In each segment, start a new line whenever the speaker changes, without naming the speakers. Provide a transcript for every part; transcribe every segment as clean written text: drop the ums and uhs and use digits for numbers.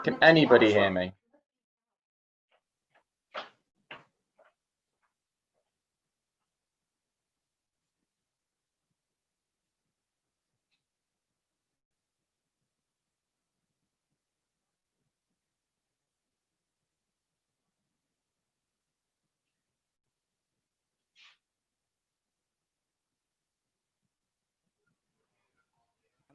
Can anybody hear me?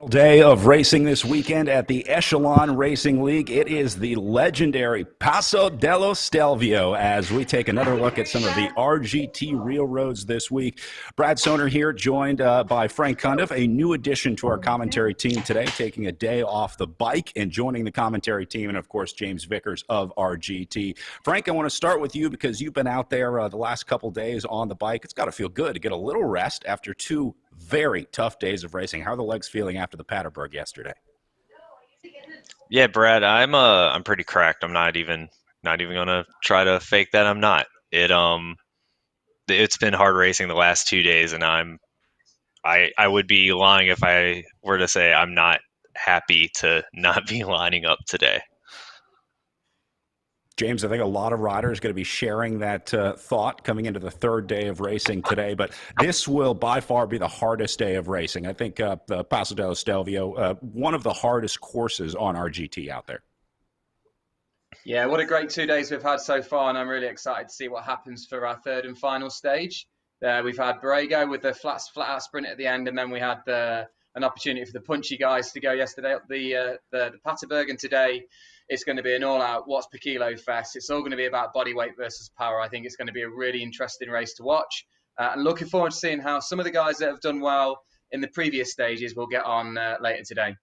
Day of racing this weekend at the Echelon Racing League. It is the legendary Paso dello Stelvio as we take another look at some of the RGT real roads this week. Brad Soner here, joined by Frank Cundiff, a new addition to our commentary team today, taking a day off the bike and joining the commentary team, and of course James Vickers of RGT. Frank, I want to start with you because you've been out there the last couple days on the bike. It's got to feel good to get a little rest after two very tough days of racing. How are the legs feeling after the Paterberg yesterday?
Yeah, Brad, I'm pretty cracked. I'm not even gonna try to fake that I'm not. It's been hard racing the last 2 days, and I would be lying if I were to say I'm not happy to not be lining up today.
James, I think a lot of riders are going to be sharing that thought coming into the third day of racing today, but this will by far be the hardest day of racing. I think the Paso dello Stelvio, one of the hardest courses on RGT out there.
Yeah, what a great 2 days we've had so far, and I'm really excited to see what happens for our third and final stage. We've had Borrego with the flat out sprint at the end, and then we had an opportunity for the punchy guys to go yesterday up the Paterberg, and today it's going to be an all-out watts per kilo fest. It's all going to be about body weight versus power. I think it's going to be a really interesting race to watch, and looking forward to seeing how some of the guys that have done well in the previous stages will get on later today.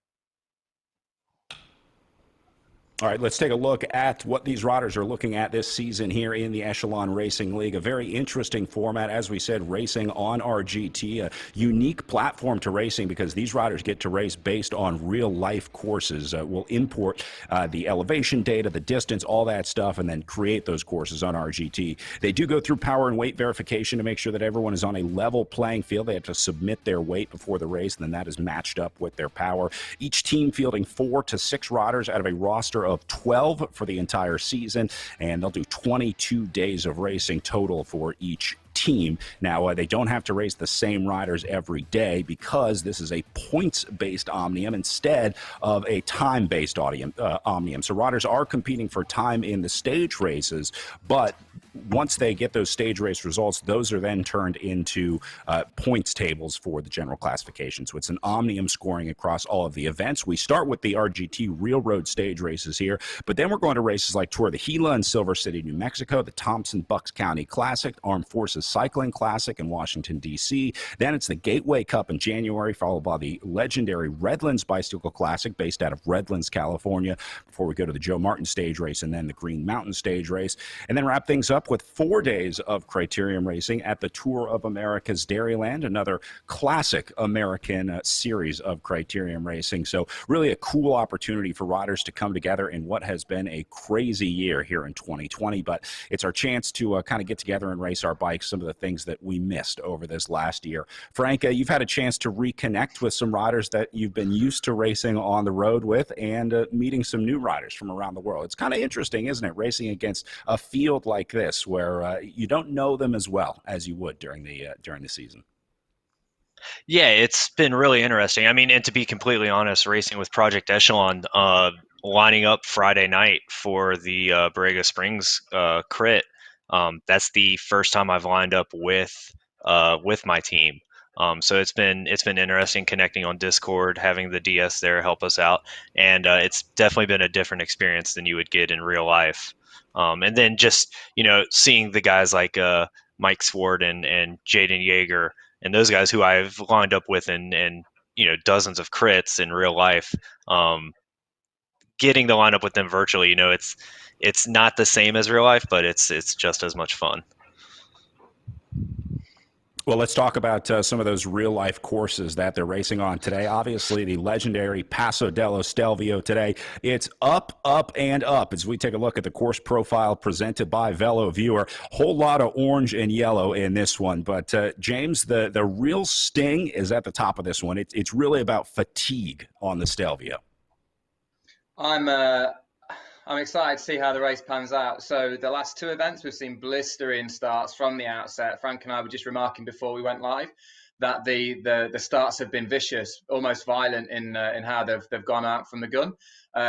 All right, let's take a look at what these riders are looking at this season here in the Echelon Racing League. A very interesting format, as we said, racing on RGT, a unique platform to racing because these riders get to race based on real-life courses. We'll import the elevation data, the distance, all that stuff, and then create those courses on RGT. They do go through power and weight verification to make sure that everyone is on a level playing field. They have to submit their weight before the race, and then that is matched up with their power. Each team fielding 4 to 6 riders out of a roster of 12 for the entire season, and they'll do 22 days of racing total for each team. Now, they don't have to race the same riders every day because this is a points-based omnium instead of a time-based omnium. So riders are competing for time in the stage races, but once they get those stage race results, those are then turned into points tables for the general classification. So it's an omnium scoring across all of the events. We start with the RGT Real Road stage races here, but then we're going to races like Tour de Gila in Silver City, New Mexico, the Thompson-Bucks County Classic, Armed Forces Cycling Classic in Washington, D.C. Then it's the Gateway Cup in January, followed by the legendary Redlands Bicycle Classic based out of Redlands, California, before we go to the Joe Martin stage race and then the Green Mountain stage race. And then wrap things up with 4 days of criterium racing at the Tour of America's Dairyland, another classic American series of criterium racing. So really a cool opportunity for riders to come together in what has been a crazy year here in 2020, but it's our chance to kind of get together and race our bikes, some of the things that we missed over this last year. Frank, you've had a chance to reconnect with some riders that you've been used to racing on the road with and meeting some new riders from around the world. It's kind of interesting, isn't it, racing against a field like this where you don't know them as well as you would during the season.
Yeah, it's been really interesting. I mean, and to be completely honest, racing with Project Echelon, lining up Friday night for the Borrego Springs crit, that's the first time I've lined up with my team. So it's been interesting connecting on Discord, having the DS there help us out, and it's definitely been a different experience than you would get in real life. And then just seeing the guys like Mike Swart and Jaden Yeager and those guys who I've lined up with and dozens of crits in real life. Getting to line up with them virtually, it's not the same as real life, but it's just as much fun.
Well, let's talk about some of those real-life courses that they're racing on today. Obviously, the legendary Paso dello Stelvio today. It's up, up, and up as we take a look at the course profile presented by Velo Viewer. Whole lot of orange and yellow in this one. But, James, the real sting is at the top of this one. It's really about fatigue on the Stelvio.
I'm excited to see how the race pans out. So the last 2 events, we've seen blistering starts from the outset. Frank and I were just remarking before we went live that the starts have been vicious, almost violent in how they've gone out from the gun.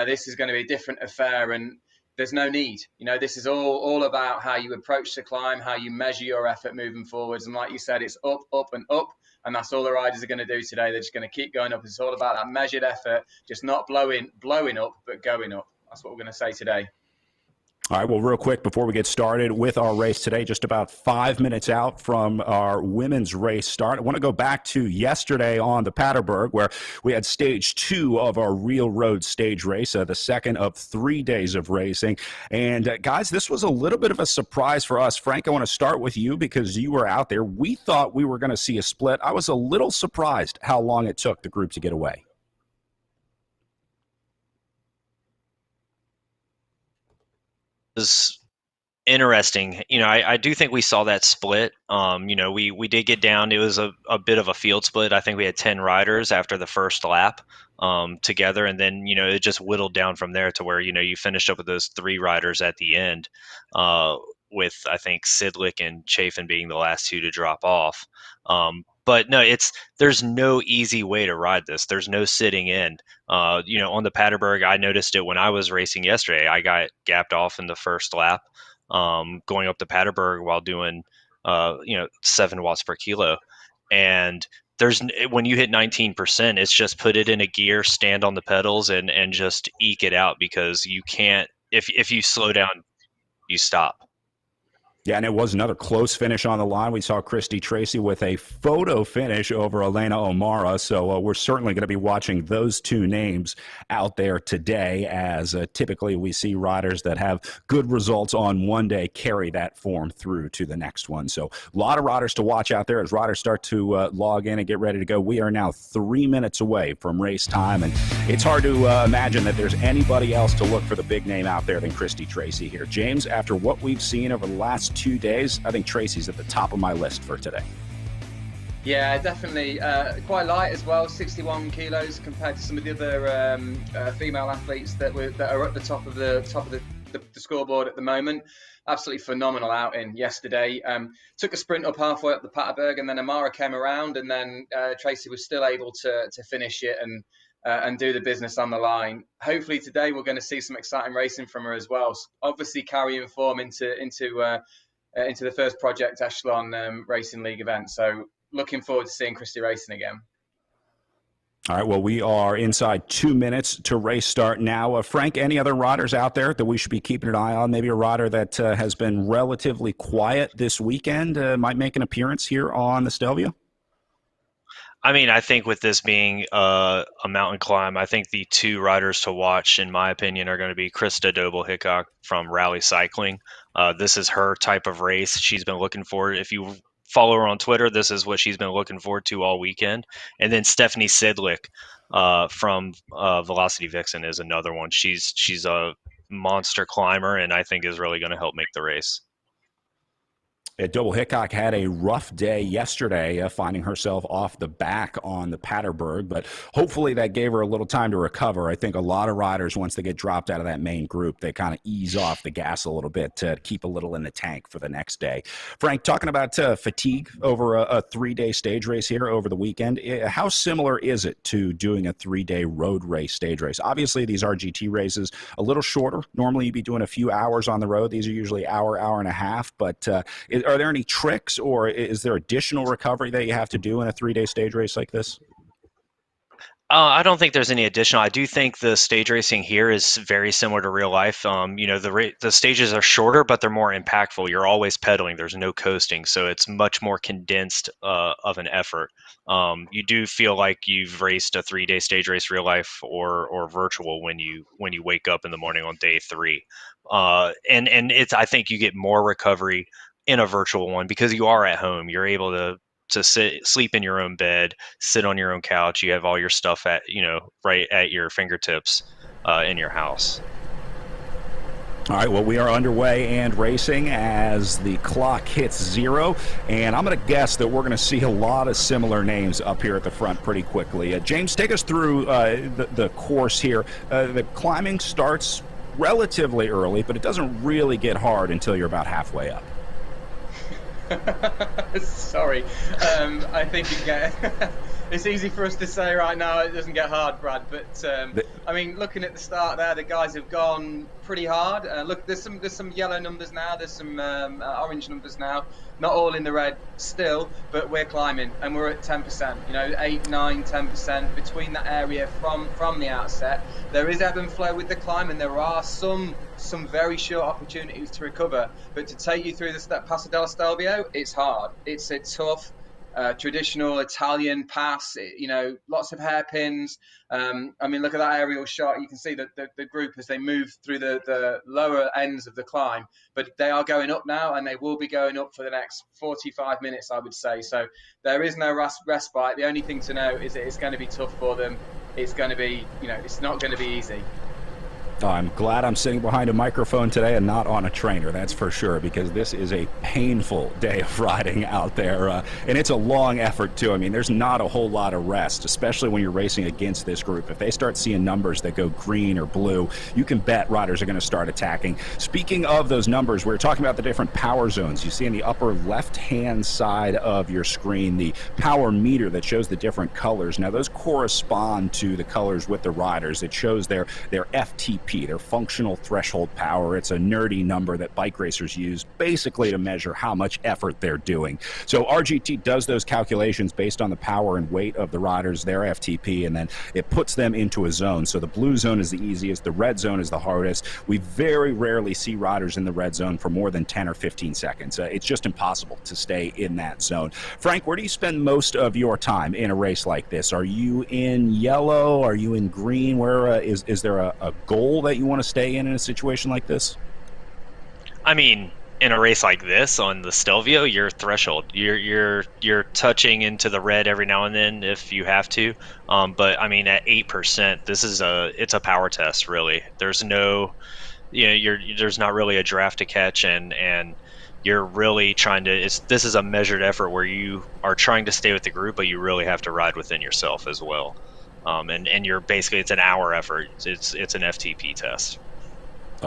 This is going to be a different affair, and there's no need. This is all about how you approach the climb, how you measure your effort moving forwards. And like you said, it's up, up, and up. And that's all the riders are going to do today. They're just going to keep going up. It's all about that measured effort, just not blowing up, but going up. That's what we're going to say today.
All right, well, real quick before we get started with our race today, just about 5 minutes out from our women's race start, I want to go back to yesterday on the Paterberg, where we had stage 2 of our real road stage race, the second of 3 days of racing. And guys, this was a little bit of a surprise for us. Frank, I want to start with you because you were out there. We thought we were going to see a split. I was a little surprised how long it took the group to get away.
Was interesting. I do think we saw that split. We did get down. It was a bit of a field split. I think we had 10 riders after the first lap together, and then it just whittled down from there to where you finished up with those 3 riders at the end, with I think Sidlick and Chafin being the last 2 to drop off. But no, there's no easy way to ride this. There's no sitting in. On the Paterberg, I noticed it when I was racing yesterday. I got gapped off in the first lap, going up the Paterberg while doing, 7 watts per kilo. And when you hit 19%, it's just put it in a gear, stand on the pedals, and just eke it out, because you can't. If you slow down, you stop.
Yeah, and it was another close finish on the line. We saw Christy Tracy with a photo finish over Elena O'Mara, so we're certainly going to be watching those 2 names out there today, as typically we see riders that have good results on one day carry that form through to the next one. So a lot of riders to watch out there as riders start to log in and get ready to go. We are now 3 minutes away from race time, and it's hard to imagine that there's anybody else to look for the big name out there than Christy Tracy here. James, after what we've seen over the last 2 days, I think Tracy's at the top of my list for today.
Yeah, definitely. Quite light as well, 61 kilos compared to some of the other female athletes that are at the top of the scoreboard at the moment. Absolutely phenomenal outing yesterday. Took a sprint up halfway up the Paterberg, and then O'Mara came around, and then Tracy was still able to finish it and do the business on the line. Hopefully today we're going to see some exciting racing from her as well. Obviously carrying form into the first Project Echelon Racing League event. So looking forward to seeing Christy racing again.
All right, well, we are inside 2 minutes to race start now. Frank, any other riders out there that we should be keeping an eye on? Maybe a rider that has been relatively quiet this weekend might make an appearance here on the Stelvio?
I mean, I think with this being a mountain climb, I think the 2 riders to watch, in my opinion, are going to be Krista Doble-Hickok from Rally Cycling. This is her type of race. She's been looking forward. If you follow her on Twitter, this is what she's been looking forward to all weekend. And then Stephanie Sidlick from Velocity Vixen is another one. She's a monster climber, and I think is really going to help make the race.
Doble-Hickok had a rough day yesterday, finding herself off the back on the Paterberg, but hopefully that gave her a little time to recover. I think a lot of riders, once they get dropped out of that main group, they kind of ease off the gas a little bit to keep a little in the tank for the next day. Frank, talking about fatigue over a 3-day stage race here over the weekend, how similar is it to doing a 3-day road race stage race? Obviously, these RGT races a little shorter. Normally, you'd be doing a few hours on the road. These are usually hour and a half, but are there any tricks, or is there additional recovery that you have to do in a 3-day stage race like this?
I don't think there's any additional. I do think the stage racing here is very similar to real life. The stages are shorter, but they're more impactful. You're always pedaling. There's no coasting, so it's much more condensed of an effort. You do feel like you've raced a 3-day stage race, real life or virtual, when you wake up in the morning on day 3. And I think you get more recovery in a virtual one because you are at home. You're able to sleep in your own bed, sit on your own couch. You have all your stuff right at your fingertips in your house.
All right, well, we are underway and racing as the clock hits 0, and I'm going to guess that we're going to see a lot of similar names up here at the front pretty quickly. James, take us through the course here. The climbing starts relatively early, but it doesn't really get hard until you're about halfway up.
Sorry, I think it's easy for us to say right now it doesn't get hard, Brad. But I mean, looking at the start there, the guys have gone pretty hard. Look, there's some yellow numbers now. There's some orange numbers now. Not all in the red still, but we're climbing and we're at 10%. 8, 9, 10% between that area from the outset. There is ebb and flow with the climb, and there are some very short opportunities to recover. But to take you through the Passo dello Stelvio, it's hard. It's a tough traditional Italian pass, lots of hairpins. I mean, look at that aerial shot. You can see that the group as they move through the lower ends of the climb, but they are going up now, and they will be going up for the next 45 minutes, I would say. So there is no respite. The only thing to know is that it's going to be tough for them. It's going to be, it's not going to be easy.
I'm glad I'm sitting behind a microphone today and not on a trainer, that's for sure, because this is a painful day of riding out there, and it's a long effort too. I mean, there's not a whole lot of rest, especially when you're racing against this group. If they start seeing numbers that go green or blue, you can bet riders are going to start attacking. Speaking of those numbers, we're talking about the different power zones. You see in the upper left-hand side of your screen the power meter that shows the different colors. Now, those correspond to the colors with the riders. It shows their FTP, their functional threshold power. It's a nerdy number that bike racers use basically to measure how much effort they're doing. So RGT does those calculations based on the power and weight of the riders, their FTP, and then it puts them into a zone. So the blue zone is the easiest, the red zone is the hardest. We very rarely see riders in the red zone for more than 10 or 15 seconds. It's just impossible to stay in that zone. Frank, where do you spend most of your time in a race like this? Are you in yellow? Are you in green? Where is there a goal that you want to stay in a situation like this?
I mean, in a race like this on the Stelvio, your threshold, you're touching into the red every now and then if you have to. But I mean, at 8%, it's a power test really. There's no, there's not really a draft to catch, and you're really trying to. This is a measured effort where you are trying to stay with the group, but you really have to ride within yourself as well. And you're basically, it's an hour effort. It's an FTP test.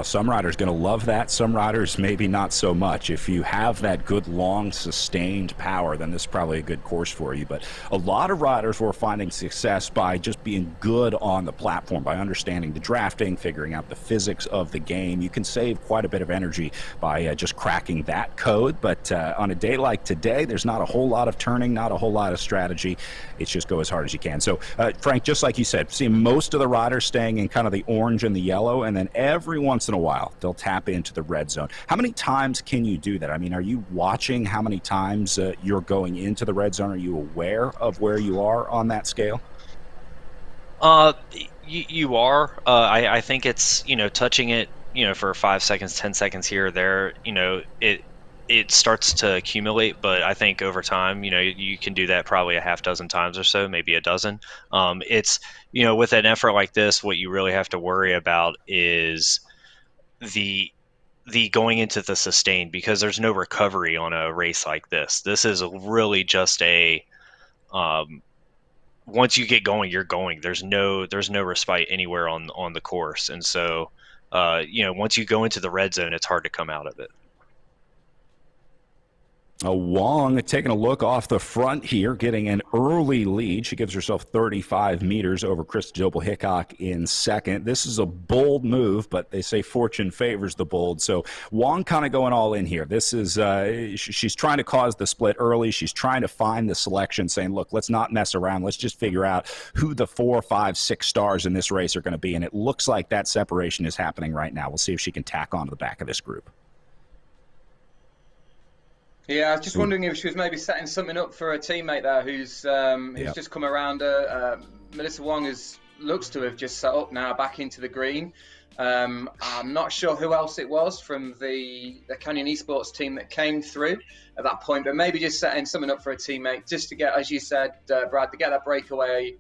Some riders going to love that. Some riders maybe not so much. If you have that good, long, sustained power, then this is probably a good course for you. But a lot of riders were finding success by just being good on the platform, by understanding the drafting, figuring out the physics of the game. You can save quite a bit of energy by just cracking that code. But on a day like today, there's not a whole lot of turning, not a whole lot of strategy. It's just go as hard as you can. So, Frank, just like you said, see most of the riders staying in kind of the orange and the yellow, and then every once in a while they'll tap into the red zone. How many times can you do that? I mean, are you watching how many times you're going into the red zone? Are you aware of where you are on that scale?
You are. I think it's, touching it, for 5 seconds, 10 seconds here or there, it starts to accumulate, but I think over time, you can do that probably a half dozen times or so, maybe a dozen. It's, with an effort like this, what you really have to worry about is the going into the sustain, because there's no recovery on a race like this. This is really just a once you get going, you're going. There's no respite anywhere on the course, and so once you go into the red zone, it's hard to come out of it.
Wong taking a look off the front here, getting an early lead. She gives herself 35 meters over Chris Doble-Hickok in second. This is a bold move, but they say fortune favors the bold. So Wong kind of going all in here. This is she's trying to cause the split early. She's trying to find the selection, saying, look, let's not mess around. Let's just figure out who the 4, 5, 6 stars in this race are going to be. And it looks like that separation is happening right now. We'll see if she can tack on to the back of this group.
Yeah, I was just wondering if she was maybe setting something up for a teammate there who's just come around her. Melissa Wong looks to have just set up now back into the green. I'm not sure who else it was from the Canyon Esports team that came through at that point, but maybe just setting something up for a teammate just to get, as you said, Brad, to get that breakaway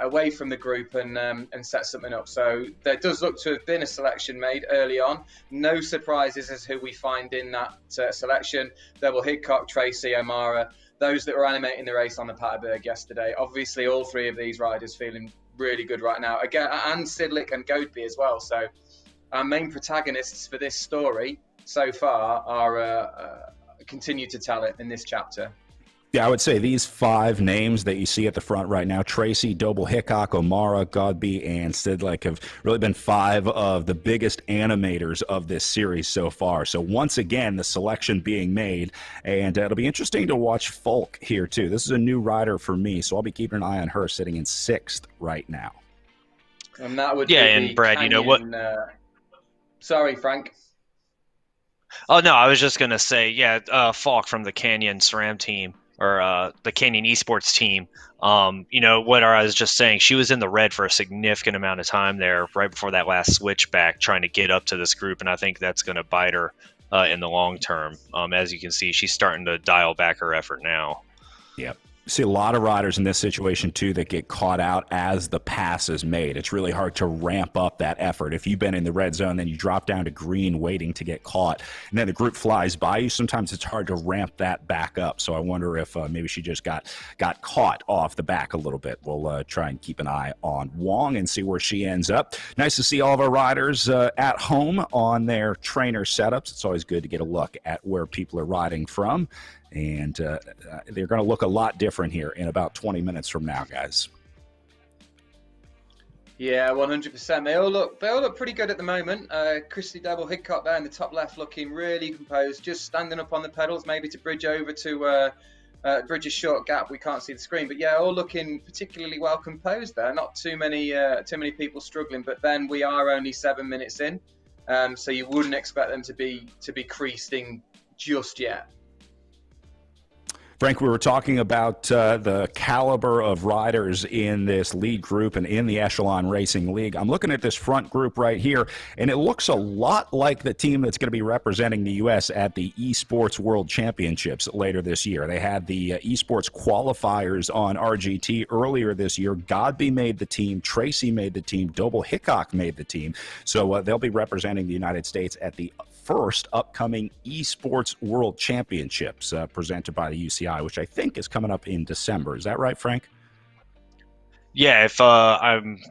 away from the group and set something up. So there does look to have been a selection made early on. No surprises as who we find in that selection. Doble-Hickok, Tracy, O'Mara, those that were animating the race on the Paterberg yesterday. Obviously, all three of these riders feeling really good right now. Again, and Sidlick and Goadby as well. So our main protagonists for this story so far are continue to tell it in this chapter.
Yeah, I would say these 5 names that you see at the front right now, Tracy, Doble, Hickok, O'Mara, Godby, and Sidlick, have really been 5 of the biggest animators of this series so far. So once again, the selection being made, and it'll be interesting to watch Folk here too. This is a new rider for me, so I'll be keeping an eye on her, sitting in 6th right now.
And that would
yeah,
be
and
the
Brad,
Canyon,
you know what?
Sorry, Frank.
Oh no, I was just gonna say, yeah, Falk from the Canyon SRAM team, or the Canyon Esports team. You know what I was just saying, she was in the red for a significant amount of time there, right before that last switchback, trying to get up to this group, and I think that's going to bite her in the long term. As you can see, she's starting to dial back her effort now.
Yep. See a lot of riders in this situation too that get caught out as the pass is made. It's really hard to ramp up that effort. If you've been in the red zone, then you drop down to green waiting to get caught, and then the group flies by you. Sometimes it's hard to ramp that back up. So I wonder if maybe she just got caught off the back a little bit. We'll try and keep an eye on Wong and see where she ends up. Nice to see all of our riders at home on their trainer setups. It's always good to get a look at where people are riding from. And they're going to look a lot different here in about 20 minutes from now, guys.
Yeah, 100%. They all look pretty good at the moment. Christy Double Hickok there in the top left, looking really composed, just standing up on the pedals, maybe to bridge over to bridge a short gap. We can't see the screen, but yeah, all looking particularly well composed there. Not too many people struggling, but then we are only 7 minutes in, so you wouldn't expect them to be creasing just yet.
Frank, we were talking about the caliber of riders in this lead group and in the Echelon Racing League. I'm looking at this front group right here, and it looks a lot like the team that's going to be representing the U.S. at the Esports World Championships later this year. They had the esports qualifiers on RGT earlier this year. Godby made the team. Tracy made the team. Doble Hickok made the team. So they'll be representing the United States at the first upcoming Esports World Championships presented by the UCI, which I think is coming up in December. Is that right, Frank?
Yeah, if I'm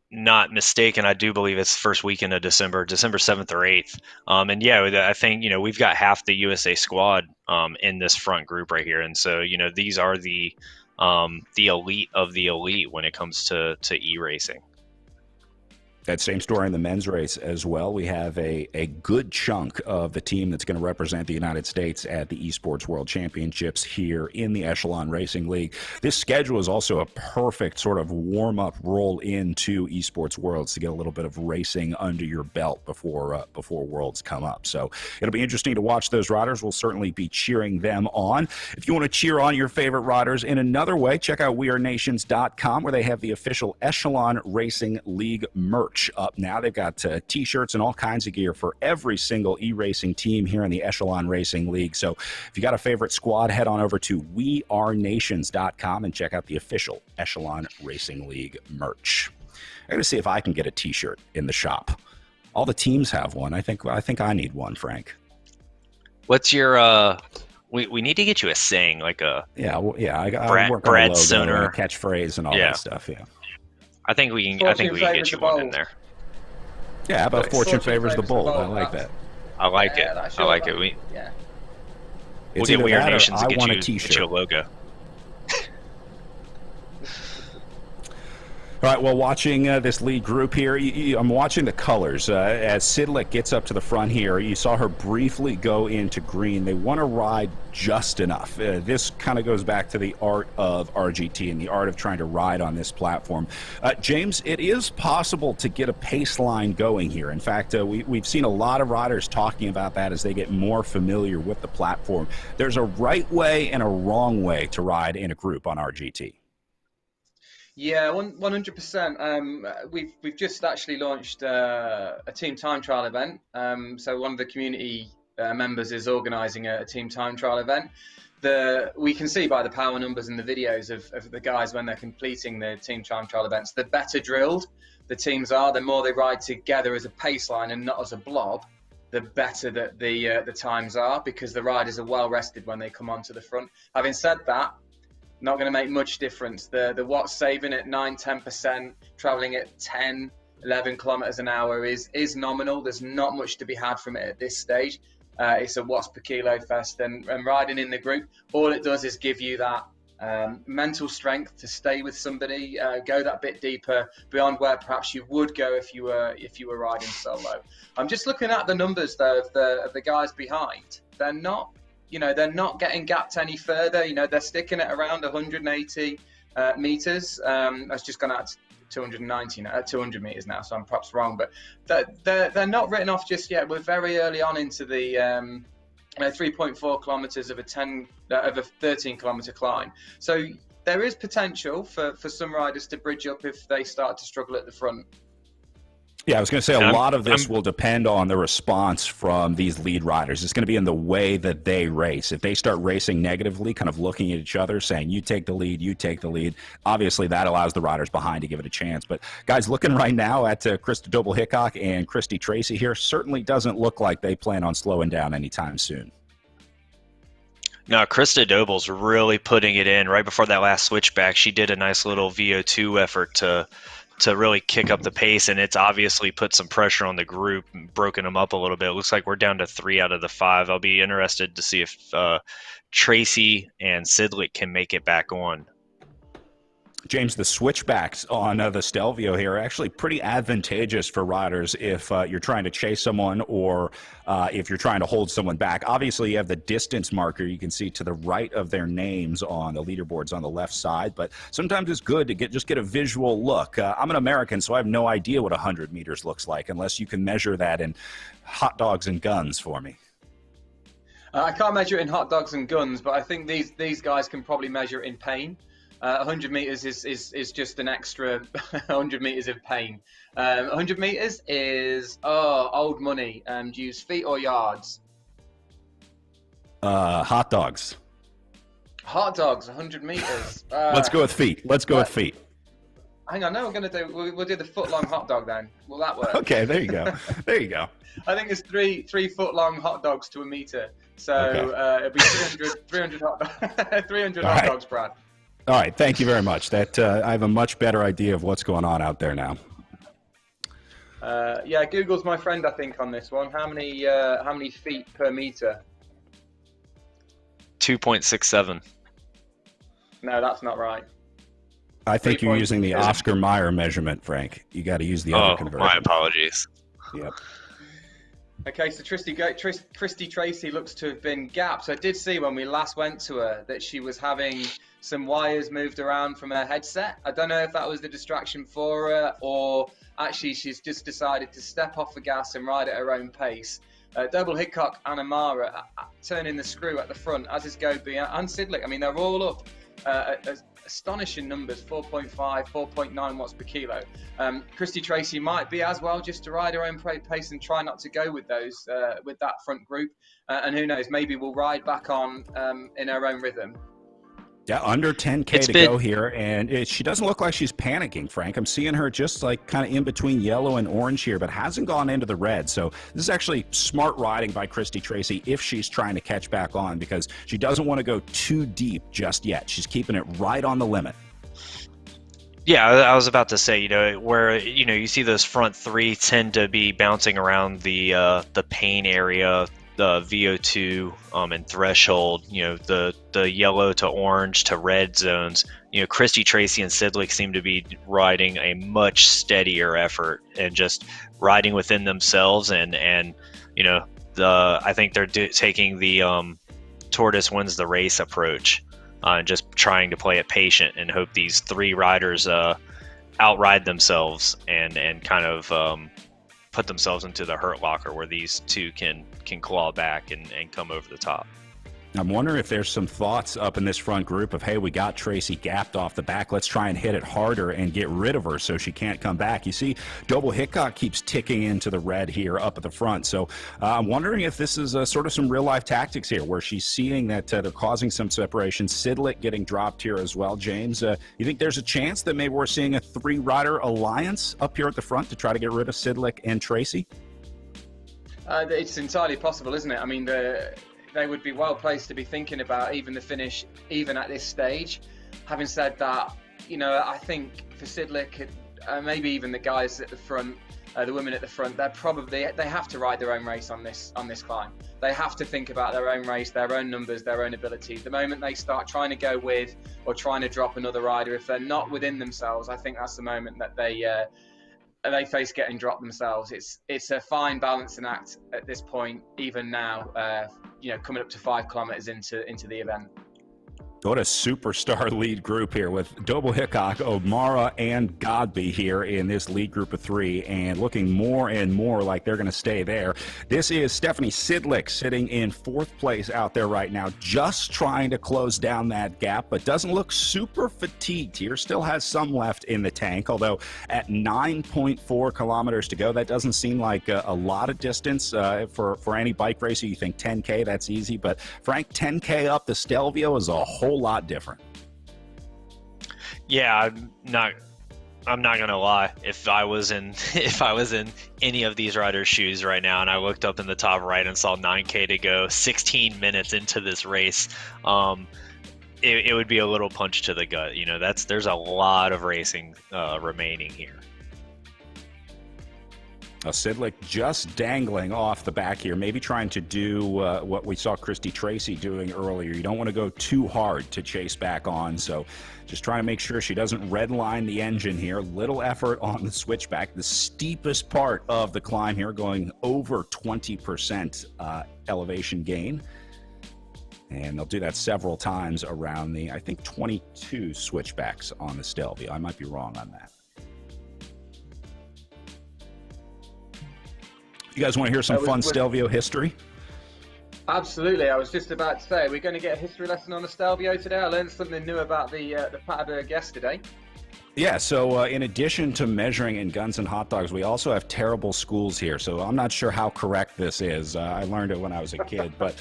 not mistaken, I do believe it's first weekend of December 7th or 8th. And yeah, I think, we've got half the USA squad in this front group right here. And so, these are the elite of the elite when it comes to e-racing.
That same story in the men's race as well. We have a good chunk of the team that's going to represent the United States at the Esports World Championships here in the Echelon Racing League. This schedule is also a perfect sort of warm-up roll into Esports Worlds to get a little bit of racing under your belt before Worlds come up. So it'll be interesting to watch those riders. We'll certainly be cheering them on. If you want to cheer on your favorite riders in another way, check out wearenations.com, where they have the official Echelon Racing League merch up now. They've got t-shirts and all kinds of gear for every single e-racing team here in the Echelon Racing League. So if you got a favorite squad, head on over to wearenations.com and check out the official Echelon Racing League merch. I'm going to see if I can get a t-shirt in the shop. All the teams have one. I think I need one, Frank.
What's your we need to get you a saying, like a
I work
Brad
on a logo,
Stoner
a catchphase and all that stuff. Yeah.
I think we can get you one in there.
Yeah, how about Fortune favors the bold? I like that.
I like it. I like it. We'll get We Are Nations to get you a logo.
All right, well, watching this lead group here, I'm watching the colors. As Sidlick gets up to the front here, you saw her briefly go into green. They want to ride just enough. This kind of goes back to the art of RGT and the art of trying to ride on this platform. James, it is possible to get a pace line going here. In fact, we've seen a lot of riders talking about that as they get more familiar with the platform. There's a right way and a wrong way to ride in a group on RGT.
Yeah, 100%. We've just actually launched a team time trial event. So one of the community members is organising a team time trial event. We can see by the power numbers in the videos of the guys when they're completing the team time trial events, the better drilled the teams are, the more they ride together as a pace line and not as a blob, the better that the times are, because the riders are well rested when they come onto the front. Having said that, not going to make much difference. The watts saving at 9-10%, traveling at 10, 11 kilometers an hour is nominal. There's not much to be had from it at this stage. It's a watts per kilo fest, and riding in the group, all it does is give you that mental strength to stay with somebody, go that bit deeper beyond where perhaps you would go if you were riding solo. I'm just looking at the numbers though of the guys behind. They're not getting gapped any further. They're sticking at around 180 meters. That's just gone out to 290 now, 200 meters now, so I'm perhaps wrong, but they're not written off just yet. We're very early on into the 3.4 kilometers of a 13 kilometer climb, so there is potential for some riders to bridge up if they start to struggle at the front.
Yeah, I was going to say a lot of this will depend on the response from these lead riders. It's going to be in the way that they race. If they start racing negatively, kind of looking at each other, saying, you take the lead, obviously that allows the riders behind to give it a chance. But guys, looking right now at Krista Doble-Hickok and Christy Tracy here, certainly doesn't look like they plan on slowing down anytime soon.
No, Krista Doble's really putting it in. Right before that last switchback, she did a nice little VO2 effort to really kick up the pace, and it's obviously put some pressure on the group and broken them up a little bit. It looks like we're down to 3 out of the 5. I'll be interested to see if Tracy and Sidlick can make it back on.
James, the switchbacks on the Stelvio here are actually pretty advantageous for riders if you're trying to chase someone or if you're trying to hold someone back. Obviously, you have the distance marker you can see to the right of their names on the leaderboards on the left side, but sometimes it's good to just get a visual look. I'm an American, so I have no idea what 100 meters looks like unless you can measure that in hot dogs and guns for me.
I can't measure it in hot dogs and guns, but I think these guys can probably measure it in pain. 100 meters is just an extra 100 meters of pain. 100 meters is old money. Do you use feet or yards?
Hot dogs.
Hot dogs, 100 meters.
Let's go with feet. With feet.
Hang on, no, we'll do the foot long hot dog then. Will that work?
Okay, there you go. There you go.
I think it's 3 foot long hot dogs to a meter. So okay. It'll be 300 hot dogs, Brad.
All right, thank you very much. That I have a much better idea of what's going on out there now.
Yeah, Google's my friend, I think, on this one. How many feet per meter?
2.67.
No, that's not right.
I think you're using the Oscar Mayer measurement, Frank. You got to use the other conversion.
My apologies.
Yep.
Okay, so Christy Tracy looks to have been gapped. So I did see when we last went to her that she was having some wires moved around from her headset. I don't know if that was the distraction for her or actually she's just decided to step off the gas and ride at her own pace. Doble-Hickok and Amara turning the screw at the front, as is Gobi and Sidlick. I mean, they're all up astonishing numbers, 4.5, 4.9 watts per kilo. Christy Tracy might be as well, just to ride her own pace and try not to go with those with that front group. And who knows, maybe we'll ride back on in her own rhythm.
Yeah, under 10K to go here, and she doesn't look like she's panicking, Frank. I'm seeing her just like kind of in between yellow and orange here, but hasn't gone into the red. So this is actually smart riding by Christy Tracy if she's trying to catch back on, because she doesn't want to go too deep just yet. She's keeping it right on the limit.
Yeah, I was about to say, where you see those front 3 tend to be bouncing around the pain area, the VO2 and threshold, the yellow to orange to red zones. Christy Tracy and Sidlick seem to be riding a much steadier effort and just riding within themselves. And I think they're taking the tortoise wins the race approach, and just trying to play it patient and hope these 3 riders outride themselves and kind of put themselves into the hurt locker where these 2 can claw back and come over the top.
I'm wondering if there's some thoughts up in this front group of, hey, we got Tracy gapped off the back. Let's try and hit it harder and get rid of her so she can't come back. You see, Doble-Hickok keeps ticking into the red here up at the front. So I'm wondering if this is sort of some real-life tactics here where she's seeing that they're causing some separation. Sidlick getting dropped here as well. James, you think there's a chance that maybe we're seeing a 3-rider alliance up here at the front to try to get rid of Sidlick and Tracy?
It's entirely possible, isn't it? I mean, they would be well placed to be thinking about even the finish, even at this stage. Having said that, I think for Sidlick, maybe even the guys at the front, the women at the front, they have to ride their own race on this climb. They have to think about their own race, their own numbers, their own abilities. The moment they start trying to go with or trying to drop another rider, if they're not within themselves, I think that's the moment that they face getting dropped themselves. It's a fine balancing act at this point, even now, coming up to 5 kilometers into the event.
What a superstar lead group here with Doble Hickok, O'Mara, and Godby here in this lead group of 3, and looking more and more like they're going to stay there. This is Stephanie Sidlick sitting in 4th place out there right now, just trying to close down that gap, but doesn't look super fatigued here. Still has some left in the tank, although at 9.4 kilometers to go, that doesn't seem like a lot of distance for any bike racer. You think 10K, that's easy, but Frank, 10K up the Stelvio is a whole lot different.
Yeah, I'm not gonna lie. If I was in any of these riders' shoes right now, and I looked up in the top right and saw 9K to go, 16 minutes into this race, it would be a little punch to the gut. There's a lot of racing remaining here.
Sidlick just dangling off the back here, maybe trying to do what we saw Christy Tracy doing earlier. You don't want to go too hard to chase back on, so just trying to make sure she doesn't redline the engine here. Little effort on the switchback, the steepest part of the climb here, going over 20% elevation gain. And they'll do that several times around the, I think, 22 switchbacks on the Stelvio. I might be wrong on that. You guys want to hear some fun Stelvio history?
Absolutely. I was just about to say, we're going to get a history lesson on the Stelvio today. I learned something new about the Paterberg yesterday.
Yeah, so in addition to measuring in guns and hot dogs, we also have terrible schools here. So I'm not sure how correct this is. I learned it when I was a kid. But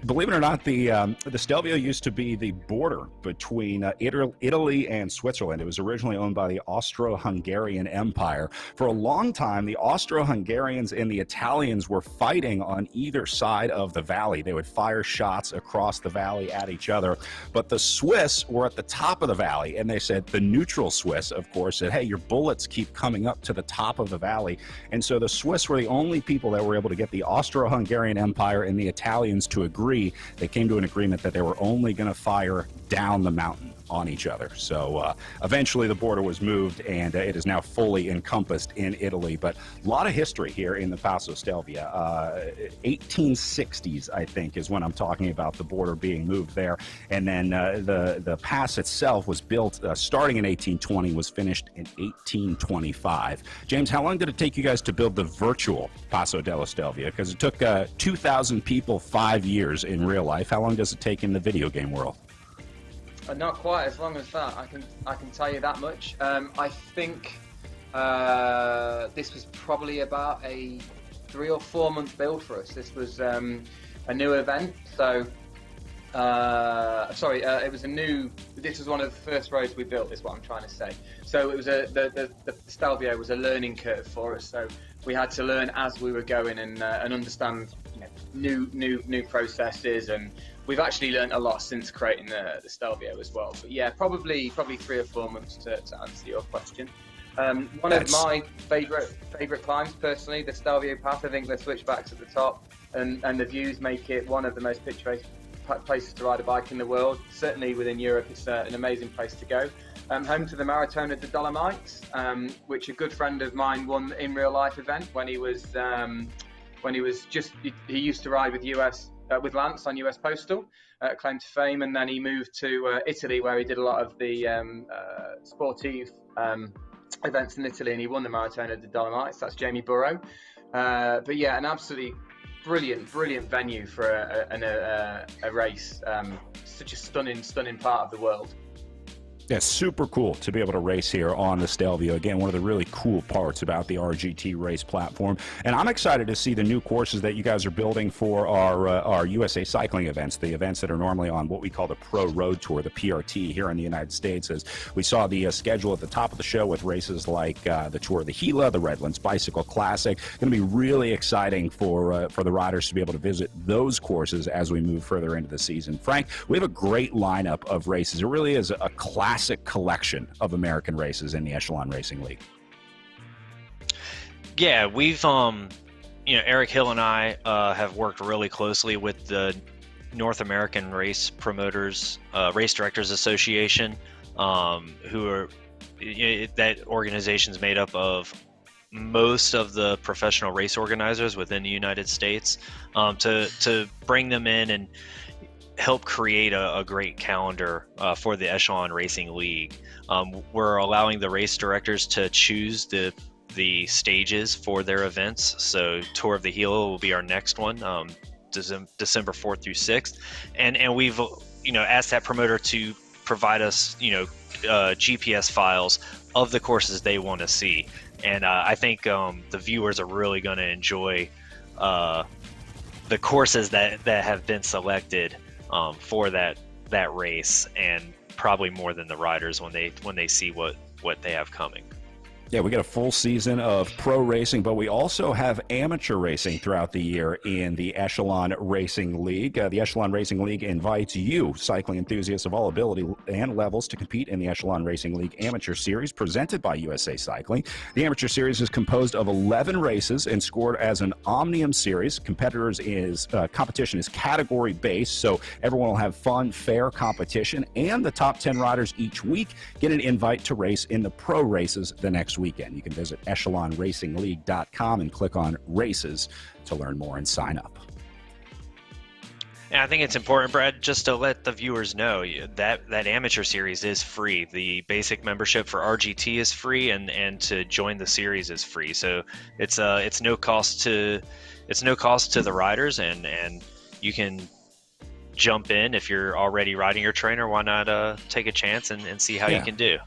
believe it or not, the Stelvio used to be the border between Italy and Switzerland. It was originally owned by the Austro-Hungarian Empire. For a long time, the Austro-Hungarians and the Italians were fighting on either side of the valley. They would fire shots across the valley at each other. But the Swiss were at the top of the valley, and they said the neutral Swiss, of course, said, hey, your bullets keep coming up to the top of the valley. And so the Swiss were the only people that were able to get the Austro-Hungarian Empire and the Italians to agree. They came to an agreement that they were only going to fire down the mountain on each other. So eventually the border was moved, and it is now fully encompassed in Italy. But a lot of history here in the Passo Stelvio. 1860s, I think, is when I'm talking about the border being moved there. And then the pass itself was built starting in 1820, was finished in 1825. James, how long did it take you guys to build the virtual Passo della Stelvio? Because it took 2,000 people 5 years in real life. How long does it take in the video game world?
Not quite as long as that. I can tell you that much. I think this was probably about a 3 or 4 month build for us. This was a new event, so it was a new. This was one of the first roads we built. Is what I'm trying to say. So it was the Stelvio was a learning curve for us. So we had to learn as we were going and understand new processes, and we've actually learned a lot since creating the Stelvio as well. But yeah, probably 3 or 4 months to answer your question. One of my favourite climbs, personally, the Stelvio Path. I think the switchbacks at the top and the views make it one of the most picturesque places to ride a bike in the world. Certainly within Europe, it's an amazing place to go. Home to the Marathon of the Dolomites, which a good friend of mine won in real life event when he used to ride with Lance on US Postal, claim to fame, and then he moved to Italy, where he did a lot of the sportive events in Italy, and he won the Marathon of the Dolomites. That's Jamie Burrow. But yeah, an absolutely brilliant venue for a race. Such a stunning part of the world.
Yeah, super cool to be able to race here on the Stelvio. Again, one of the really cool parts about the RGT race platform. And I'm excited to see the new courses that you guys are building for our USA cycling events, the events that are normally on what we call the Pro Road Tour, the PRT here in the United States. As we saw the schedule at the top of the show with races like the Tour of the Gila, the Redlands Bicycle Classic. Going to be really exciting for the riders to be able to visit those courses as we move further into the season. Frank, we have a great lineup of races. It really is a classic classic collection of American races in the Echelon Racing League.
Yeah, we've Eric Hill and I have worked really closely with the North American Race Promoters, Race Directors Association, who are that organization's made up of most of the professional race organizers within the United States, to bring them in and help create a great calendar for the Echelon Racing League. We're allowing the race directors to choose the stages for their events. So Tour of the Gila will be our next one, December 4th through 6th, and we've asked that promoter to provide us GPS files of the courses they want to see. And I think the viewers are really going to enjoy the courses that have been selected for that race, and probably more than the riders when they see what they have coming.
Yeah, we get a full season of pro racing, but we also have amateur racing throughout the year in the Echelon Racing League. The Echelon Racing League invites you, cycling enthusiasts of all ability and levels, to compete in the Echelon Racing League Amateur Series presented by USA Cycling. The Amateur Series is composed of 11 races and scored as an Omnium Series. Competition is category-based, so everyone will have fun, fair competition, and the top 10 riders each week get an invite to race in the pro races the next weekend. You can visit echelonracingleague.com and click on races to learn more and sign up.
And I think it's important, Brad, just to let the viewers know that amateur series is free. The basic membership for RGT is free, and to join the series is free. So it's no cost to the riders, and you can jump in if you're already riding your trainer. Why not take a chance and see how you can do?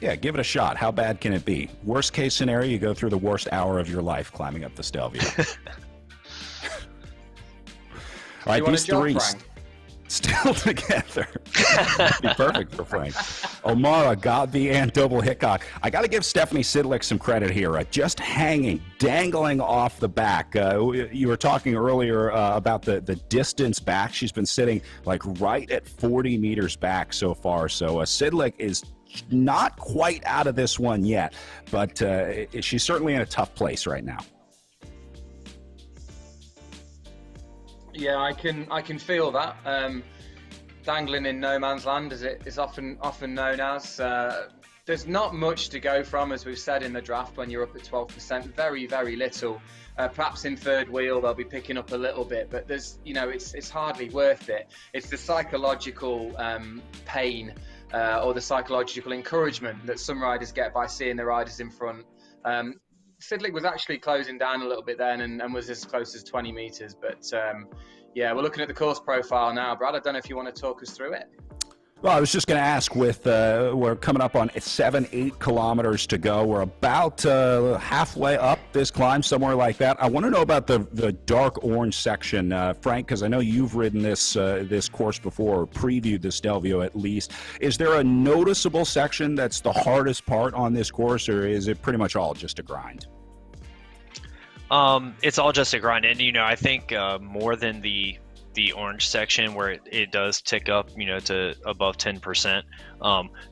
Yeah, give it a shot. How bad can it be? Worst case scenario, you go through the worst hour of your life climbing up the Stelvio. All right, these three still together. Be perfect for Frank. O'Mara, Godby, and Double Hickok. I got to give Stephanie Sidlick some credit here. Just hanging, dangling off the back. You were talking earlier about the distance back. She's been sitting like right at 40 meters back so far. So Sidlick is not quite out of this one yet, but she's certainly in a tough place right now.
Yeah, I can feel that. Dangling in no man's land, as it is often known as. There's not much to go from, as we've said in the draft, when you're up at 12%. Very, very little. Perhaps in third wheel they'll be picking up a little bit, but there's, it's hardly worth it. It's the psychological pain or the psychological encouragement that some riders get by seeing the riders in front. Sidlick was actually closing down a little bit then and was as close as 20 meters. But yeah, we're looking at the course profile now. Brad, I don't know if you want to talk us through it.
Well, I was just going to ask, we're coming up on 7-8 kilometers to go. We're about halfway up this climb, somewhere like that. I want to know about the dark orange section, Frank, because I know you've ridden this course before, or previewed the Stelvio at least. Is there a noticeable section that's the hardest part on this course, or is it pretty much all just a grind?
It's all just a grind, and I think more than the orange section where it does tick up, to above 10%.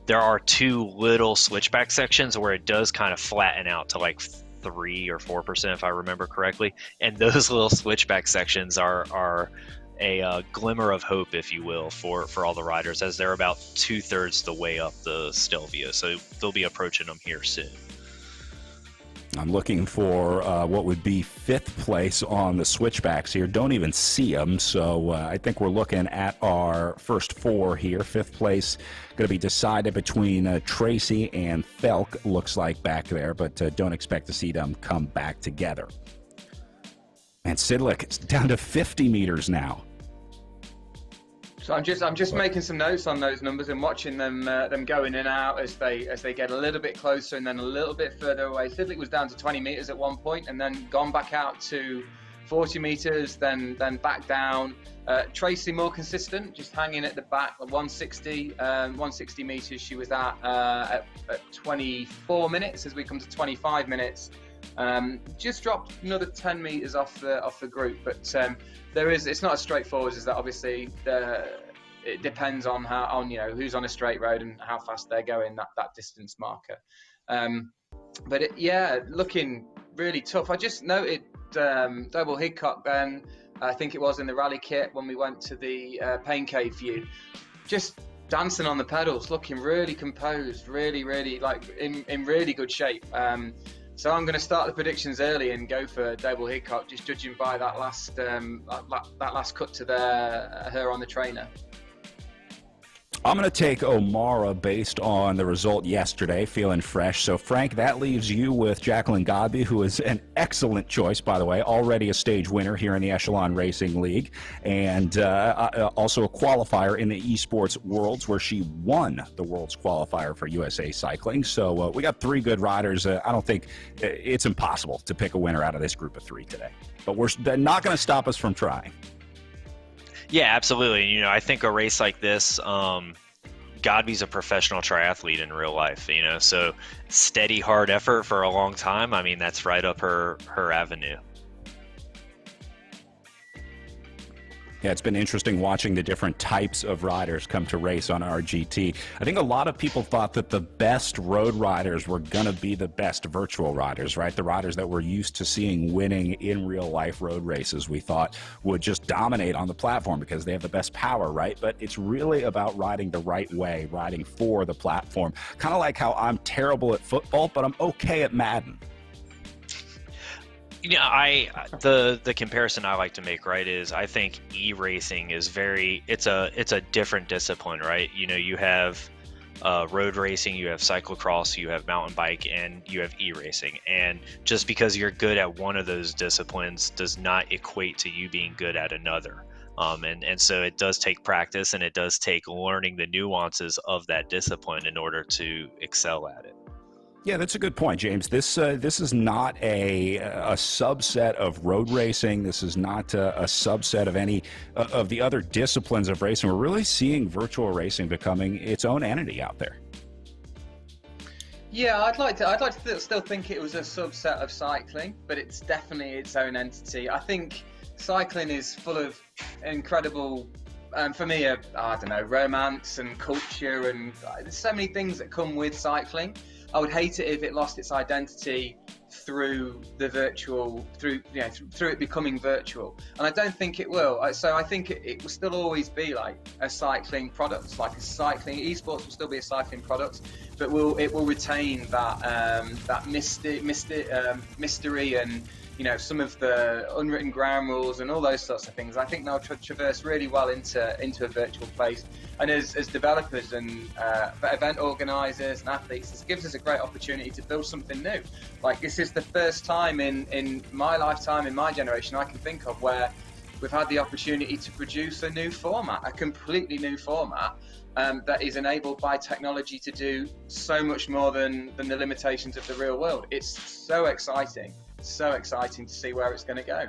There are two little switchback sections where it does kind of flatten out to like 3 or 4%, if I remember correctly. And those little switchback sections are a glimmer of hope, if you will, for all the riders, as they're about 2/3 the way up the Stelvio. So they'll be approaching them here soon.
I'm looking for what would be 5th place on the switchbacks here. Don't even see them, so I think we're looking at our first 4 here. 5th place going to be decided between Tracy and Felk, looks like back there, but don't expect to see them come back together. And Sidlick is down to 50 meters now.
So I'm just making some notes on those numbers and watching them go in and out as they get a little bit closer and then a little bit further away. Sidlick was down to 20 meters at one point and then gone back out to 40 meters, then back down. Tracy more consistent, just hanging at the back at 160 meters. She was at 24 minutes as we come to 25 minutes. Just dropped another 10 meters off the group, but it's not as straightforward as that. Obviously, it depends on who's on a straight road and how fast they're going, that distance marker. But looking really tough. I just noted Double Hidcock then, I think it was in the rally kit when we went to the Pain Cave view, just dancing on the pedals, looking really composed, really like in really good shape. So I'm going to start the predictions early and go for Double Hidcock, just judging by that last cut to her on the trainer.
I'm going to take O'Mara based on the result yesterday, feeling fresh. So, Frank, that leaves you with Jacqueline Godby, who is an excellent choice, by the way, already a stage winner here in the Echelon Racing League, and also a qualifier in the esports worlds where she won the world's qualifier for USA Cycling. So we got 3 good riders. I don't think it's impossible to pick a winner out of this group of 3 today, but they're not going to stop us from trying.
Yeah, absolutely. I think a race like this, Godby's a professional triathlete in real life, so steady, hard effort for a long time. I mean, that's right up her avenue.
Yeah, it's been interesting watching the different types of riders come to race on RGT. I think a lot of people thought that the best road riders were going to be the best virtual riders, right? The riders that we're used to seeing winning in real life road races, we thought would just dominate on the platform because they have the best power, right? But it's really about riding the right way, riding for the platform. Kind of like how I'm terrible at football, but I'm okay at Madden.
The comparison I like to make, right, is I think e-racing is it's a different discipline, right? You have road racing, you have cyclocross, you have mountain bike, and you have e-racing. And just because you're good at one of those disciplines does not equate to you being good at another. And so it does take practice, and it does take learning the nuances of that discipline in order to excel at it.
Yeah, that's a good point, James. This is not a subset of road racing. This is not a subset of any of the other disciplines of racing. We're really seeing virtual racing becoming its own entity out there.
Yeah, I'd like to still think it was a subset of cycling, but it's definitely its own entity. I think cycling is full of incredible, for me, romance and culture, and there's so many things that come with cycling. I would hate it if it lost its identity through the virtual, through it becoming virtual, and I don't think it will. So I think it will still always be like a cycling product, like a cycling esports will still be a cycling product, but it will retain that mystery and some of the unwritten ground rules and all those sorts of things. I think they'll traverse really well into a virtual place. And as developers and event organisers and athletes, this gives us a great opportunity to build something new. Like, this is the first time in my lifetime, in my generation, I can think of where we've had the opportunity to produce a new format, a completely new format that is enabled by technology to do so much more than the limitations of the real world. It's so exciting to see where it's going to go.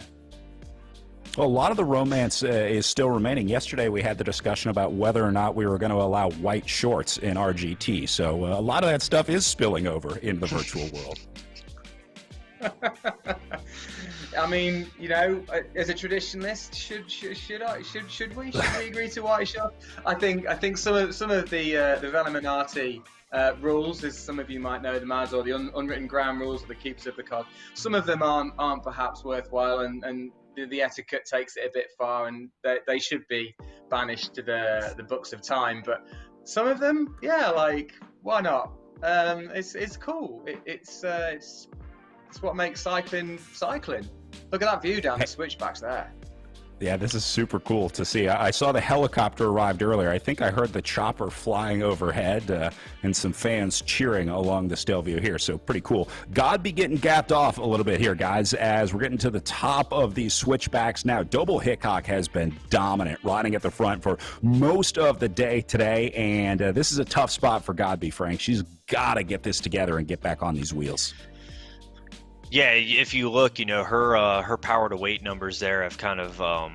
Well, a lot of the romance is still remaining. Yesterday we had the discussion about whether or not we were going to allow white shorts in RGT, so a lot of that stuff is spilling over into the virtual world.
I mean, as a traditionalist, should we agree to white shorts? I think some of the Velaminati rules, as some of you might know them as, or the unwritten ground rules of the keepers of the cod, some of them aren't perhaps worthwhile, and the etiquette takes it a bit far, and they should be banished to the books of time. But some of them, why not? It's cool. It's what makes cycling. Look at that view down the switchbacks there.
Yeah, this is super cool to see. I saw the helicopter arrived earlier. I think I heard the chopper flying overhead and some fans cheering along the Stelvio here, so pretty cool. Godby getting gapped off a little bit here, guys, as we're getting to the top of these switchbacks now. Double Hidcock has been dominant, riding at the front for most of the day today, and this is a tough spot for Godby, Frank. She's got to get this together and get back on these wheels.
Yeah, if you look, her power to weight numbers there have kind of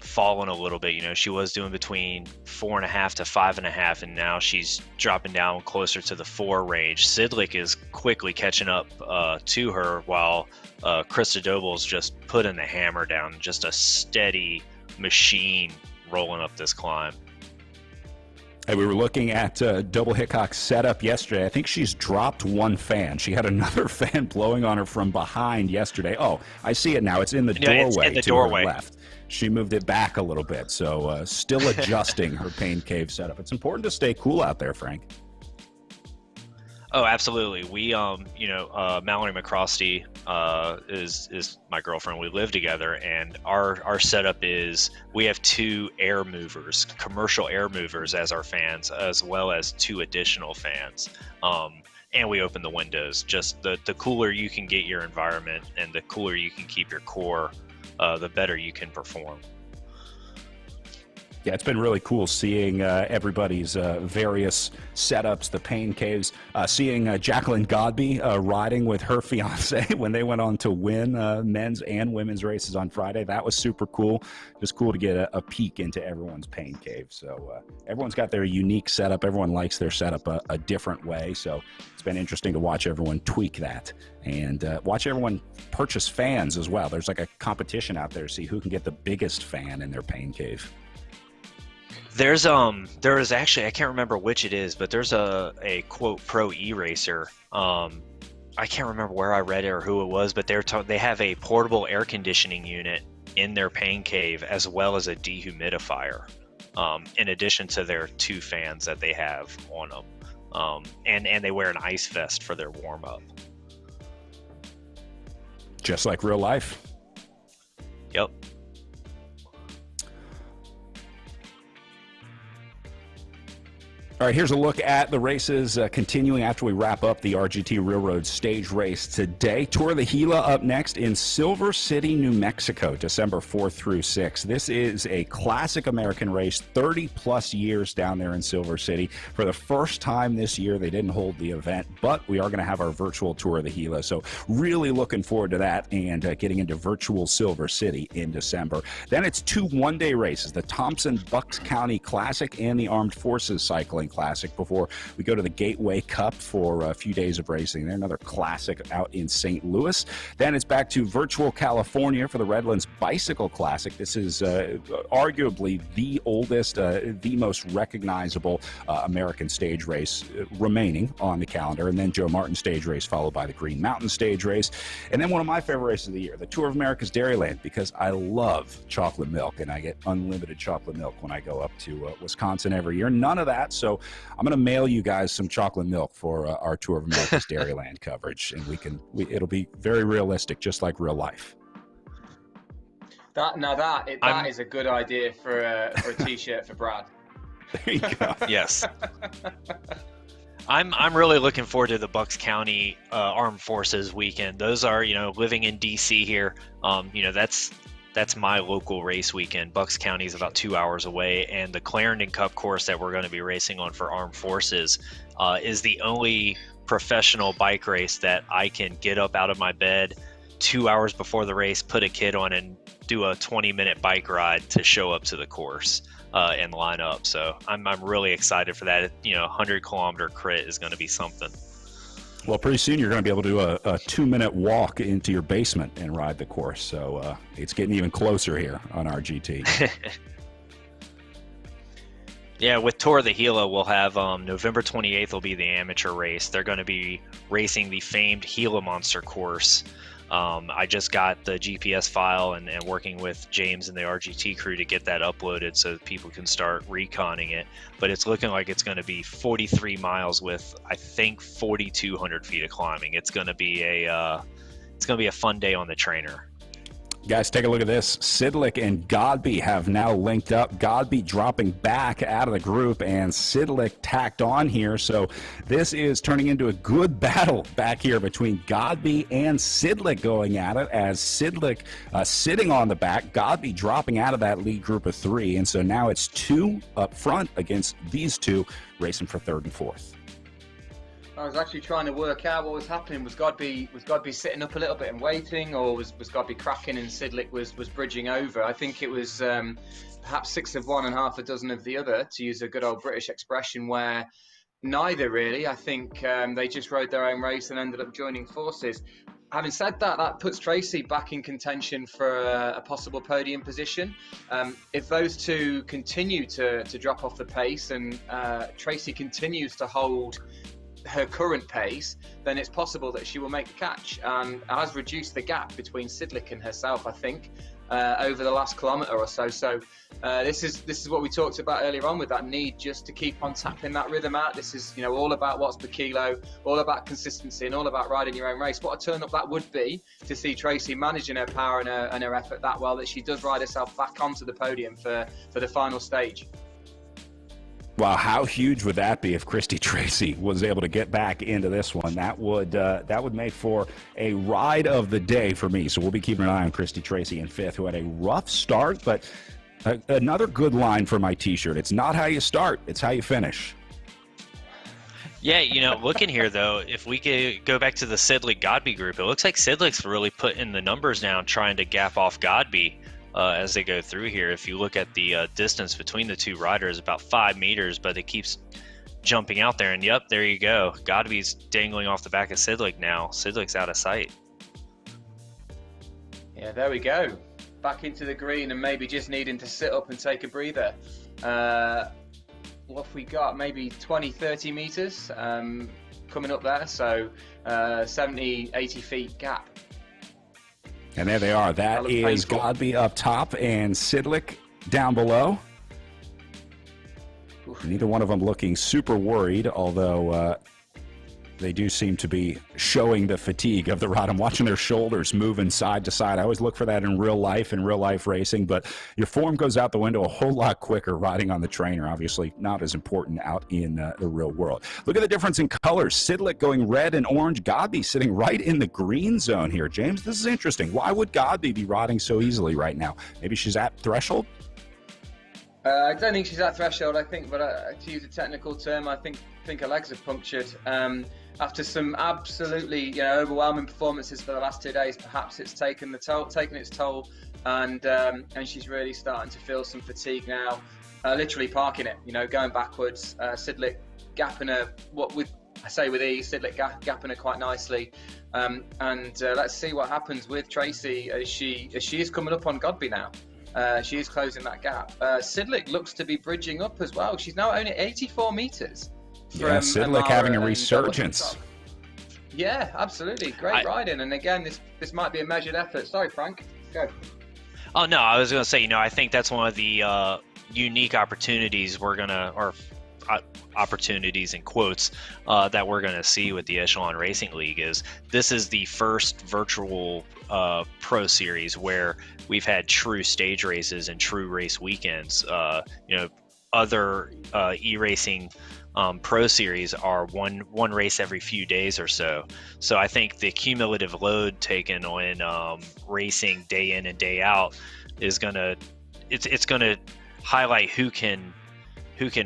fallen a little bit. She was doing between 4.5 to 5.5, and now she's dropping down closer to the 4 range. Sidlick is quickly catching up to her, while Krista Doble's just putting the hammer down, just a steady machine rolling up this climb.
Hey, we were looking at Double Hickok's setup yesterday. I think she's dropped one fan. She had another fan blowing on her from behind yesterday. Oh, I see it now. It's in the doorway to her left. She moved it back a little bit, so still adjusting her pain cave setup. It's important to stay cool out there, Frank.
Oh, absolutely. We, Mallory McCrosty is my girlfriend. We live together, and our setup is we have 2 air movers, commercial air movers, as our fans, as well as 2 additional fans. And we open the windows. Just the cooler you can get your environment, and the cooler you can keep your core, the better you can perform.
Yeah, it's been really cool seeing everybody's various setups, the pain caves, seeing Jacqueline Godby riding with her fiance when they went on to win men's and women's races on Friday. That was super cool. Just cool to get a peek into everyone's pain cave. So everyone's got their unique setup. Everyone likes their setup a different way. So it's been interesting to watch everyone tweak that and watch everyone purchase fans as well. There's like a competition out there to see who can get the biggest fan in their pain cave.
There is actually, I can't remember which it is, but there's a quote pro e-racer. I can't remember where I read it or who it was, but they have a portable air conditioning unit in their pain cave, as well as a dehumidifier, in addition to their 2 fans that they have on them. And they wear an ice vest for their warm up.
Just like real life.
Yep.
All right, here's a look at the races continuing after we wrap up the RGT Railroad Stage Race today. Tour of the Gila up next in Silver City, New Mexico, December 4th through 6th. This is a classic American race, 30-plus years down there in Silver City. For the first time this year, they didn't hold the event, but we are going to have our virtual Tour of the Gila. So really looking forward to that and getting into virtual Silver City in December. Then it's 2 one-day races, the Thompson-Bucks County Classic and the Armed Forces Cycling Classic, before we go to the Gateway Cup for a few days of racing. There, another classic out in St. Louis. Then it's back to virtual California for the Redlands Bicycle Classic. This is arguably the oldest, the most recognizable American stage race remaining on the calendar. And then Joe Martin Stage Race, followed by the Green Mountain Stage Race. And then one of my favorite races of the year, the Tour of America's Dairyland, because I love chocolate milk, and I get unlimited chocolate milk when I go up to Wisconsin every year. None of that, so I'm going to mail you guys some chocolate milk for our Tour of America's Dairyland coverage, and it'll be very realistic, just like real life.
That is a good idea for a T-shirt for Brad.
There you go.
Yes. I'm really looking forward to the Bucks County Armed Forces weekend. Those are, living in DC here, that's my local race weekend. Bucks County is about 2 hours away, and the Clarendon Cup course that we're going to be racing on for Armed Forces is the only professional bike race that I can get up out of my bed 2 hours before the race, put a kid on, and do a 20-minute bike ride to show up to the course and line up. So I'm really excited for that. 100-kilometer crit is going to be something.
Well, pretty soon you're going to be able to do a 2-minute walk into your basement and ride the course. So it's getting even closer here on RGT.
Yeah, with Tour of the Gila, we'll have November 28th will be the amateur race. They're going to be racing the famed Gila Monster course. I just got the GPS file and working with James and the RGT crew to get that uploaded so that people can start reconning it. But it's looking like it's going to be 43 miles with, I think, 4,200 feet of climbing. It's going to be a fun day on the trainer.
Guys, take a look at this. Sidlick and Godby have now linked up. Godby dropping back out of the group, and Sidlick tacked on here. So this is turning into a good battle back here between Godby and Sidlick going at it, as Sidlick sitting on the back, Godby dropping out of that lead group of 3. And so now it's 2 up front against these 2 racing for 3rd and 4th.
I was actually trying to work out what was happening. Was Godby sitting up a little bit and waiting, or was Godby cracking and Sidlick was bridging over? I think it was perhaps 6 of one and half a dozen of the other, to use a good old British expression, where neither really. I think they just rode their own race and ended up joining forces. Having said that, that puts Tracy back in contention for a possible podium position. If those two continue to drop off the pace and Tracy continues to hold her current pace, then it's possible that she will make the catch, and has reduced the gap between Sidlick and herself, I think, over the last kilometre or so. So this is what we talked about earlier on, with that need just to keep on tapping that rhythm out. This is, you know, all about watts per kilo, all about consistency, and all about riding your own race. What a turn up that would be to see Tracy managing her power and her effort that well, that she does ride herself back onto the podium for the final stage.
Wow, how huge would that be if Christy Tracy was able to get back into this one? That would make for a ride of the day for me. So we'll be keeping an eye on Christy Tracy in fifth, who had a rough start, but another good line for my T-shirt. It's not how you start, it's how you finish.
Yeah, you know, looking here, though, if we could go back to the Sidlick-Godby group, it looks like Sidlick's really putting the numbers down, trying to gap off Godby as they go through here. If you look at the distance between the two riders, about 5 meters, but it keeps jumping out there. And yep, there you go. Godby's dangling off the back of Sidlick now. Sidlick's out of sight.
Yeah, there we go. Back into the green and maybe just needing to sit up and take a breather. What have we got? Maybe 20, 30 meters coming up there. So 70, 80 feet gap.
And there they are. That is Godby up top and Sidlick down below. Oof. Neither one of them looking super worried, although they do seem to be showing the fatigue of the ride. I'm watching their shoulders moving side to side. I always look for that in real life racing, but your form goes out the window a whole lot quicker riding on the trainer. Obviously not as important out in the real world. Look at the difference in colors. Sidlick going red and orange. Godby sitting right in the green zone here. James, this is interesting. Why would Godby be riding so easily right now? Maybe she's at threshold?
I don't think she's at threshold. I think, but to use a technical term, I think her legs are punctured. After some absolutely, overwhelming performances for the last 2 days, perhaps it's taken its toll, and she's really starting to feel some fatigue now. Literally parking it, going backwards. Sidlick gapping her, with ease. Sidlick gapping her quite nicely, and let's see what happens with Tracy as she is coming up on Godby now. She is closing that gap. Sidlick looks to be bridging up as well. She's now only 84 meters.
Yeah, Sidlick having a resurgence.
Yeah, absolutely. Great riding. And again, this might be a measured effort. Sorry, Frank. Go.
Oh, no, I was going to say, I think that's one of the unique opportunities opportunities in quotes that we're going to see with the Echelon Racing League. Is this is the first virtual pro series where we've had true stage races and true race weekends. Other e-racing pro series are one race every few days or so. So I think the cumulative load taken on racing day in and day out is gonna highlight who can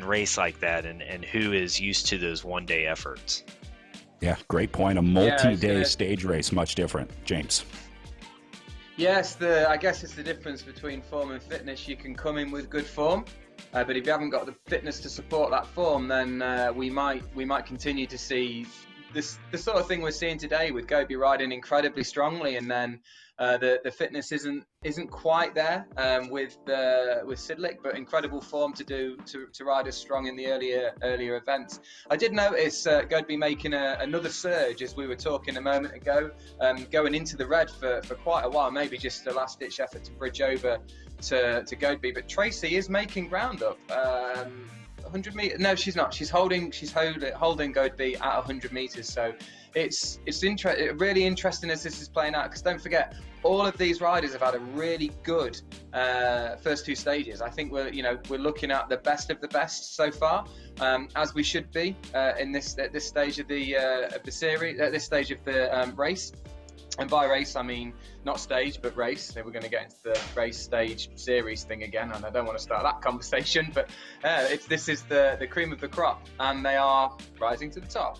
race like that and who is used to those one-day efforts.
Yeah, great point. A multi-day stage race, much different. James.
Yes, I guess it's the difference between form and fitness. You can come in with good form, but if you haven't got the fitness to support that form, then we might continue to see the sort of thing we're seeing today, with Godby riding incredibly strongly, and then the fitness isn't quite there with Sidlick, but incredible form to ride as strong in the earlier events. I did notice Godby making another surge, as we were talking a moment ago, going into the red for quite a while, maybe just a last ditch effort to bridge over to Godby. But Tracy is making ground up. 100 meters? No, she's not. She's holding Godby at 100 meters. So it's really interesting as this is playing out, because don't forget, all of these riders have had a really good first two stages. I think we're looking at the best of the best so far, as we should be at this stage of the series, at this stage of the race. And by race, I mean not stage, but race. So we're going to get into the race stage series thing again, and I don't want to start that conversation. But this is the cream of the crop, and they are rising to the top.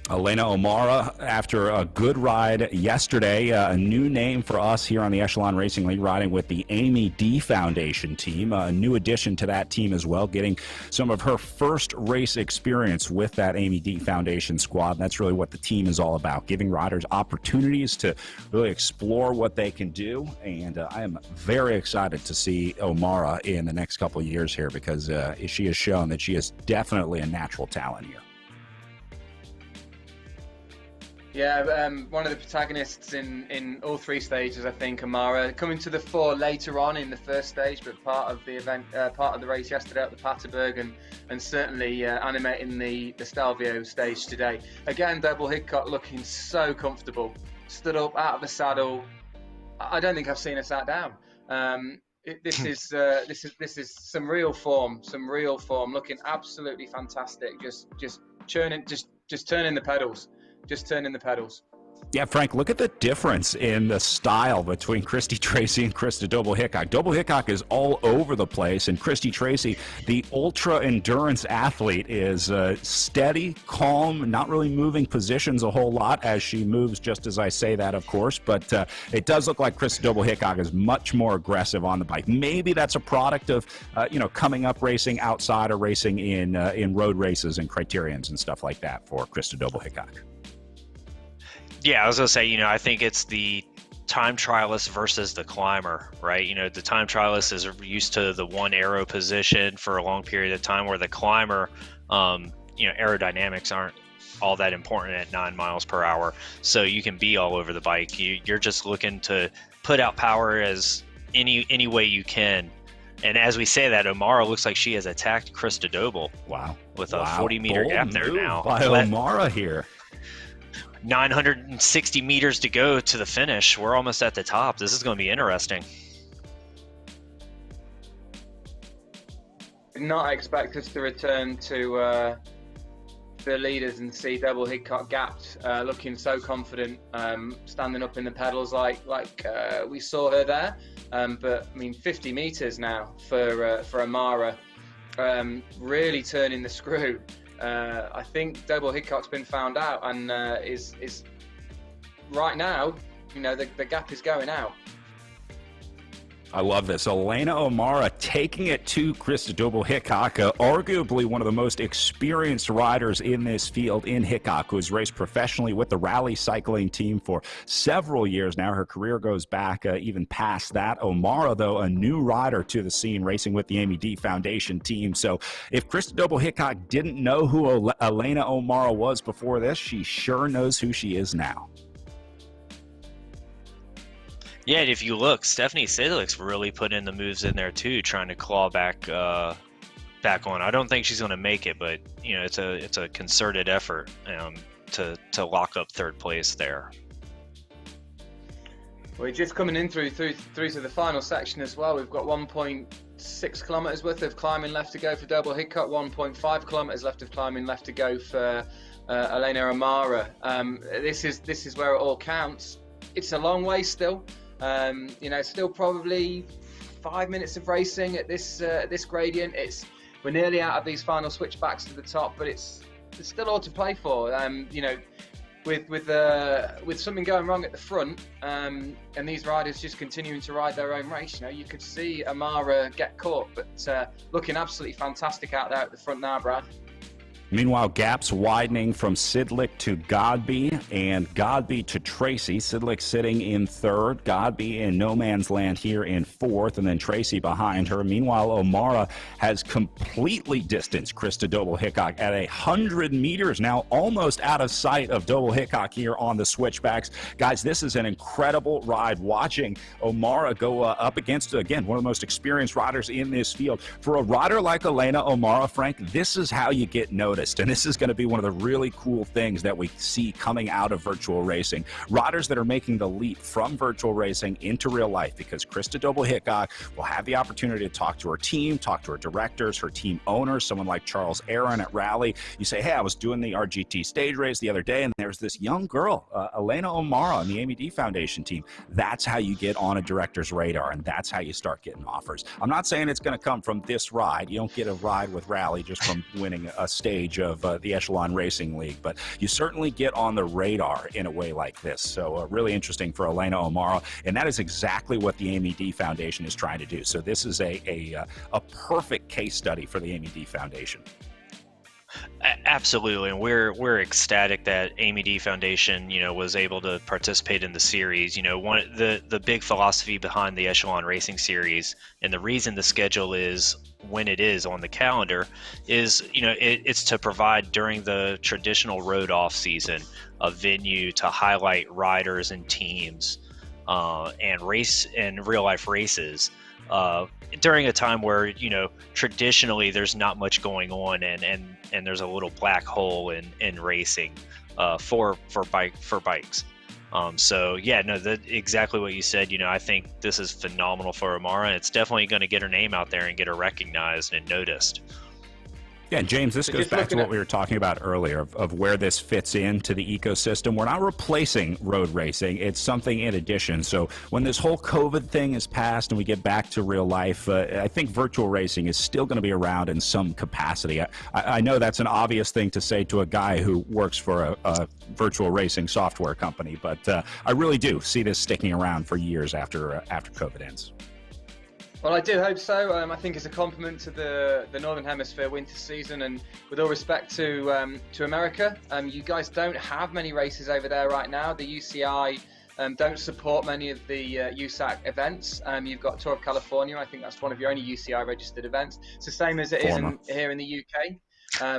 Elena O'Mara, after a good ride yesterday, a new name for us here on the Echelon Racing League, riding with the Amy D Foundation team, a new addition to that team as well, getting some of her first race experience with that Amy D Foundation squad. That's really what the team is all about, giving riders opportunities to really explore what they can do, and I am very excited to see O'Mara in the next couple of years here, because she has shown that she is definitely a natural talent here.
Yeah, one of the protagonists in all three stages, I think, O'Mara, coming to the fore later on in the first stage, but part of the event, part of the race yesterday at the Paterberg, and certainly animating the Stelvio stage today. Again, Double Hidcock looking so comfortable, stood up out of the saddle. I don't think I've seen her sat down. This is some real form, looking absolutely fantastic. Just churning, just turning the pedals. Just turning the pedals.
Yeah, Frank, look at the difference in the style between Christy Tracy and Krista Double Hidcock. Double Hidcock is all over the place, and Christy Tracy, the ultra-endurance athlete, is steady, calm, not really moving positions a whole lot as she moves, just as I say that, of course, but it does look like Krista Double Hidcock is much more aggressive on the bike. Maybe that's a product of, coming up racing outside or racing in road races and criterions and stuff like that for Krista Double Hidcock.
Yeah, I was going to say, I think it's the time trialist versus the climber, right? The time trialist is used to the one aero position for a long period of time, where the climber, aerodynamics aren't all that important at 9 miles per hour. So you can be all over the bike. You're just looking to put out power as any way you can. And as we say that, O'Mara looks like she has attacked Krista Doble.
Wow.
With a 40-meter gap there now.
By O'Mara here.
960 meters to go to the finish. We're almost at the top. This is going to be interesting.
Did not expect us to return to the leaders and see Double Hidcock gapped, looking so confident, standing up in the pedals like we saw her there. But I mean, 50 meters now for O'Mara, really turning the screw. I think Double Hidcock's been found out, and is right now, the gap is going out.
I love this. Elena O'Mara taking it to Krista Double Hidcock, arguably one of the most experienced riders in this field in Hidcock, who has raced professionally with the rally cycling team for several years now. Her career goes back even past that. O'Mara, though, a new rider to the scene, racing with the Amy D Foundation team. So if Krista Double Hidcock didn't know who Elena O'Mara was before this, she sure knows who she is now.
Yeah, and if you look, Stephanie Sidlick's really put in the moves in there too, trying to claw back on. I don't think she's going to make it, but it's a concerted effort to lock up third place there.
We're just coming in through to the final section as well. We've got 1.6 kilometers worth of climbing left to go for Double Hidcock, 1.5 kilometers left of climbing left to go for Elena O'Mara. This is where it all counts. It's a long way still. Still probably 5 minutes of racing at this gradient. We're nearly out of these final switchbacks to the top, but it's still all to play for. With something going wrong at the front, and these riders just continuing to ride their own race, you could see O'Mara get caught, but looking absolutely fantastic out there at the front now, Brad.
Meanwhile, gaps widening from Sidlick to Godby and Godby to Tracy. Sidlick sitting in third, Godby in no man's land here in fourth, and then Tracy behind her. Meanwhile, O'Mara has completely distanced Krista Double Hidcock at 100 meters now, almost out of sight of Double Hidcock here on the switchbacks. Guys, this is an incredible ride. Watching O'Mara go up against, again, one of the most experienced riders in this field. For a rider like Elena O'Mara, Frank, this is how you get noticed. And this is going to be one of the really cool things that we see coming out of virtual racing. Riders that are making the leap from virtual racing into real life, because Krista Double Hidcock will have the opportunity to talk to her team, talk to her directors, her team owners, someone like Charles Aaron at Rally. You say, hey, I was doing the RGT stage race the other day, and there's this young girl, Elena O'Mara on the Amy D Foundation team. That's how you get on a director's radar, and that's how you start getting offers. I'm not saying it's going to come from this ride. You don't get a ride with Rally just from winning a stage coverage of the Echelon Racing League, but you certainly get on the radar in a way like this. So really interesting for Elena O'Mara, and that is exactly what the Amy D Foundation is trying to do. So this is a perfect case study for the Amy D Foundation.
Absolutely, and we're ecstatic that Amy D Foundation, was able to participate in the series. The big philosophy behind the Echelon Racing Series, and the reason the schedule is when it is on the calendar, is it's to provide during the traditional road off season a venue to highlight riders and teams and race and real life races. During a time where traditionally there's not much going on and there's a little black hole in racing for bikes. So yeah, no, exactly what you said. I think this is phenomenal for O'Mara. It's definitely going to get her name out there and get her recognized and noticed.
Yeah, James, this goes back to what we were talking about earlier of where this fits into the ecosystem. We're not replacing road racing. It's something in addition. So when this whole COVID thing is passed and we get back to real life, I think virtual racing is still going to be around in some capacity. I know that's an obvious thing to say to a guy who works for a virtual racing software company, but I really do see this sticking around for years after COVID ends.
Well, I do hope so. I think it's a compliment to the Northern Hemisphere winter season, and with all respect to America, you guys don't have many races over there right now. The UCI don't support many of the USAC events. You've got Tour of California. I think that's one of your only UCI registered events. It's the same as it is here in the UK.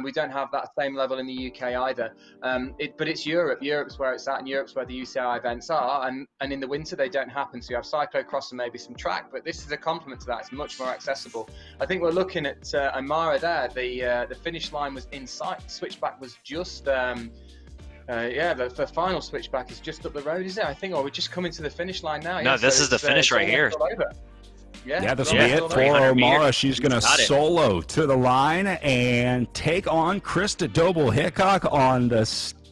We don't have that same level in the UK either. But it's Europe. Europe's where it's at, and Europe's where the UCI events are. And in the winter, they don't happen. So you have cyclocross and maybe some track. But this is a complement to that. It's much more accessible. I think we're looking at O'Mara there. The finish line was in sight. Switchback was just... the final switchback is just up the road, is it? I think, or we're just coming to the finish line now.
No, this is the finish right here.
Yeah, this will be it for O'Mara. She's going to solo to the line and take on Krista Doble-Hickok on the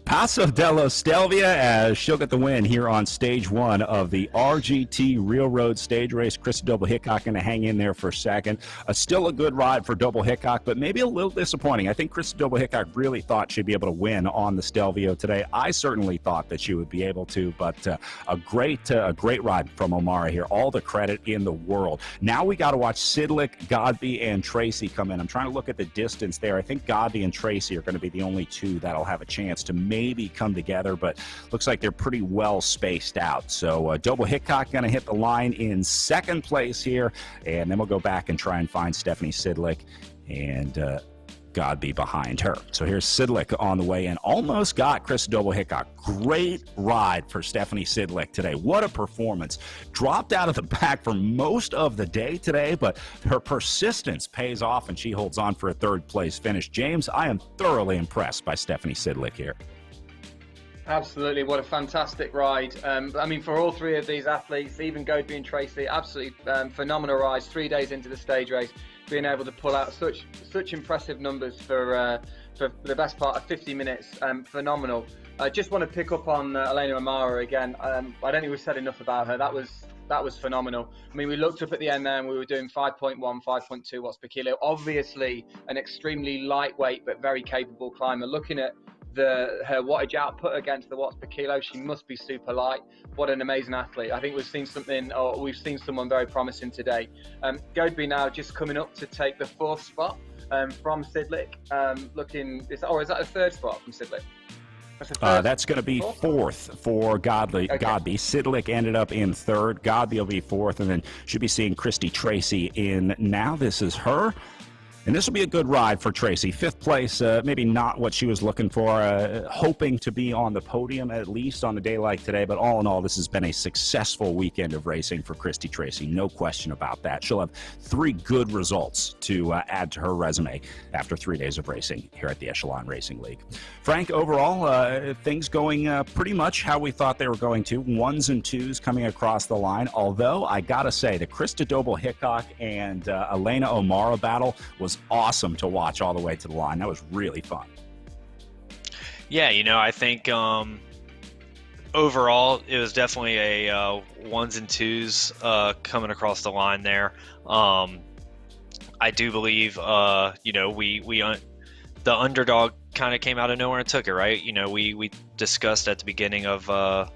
Paso dello Stelvio, as she'll get the win here on stage one of the RGT Real Road Stage Race. Krista Doble-Hickok going to hang in there for second. Still a good ride for Doble-Hickok, but maybe a little disappointing. I think Krista Doble-Hickok really thought she'd be able to win on the Stelvio today. I certainly thought that she would be able to, but a great ride from O'Mara here. All the credit in the world. Now we got to watch Sidlick, Godby, and Tracy come in. I'm trying to look at the distance there. I think Godby and Tracy are going to be the only two that'll have a chance to maybe come together, but looks like they're pretty well spaced out. So Doble-Hickok going to hit the line in second place here, and then we'll go back and try and find Stephanie Sidlick and Godby behind her. So here's Sidlick on the way in. Almost got Chris Doble-Hickok. Great ride for Stephanie Sidlick today. What a performance. Dropped out of the back for most of the day today, but her persistence pays off, and she holds on for a third place finish. James, I am thoroughly impressed by Stephanie Sidlick here.
Absolutely, what a fantastic ride. For all three of these athletes, even Godby and Tracy, absolutely phenomenal rides 3 days into the stage race, being able to pull out such impressive numbers for the best part of 50 minutes. Phenomenal. I just want to pick up on Elena O'Mara again. I don't think we've said enough about her. That was phenomenal. We looked up at the end there and we were doing 5.1, 5.2 watts per kilo. Obviously an extremely lightweight but very capable climber. Looking at her wattage output against the watts per kilo, she must be super light. What an amazing athlete. I think we've seen someone very promising today. Godby now just coming up to take the fourth spot from Sidlick. Is that the third spot from Sidlick?
That's going to be fourth for Godby.
Okay.
Sidlick ended up in third. Godby will be fourth, and then should be seeing Christy Tracy in now. This is her. And this will be a good ride for Tracy. Fifth place, maybe not what she was looking for, hoping to be on the podium at least on a day like today. But all in all, this has been a successful weekend of racing for Christy Tracy. No question about that. She'll have 3 good results to add to her resume after 3 days of racing here at the Echelon Racing League. Frank, overall, things going pretty much how we thought they were going to. 1s and 2s coming across the line. Although, I got to say, the Krista Doble-Hickok and Elena O'Mara battle was awesome to watch all the way to the line. That was really fun.
Yeah, I think overall it was definitely a 1s and 2s coming across the line there. I do believe the underdog kind of came out of nowhere and took it, right? You know, we discussed at the beginning of the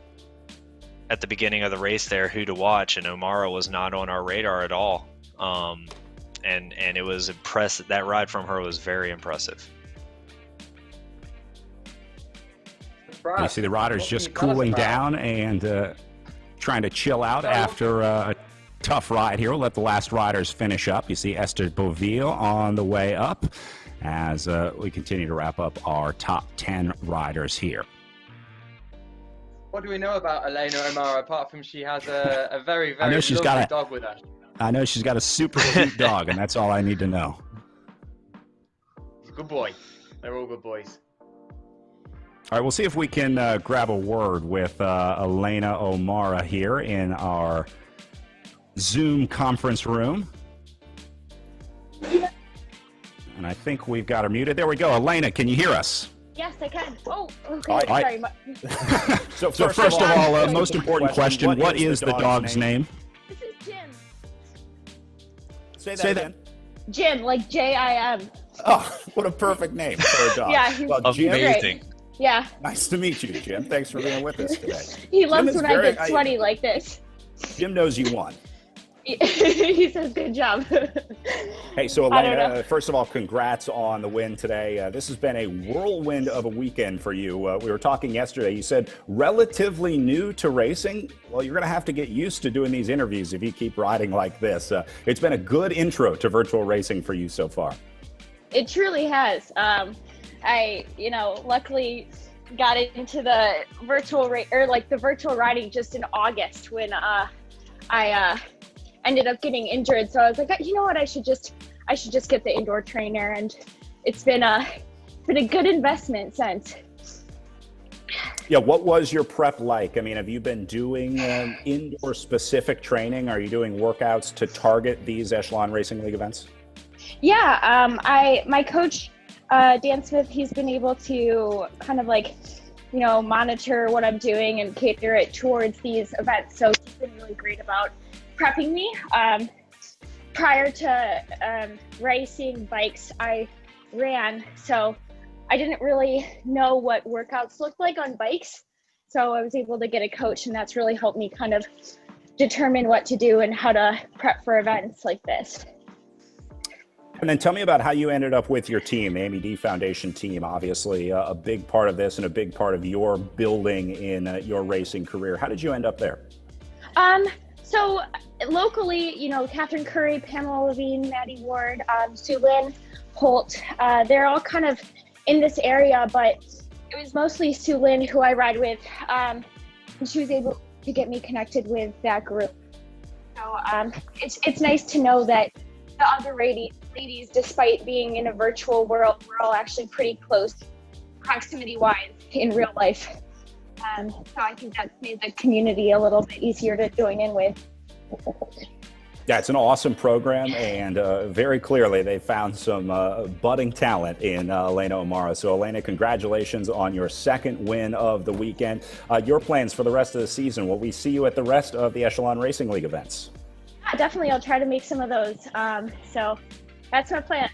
race there who to watch, and O'Mara was not on our radar at all. And it was impressive. That ride from her was very impressive.
You see the riders just cooling down and trying to chill out after a tough ride here. We'll let the last riders finish up. You see Esther Boville on the way up as we continue to wrap up our top 10 riders here.
What do we know about Elena O'Mara apart from she has a very, very lovely dog with her?
I know she's got a super cute dog, and that's all I need to know.
Good boy. They're all good boys.
All right, we'll see if we can grab a word with Elena O'Mara here in our Zoom conference room. And I think we've got her muted. There we go. Elena, can you hear us?
Yes, I can. Oh, okay.
All right.
Sorry.
So first of all, most important question, what is the dog's name?
This is Jim.
Say that again.
Jim, like J-I-M.
Oh, what a perfect name for a dog.
Yeah,
well, Jim,
amazing.
Yeah.
Nice to meet you, Jim. Thanks for being with us today.
He loves when I get sweaty like this.
Jim knows you won.
He says, good job.
Hey, so Elena, first of all, congrats on the win today. This has been a whirlwind of a weekend for you. We were talking yesterday. You said relatively new to racing. Well, you're going to have to get used to doing these interviews if you keep riding like this. It's been a good intro to virtual racing for you so far.
It truly has. Luckily got into the virtual riding just in August when I ended up getting injured. So I was like, you know what, I should just get the indoor trainer, and it's been a good investment since.
Yeah, what was your prep like? I mean, have you been doing indoor specific training? Are you doing workouts to target these Echelon Racing League events? Yeah,
my coach Dan Smith, he's been able to kind of monitor what I'm doing and cater it towards these events. So he's been really great about prepping me. Prior to racing bikes, I ran, so I didn't really know what workouts looked like on bikes. So I was able to get a coach, and that's really helped me kind of determine what to do and how to prep for events like this.
And then tell me about how you ended up with your team, the Amy D Foundation team, obviously a big part of this and a big part of your building in your racing career. How did you end up there?
So locally, Catherine Curry, Pamela Levine, Maddie Ward, Sue Lynn, Holt, they're all kind of in this area, but it was mostly Sue Lynn who I ride with. And she was able to get me connected with that group. So it's nice to know that the other ladies, despite being in a virtual world, we're all actually pretty close proximity-wise in real life. So I think that's made the community a little bit easier to join in with.
Yeah, it's an awesome program, and very clearly they found some budding talent in Elena O'Mara. So Elena, congratulations on your second win of the weekend. Your plans for the rest of the season, will we see you at the rest of the Echelon Racing League events?
Yeah, definitely. I'll try to make some of those. So that's my plan.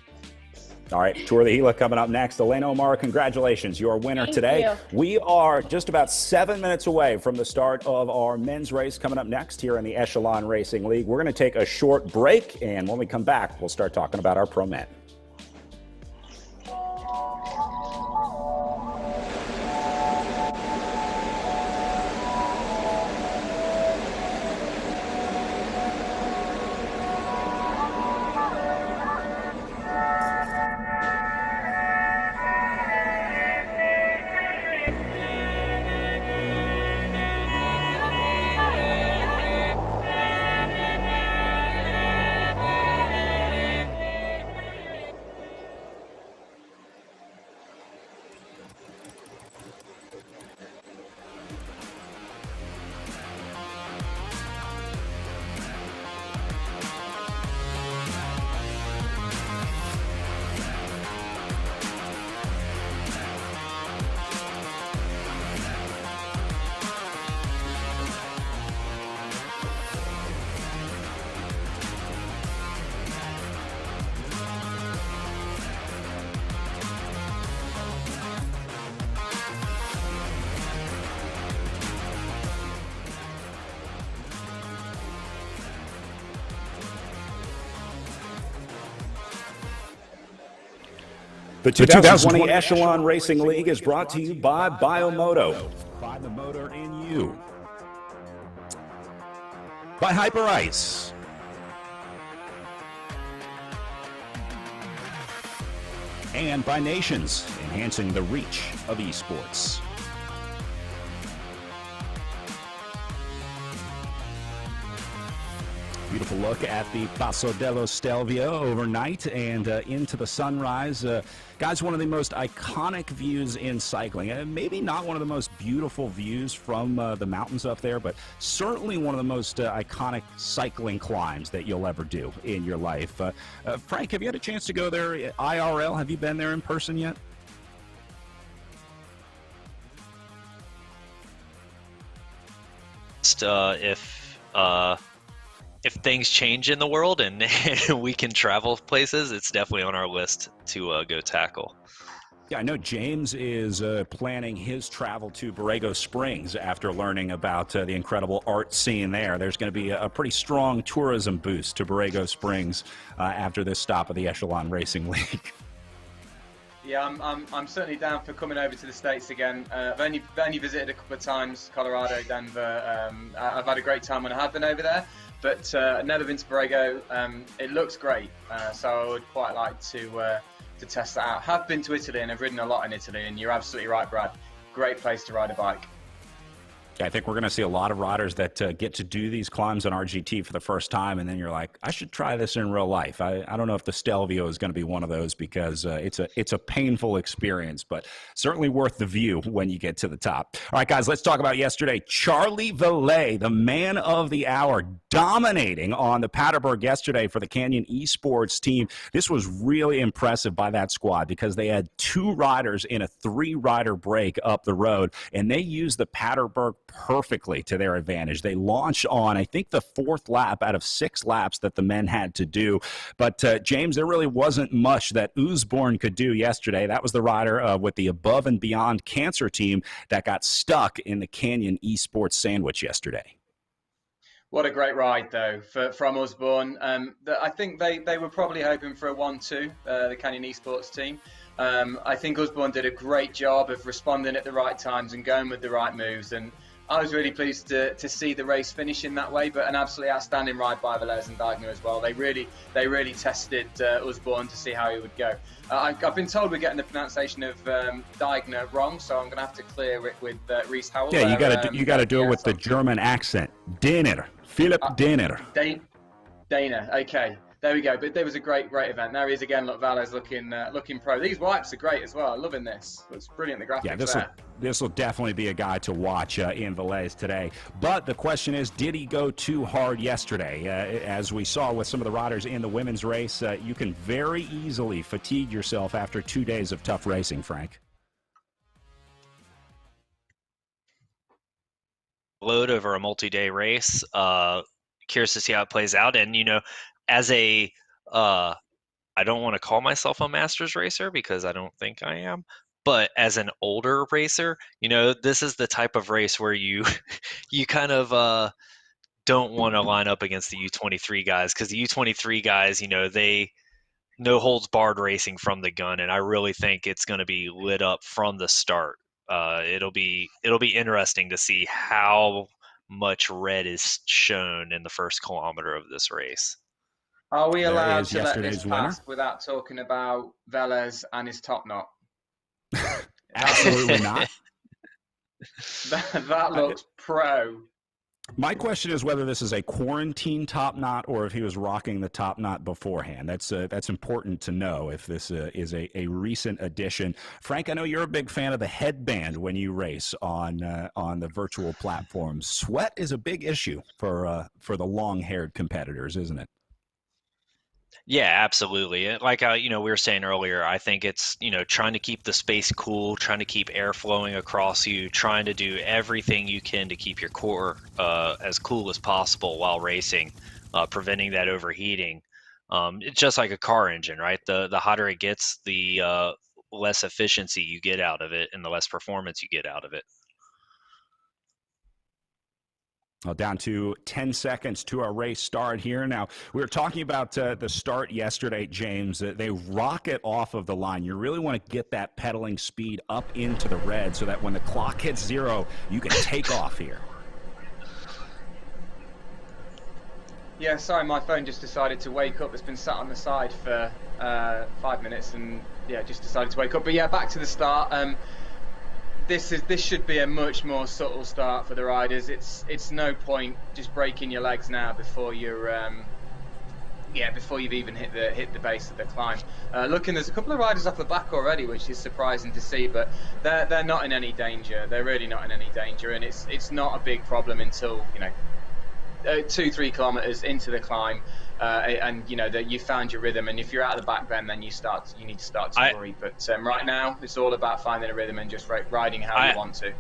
All right, Tour of the Gila coming up next. Elena O'Mara, congratulations. You're a winner today.
You.
We are just about 7 minutes away from the start of our men's race coming up next here in the Echelon Racing League. We're going to take a short break, and when we come back, we'll start talking about our pro men.
The 2020 Echelon Racing League is brought to you by Biomoto. By the motor in you. By Hyper Ice. And by Nations, enhancing the reach of esports. Beautiful look at the Paso de los Stelvio overnight and into the sunrise. Guys, one of the most iconic views in cycling. Maybe not one of the most beautiful views from the mountains up there, but certainly one of the most iconic cycling climbs that you'll ever do in your life. Frank, have you had a chance to go there IRL? Have you been there in person yet?
If things change in the world and we can travel places, it's definitely on our list to go tackle.
Yeah, I know James is planning his travel to Borrego Springs after learning about the incredible art scene there. There's going to be a pretty strong tourism boost to Borrego Springs after this stop of the Echelon Racing League.
Yeah, I'm certainly down for coming over to the States again. I've only visited a couple of times, Colorado, Denver. I've had a great time when I have been over there, but I've never been to Borrego. It looks great, so I would quite like to test that out. Have been to Italy and I've ridden a lot in Italy, and you're absolutely right, Brad. Great place to ride a bike.
I think we're going to see a lot of riders that get to do these climbs on RGT for the first time, and then you're like, I should try this in real life. I don't know if the Stelvio is going to be one of those because it's a painful experience, but certainly worth the view when you get to the top. All right, guys, let's talk about yesterday. Charlie Valet, the man of the hour, dominating on the Paterberg yesterday for the Canyon Esports team. This was really impressive by that squad because they had 2 riders in a 3-rider break up the road, and they used the Paterberg perfectly to their advantage. They launched on, I think, the 4th lap out of 6 laps that the men had to do. But, James, there really wasn't much that Usborne could do yesterday. That was the rider with the Above and Beyond Cancer team that got stuck in the Canyon Esports sandwich yesterday.
What a great ride, though, from Usborne. I think they were probably hoping for a 1-2, the Canyon Esports team. I think Usborne did a great job of responding at the right times and going with the right moves, and I was really pleased to see the race finish in that way, but an absolutely outstanding ride by Velez and Deigner as well. They really tested Usborne to see how he would go. I've been told we're getting the pronunciation of Deigner wrong, so I'm going to have to clear it with Reese Howell.
Yeah, you got to do it with the German accent. Deiner, Philipp Deiner.
Deiner, okay. There we go. But there was a great event. There he is again. Look, Valles looking pro. These wipes are great as well. Loving this. Looks brilliant. The graphics. Yeah,
this will definitely be a guy to watch in Valles today. But the question is, did he go too hard yesterday? As we saw with some of the riders in the women's race, you can very easily fatigue yourself after 2 days of tough racing, Frank.
Load over a multi-day race. Curious to see how it plays out, and as a I don't want to call myself a masters racer because I don't think I am, but as an older racer, this is the type of race where you kind of don't want to line up against the U23 guys, because the U23 guys, they no holds barred racing from the gun, and I really think it's going to be lit up from the start. It'll be interesting to see how much red is shown in the first kilometer of this race.
Are we allowed to let this pass without talking about Velez and his top knot?
Absolutely not.
That looks pro.
My question is whether this is a quarantine top knot or if he was rocking the top knot beforehand. That's important to know if this is a recent addition. Frank, I know you're a big fan of the headband when you race on the virtual platforms. Sweat is a big issue for the long-haired competitors, isn't it?
Yeah, absolutely. Like we were saying earlier, I think it's trying to keep the space cool, trying to keep air flowing across you, trying to do everything you can to keep your core as cool as possible while racing, preventing that overheating. It's just like a car engine, right? The hotter it gets, the less efficiency you get out of it, and the less performance you get out of it.
Well, down to 10 seconds to our race start here. Now, we were talking about the start yesterday, James. They rocket off of the line. You really want to get that pedaling speed up into the red so that when the clock hits 0, you can take off here.
Yeah, sorry, my phone just decided to wake up. It's been sat on the side for 5 minutes and, yeah, just decided to wake up. But, yeah, back to the start. This should be a much more subtle start for the riders. It's no point just breaking your legs now before you're before you've even hit the base of the climb. Looking, there's a couple of riders off the back already, which is surprising to see, but they're not in any danger. They're really not in any danger, and it's not a big problem until 2-3 kilometers into the climb, and that you found your rhythm. And if you're out of the back then you need to start to worry. But right now it's all about finding a rhythm and just riding how you want to.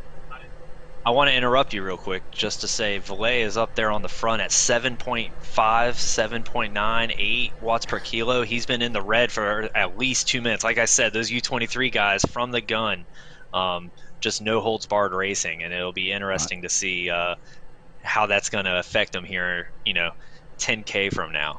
I want to interrupt you real quick just to say Valet is up there on the front at 7.5, 7.9, 8 watts per kilo. He's been in the red for at least 2 minutes. Like I said, those U23 guys from the gun, just no holds barred racing, and it'll be interesting to see how that's going to affect them here, 10K from now.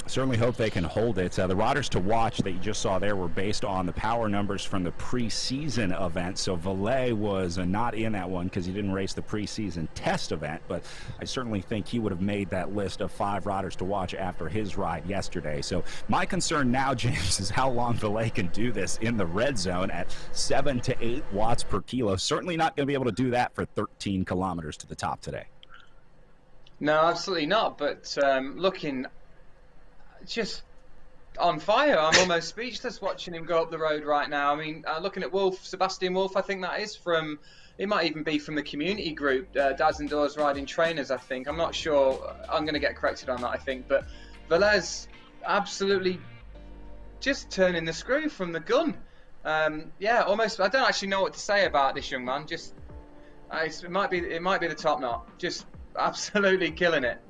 Certainly hope they can hold it. The riders to watch that you just saw there were based on the power numbers from the preseason event. So Valet was not in that one because he didn't race the preseason test event, but I certainly think he would have made that list of 5 riders to watch after his ride yesterday. So my concern now, James, is how long Valet can do this in the red zone at 7 to 8 watts per kilo. Certainly not going to be able to do that for 13 kilometers to the top today.
No, absolutely not. But looking just on fire. I'm almost speechless watching him go up the road right now. I mean, looking at Sebastian Wolf, I think that is it might even be from the community group, Dads Indoors Riding Trainers, I think. I'm not sure. I'm going to get corrected on that, I think. But Velez absolutely just turning the screw from the gun. Yeah, almost. I don't actually know what to say about this young man. Just it might be the top knot. Just absolutely killing it.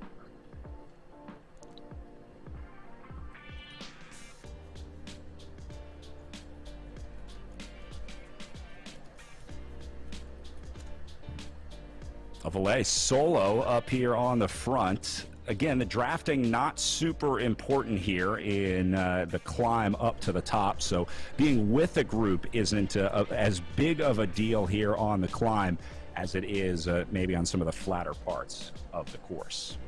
Valet solo up here on the front. Again, the drafting not super important here in the climb up to the top, so being with a group isn't as big of a deal here on the climb as it is maybe on some of the flatter parts of the course.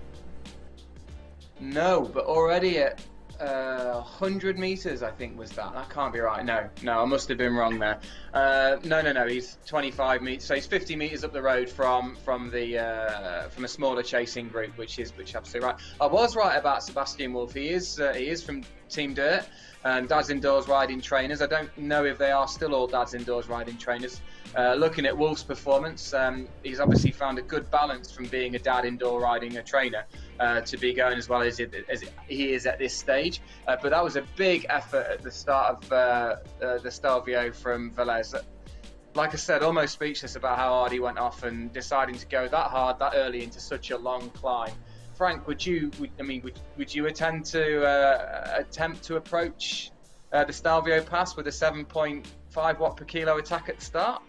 No, but already at 100 meters, I think was that. That can't be right. No, I must have been wrong there. No. He's 25 meters, so he's 50 meters up the road from a smaller chasing group, which is absolutely right. I was right about Sebastian Wolf. He is from Team Dirt and Dads Indoors Riding Trainers. I don't know if they are still all Dads Indoors Riding Trainers. Looking at Wolf's performance, he's obviously found a good balance from being a dad indoor riding a trainer to be going as well as he is at this stage. But that was a big effort at the start of the Stelvio from Velez. Like I said, almost speechless about how hard he went off and deciding to go that hard that early into such a long climb. Frank, would you attempt to approach the Stelvio pass with a 7.5 watt per kilo attack at the start?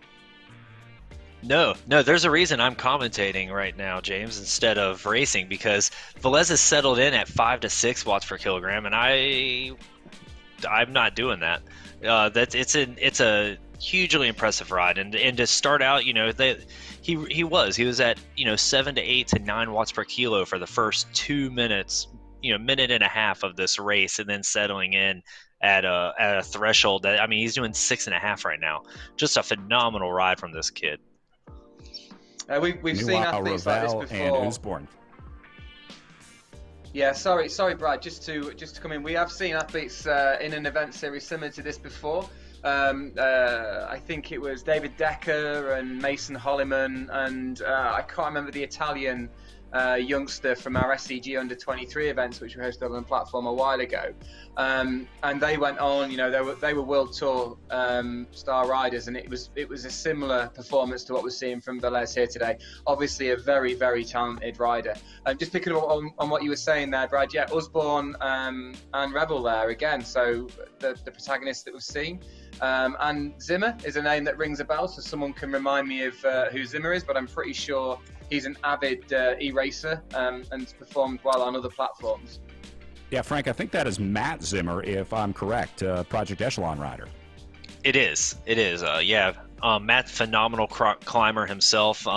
No, there's a reason I'm commentating right now, James, instead of racing, because Velez is settled in at 5 to 6 watts per kilogram, and I'm not doing that. It's a hugely impressive ride, and to start out, he was at 7 to 8 to 9 watts per kilo for the first 2 minutes, minute and a half of this race, and then settling in at a threshold that, he's doing 6.5 right now. Just a phenomenal ride from this kid.
We've seen athletes like this before.
And Usborne.
Yeah, sorry, Brad. Just to come in, we have seen athletes in an event series similar to this before. I think it was David Decker and Mason Holliman, and I can't remember the Italian youngster from our SCG under 23 events, which we hosted on the platform a while ago. And they went on, they were World Tour star riders, and it was a similar performance to what we're seeing from Velez here today. Obviously a very, very talented rider. Just picking up on what you were saying there, Brad, yeah, Usborne and Rebel there again, so the protagonists that we've seen. And Zimmer is a name that rings a bell, so someone can remind me of who Zimmer is, but I'm pretty sure he's an avid e-racer and has performed well on other platforms.
Yeah, Frank, I think that is Matt Zimmer, if I'm correct, Project Echelon rider.
It is. Yeah, Matt, phenomenal climber himself,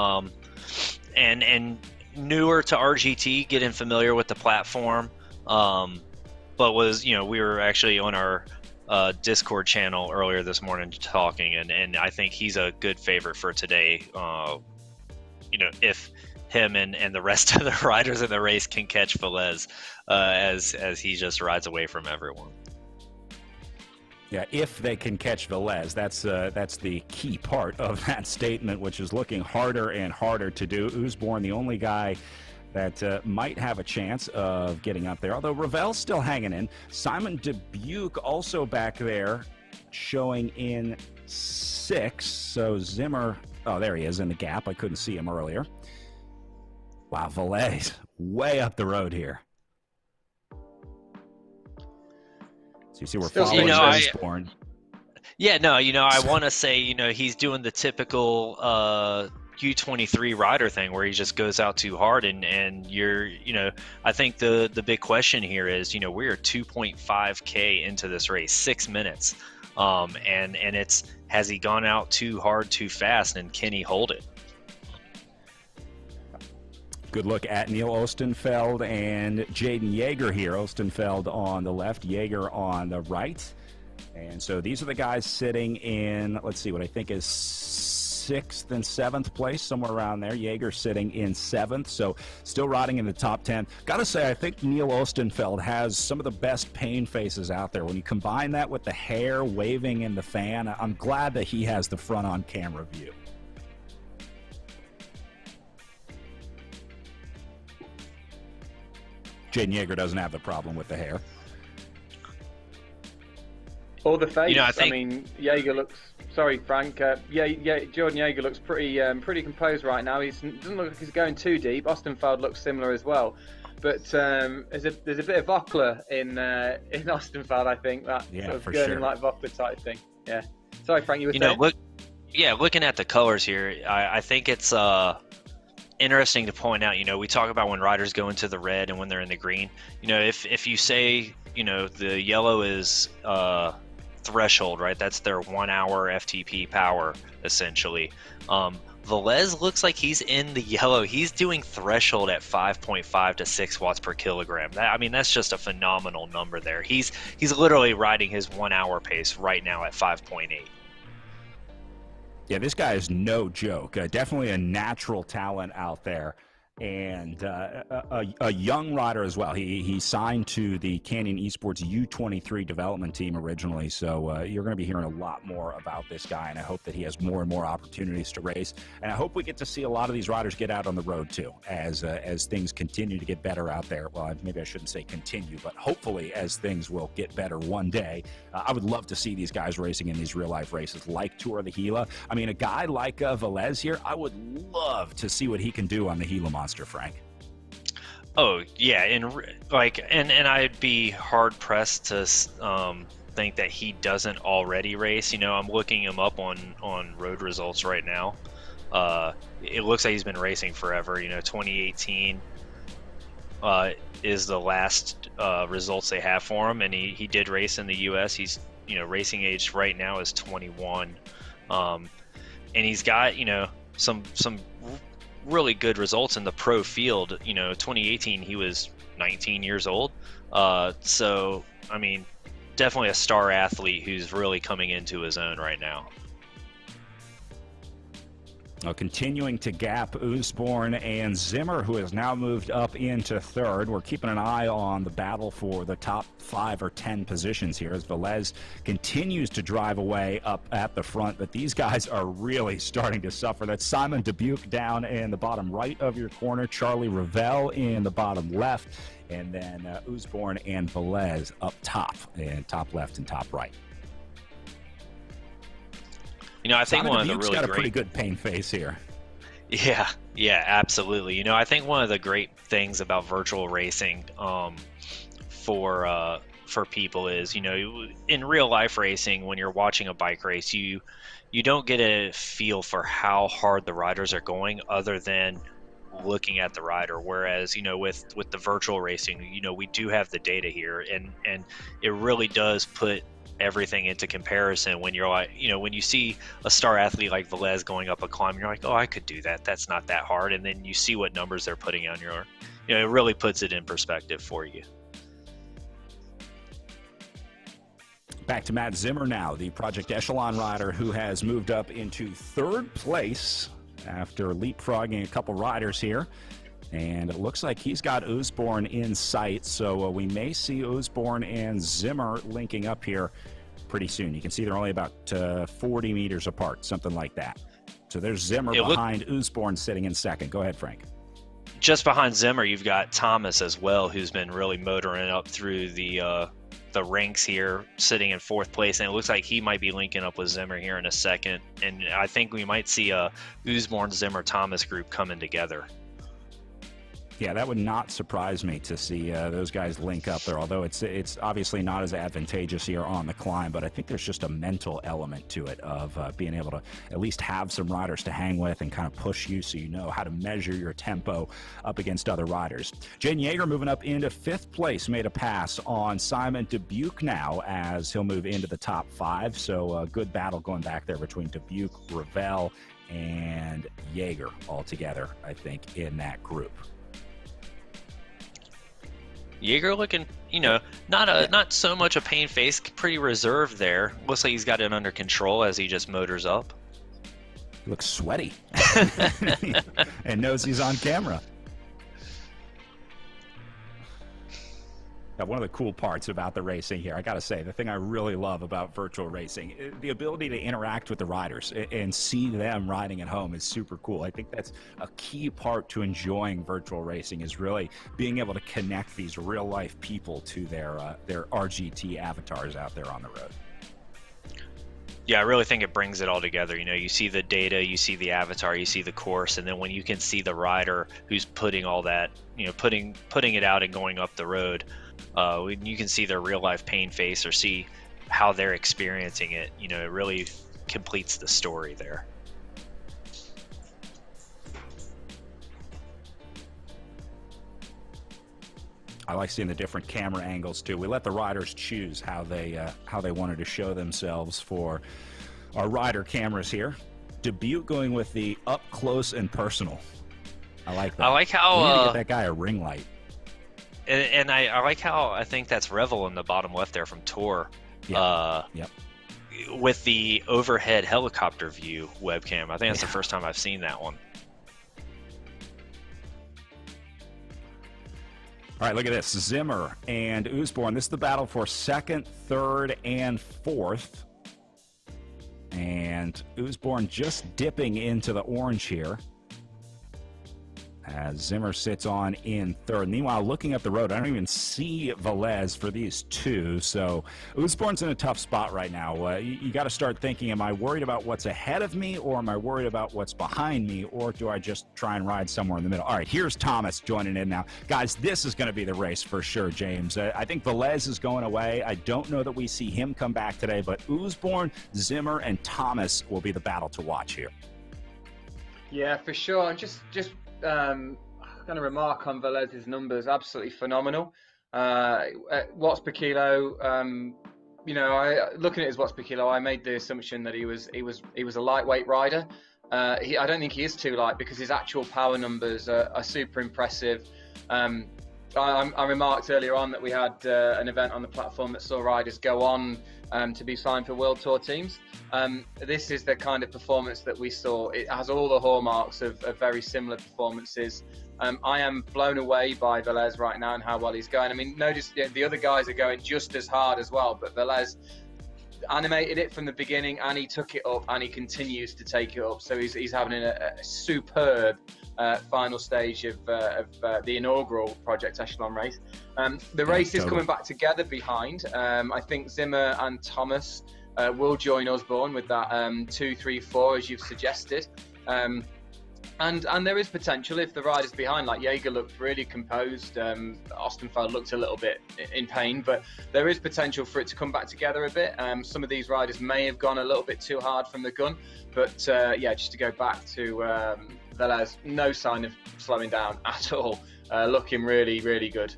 and newer to RGT, getting familiar with the platform. But we were actually on our Discord channel earlier this morning talking, and I think he's a good favorite for today. If him and the rest of the riders in the race can catch Velez, as he just rides away from everyone.
Yeah, if they can catch Velez, that's the key part of that statement, which is looking harder and harder to do. Usborne, the only guy that might have a chance of getting up there, although Ravel's still hanging in. Simon Dubuque also back there, showing in 6th. So Zimmer, oh, there he is in the gap. I couldn't see him earlier. Wow, Velez way up the road here. So you see we're following Usborne.
Yeah, no, I want to say, he's doing the typical U23 rider thing where he just goes out too hard, and I think the big question here is, we're 2.5K into this race, 6 minutes, and it's, has he gone out too hard too fast, and can he hold it?
Good look at Neil Ostenfeld and Jaden Yeager here. Ostenfeld on the left, Yeager on the right. And so these are the guys sitting in, let's see, what I think is 6th and 7th place, somewhere around there. Yeager sitting in 7th, so still riding in the top 10. Got to say, I think Neil Ostenfeld has some of the best pain faces out there. When you combine that with the hair waving in the fan, I'm glad that he has the front on camera view. Jaden Yeager doesn't have the problem with the hair.
Or the face.
I
mean, Yeager looks. Sorry, Frank. Jordan Yeager looks pretty composed right now. He doesn't look like he's going too deep. Ostenfeld looks similar as well, but there's a bit of Vokler in Ostenfeld. I think that sort of Gurning like Vokler type thing. Yeah. Sorry, Frank. You were saying?
Looking at the colors here, I think it's interesting to point out. We talk about when riders go into the red and when they're in the green. If you say the yellow is threshold, right? That's their 1 hour FTP power, essentially. Velez looks like he's in the yellow. He's doing threshold at 5.5 to 6 watts per kilogram. That's just a phenomenal number there. He's literally riding his 1 hour pace right now at 5.8.
Yeah, this guy is no joke. Definitely a natural talent out there, and a young rider as well. He signed to the Canyon Esports U23 development team originally, so you're going to be hearing a lot more about this guy, and I hope that he has more and more opportunities to race, and I hope we get to see a lot of these riders get out on the road too, as things continue to get better out there. Well, maybe I shouldn't say continue, but hopefully as things will get better one day. I would love to see these guys racing in these real-life races like Tour of the Gila. A guy like Velez here, I would love to see what he can do on the Gila Monster, Frank.
Oh yeah, and I'd be hard pressed to think that he doesn't already race. I'm looking him up on road results right now. It looks like he's been racing forever. 2018 is the last results they have for him, and he did race in the U.S. He's racing age right now is 21, and he's got some really good results in the pro field. 2018 he was 19 years old, so definitely a star athlete who's really coming into his own right now.
Continuing to gap Usborne and Zimmer, who has now moved up into 3rd. We're keeping an eye on the battle for the top 5 or 10 positions here as Velez continues to drive away up at the front, but these guys are really starting to suffer. That's Simon Dubuque down in the bottom right of your corner, Charlie Ravel in the bottom left, and then Usborne and Velez up top, and top left and top right.
I think
Simon
one of the
Dubuque's
really
got a pretty good pain face here.
Yeah, absolutely. I think one of the great things about virtual racing for people is, in real life racing, when you're watching a bike race, you don't get a feel for how hard the riders are going, other than looking at the rider. Whereas, with the virtual racing, we do have the data here, and it really does put everything into comparison when you're like, when you see a star athlete like Velez going up a climb, you're like, oh, I could do that. That's not that hard. And then you see what numbers they're putting on it really puts it in perspective for you.
Back to Matt Zimmer now, the Project Echelon rider who has moved up into 3rd place after leapfrogging a couple riders here. And it looks like he's got Usborne in sight, so we may see Usborne and Zimmer linking up here pretty soon. You can see they're only about 40 meters apart, something like that. So there's Zimmer behind Usborne sitting in 2nd. Go ahead, Frank.
Just behind Zimmer, you've got Thomas as well, who's been really motoring up through the ranks here, sitting in 4th place, and it looks like he might be linking up with Zimmer here in a second. And I think we might see a Usborne, Zimmer, Thomas group coming together.
Yeah, that would not surprise me to see those guys link up there, although it's obviously not as advantageous here on the climb, but I think there's just a mental element to it of being able to at least have some riders to hang with and kind of push you so you know how to measure your tempo up against other riders. Jaden Yeager moving up into 5th place, made a pass on Simon Dubuque now as he'll move into the top 5, so a good battle going back there between Dubuque, Ravel, and Yeager all together, I think, in that group.
Yeager looking, not so much a pain face, pretty reserved there. Looks like he's got it under control as he just motors up.
He looks sweaty and knows he's on camera. Now, one of the cool parts about the racing here, I got to say, the thing I really love about virtual racing, the ability to interact with the riders and see them riding at home is super cool. I think that's a key part to enjoying virtual racing, is really being able to connect these real-life people to their RGT avatars out there on the road.
Yeah, I really think it brings it all together. You see the data, you see the avatar, you see the course, and then when you can see the rider who's putting all that, putting it out and going up the road, you can see their real life pain face or see how they're experiencing it. It really completes the story there.
I like seeing the different camera angles too. We let the riders choose how they wanted to show themselves for our rider cameras here. Dubuque going with the up close and personal. I like that.
I like how
we need to get that guy a ring light.
And I like how I think that's Revel in the bottom left there from Tor.
Yep.
With the overhead helicopter view webcam. I think that's the first time I've seen that one.
All right, look at this. Zimmer and Usborne. This is the battle for 2nd, 3rd, and 4th. And Usborne just dipping into the orange here, as Zimmer sits on in 3rd. Meanwhile, looking up the road, I don't even see Velez for these two. So Usborne's in a tough spot right now. You got to start thinking, am I worried about what's ahead of me, or am I worried about what's behind me, or do I just try and ride somewhere in the middle? All right, here's Thomas joining in now. Guys, this is going to be the race for sure, James. I think Velez is going away. I don't know that we see him come back today, but Usborne, Zimmer, and Thomas will be the battle to watch here.
Yeah, for sure. And just going to remark on Velez's numbers, absolutely phenomenal. Watts per kilo, looking at his watts per kilo, I made the assumption that he was a lightweight rider. I don't think he is too light, because his actual power numbers are super impressive. I remarked earlier on that we had an event on the platform that saw riders go on to be signed for World Tour teams. This is the kind of performance that we saw. It has all the hallmarks of very similar performances. I am blown away by Velez right now and how well he's going. I mean, notice the other guys are going just as hard as well, but Velez animated it from the beginning, and he took it up, and he continues to take it up. So he's having a superb final stage of the inaugural Project Echelon race. The race is coming back together behind. I think Zimmer and Thomas will join Usborne with that 2-3-4, as you've suggested. And there is potential if the rider's behind. Like Jaeger looked really composed. Ostenfeld looked a little bit in pain, but there is potential for it to come back together a bit. Some of these riders may have gone a little bit too hard from the gun, but yeah, just to go back to Velez, no sign of slowing down at all. Looking really, really good.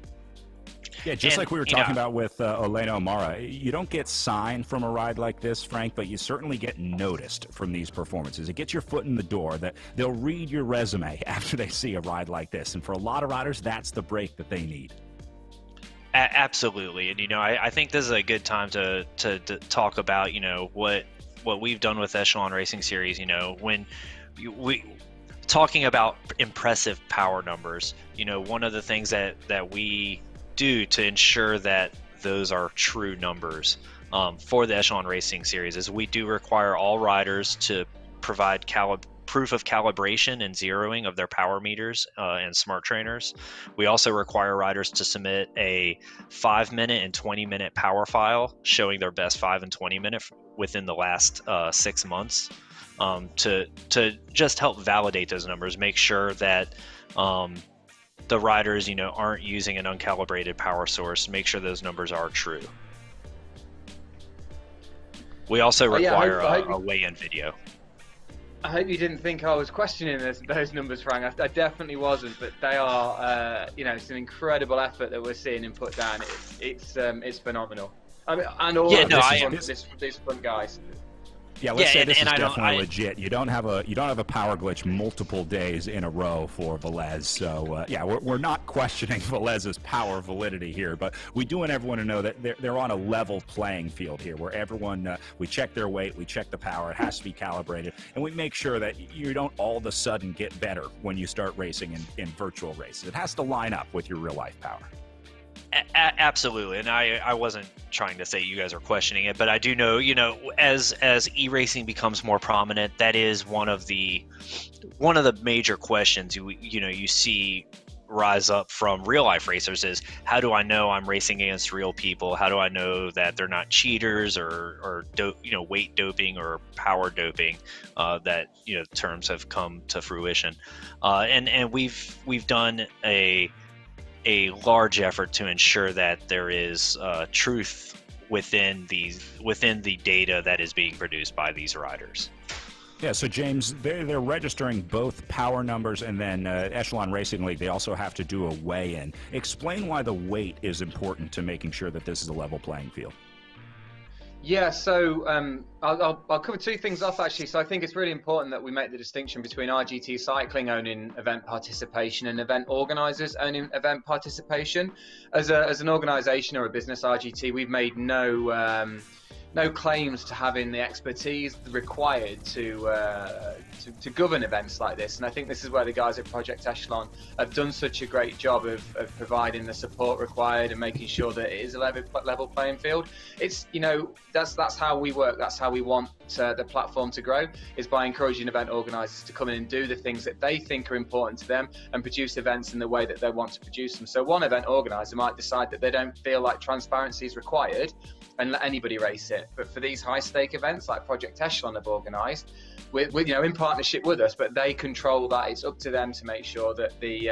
Yeah, just like we were talking about with Elena O'Mara, you don't get signed from a ride like this, Frank, but you certainly get noticed from these performances. It gets your foot in the door. That they'll read your resume after they see a ride like this, and for a lot of riders, that's the break that they need.
Absolutely, and I think this is a good time to talk about what we've done with Echelon Racing Series. When we talking about impressive power numbers, one of the things that we do to ensure that those are true numbers for the Echelon Racing Series is we do require all riders to provide proof of calibration and zeroing of their power meters and smart trainers. We also require riders to submit a 5-minute and 20-minute power file showing their best 5 and 20 minute within the last 6 months to just help validate those numbers, make sure that the riders, aren't using an uncalibrated power source. Make sure those numbers are true. We also require a weigh-in video.
I hope you didn't think I was questioning those numbers, Frank. I definitely wasn't, but they are, it's an incredible effort that we're seeing him put down. It's phenomenal. I mean, and all these front guys.
Yeah, let's say this is definitely legit. You don't have a power glitch multiple days in a row for Velez. So yeah, we're not questioning Velez's power validity here, but we do want everyone to know that they're on a level playing field here, where everyone we check their weight, we check the power, it has to be calibrated, and we make sure that you don't all of a sudden get better when you start racing in virtual races. It has to line up with your real life power.
Absolutely, and I wasn't trying to say you guys are questioning it, but I do know, as e-racing becomes more prominent, that is one of the major questions you see rise up from real life racers is, how do I know I'm racing against real people? How do I know that they're not cheaters or weight doping or power doping? That terms have come to fruition, and we've done a large effort to ensure that there is truth within the data that is being produced by these riders.
Yeah, so James, they're registering both power numbers, and then Echelon Racing League, they also have to do a weigh-in. Explain why the weight is important to making sure that this is a level playing field.
Yeah, so I'll cover two things off, actually. So I think it's really important that we make the distinction between RGT Cycling owning event participation and event organisers owning event participation. As an organisation or a business, RGT, we've made no claims to having the expertise required to govern events like this, and I think this is where the guys at Project Echelon have done such a great job of providing the support required and making sure that it is a level playing field. It's that's how we work. That's how we want the platform to grow, is by encouraging event organisers to come in and do the things that they think are important to them and produce events in the way that they want to produce them. So one event organiser might decide that they don't feel like transparency is required and let anybody race it. But for these high-stake events like Project Echelon have organised, with in partnership with us, but they control that. It's up to them to make sure that the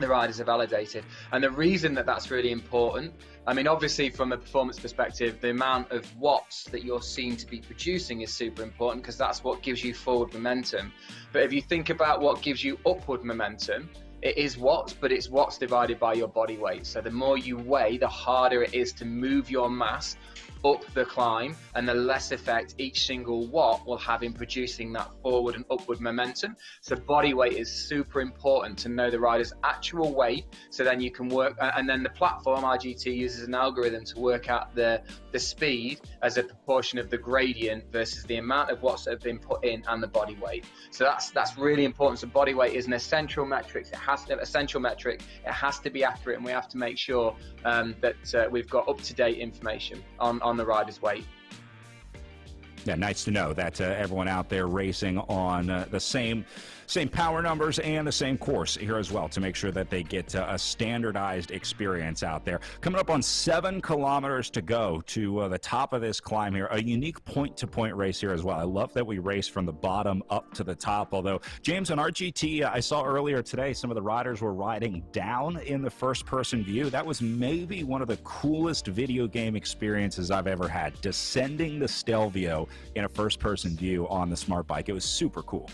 riders are validated. And the reason that that's really important, I mean, obviously from a performance perspective, the amount of watts that you're seen to be producing is super important, because that's what gives you forward momentum. But if you think about what gives you upward momentum, it is watts, but it's watts divided by your body weight. So the more you weigh, the harder it is to move your mass up the climb, and the less effect each single watt will have in producing that forward and upward momentum. So body weight is super important to know the rider's actual weight, so then you can work, and then the platform RGT uses an algorithm to work out the speed as a proportion of the gradient versus the amount of watts that have been put in and the body weight. So that's really important. So body weight is an essential metric. It has to be accurate, and we have to make sure that we've got up-to-date information on the rider's weight.
Yeah, nice to know that everyone out there racing on the same power numbers and the same course here as well, to make sure that they get a standardized experience out there. Coming up on 7 kilometers to go to the top of this climb here, a unique point-to-point race here as well. I love that we race from the bottom up to the top, although, James, on RGT, I saw earlier today some of the riders were riding down in the first-person view. That was maybe one of the coolest video game experiences I've ever had, descending the Stelvio in a first-person view on the smart bike. It was super cool.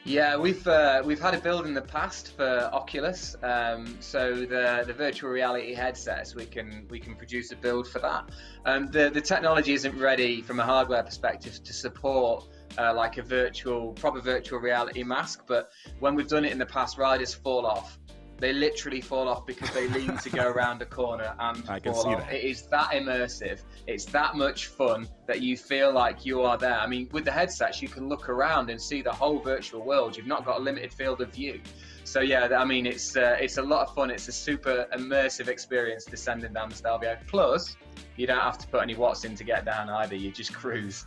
Yeah, we've had a build in the past for Oculus, so the virtual reality headsets, we can produce a build for that. The technology isn't ready from a hardware perspective to support like a proper virtual reality mask, but when we've done it in the past, riders fall off. They literally fall off because they lean to go around a corner and fall off. It is that immersive. It's that much fun that you feel like you are there. I mean, with the headsets, you can look around and see the whole virtual world. You've not got a limited field of view. So yeah, I mean, it's a lot of fun. It's a super immersive experience descending down the Stelvio. Plus, you don't have to put any watts in to get down either. You just cruise.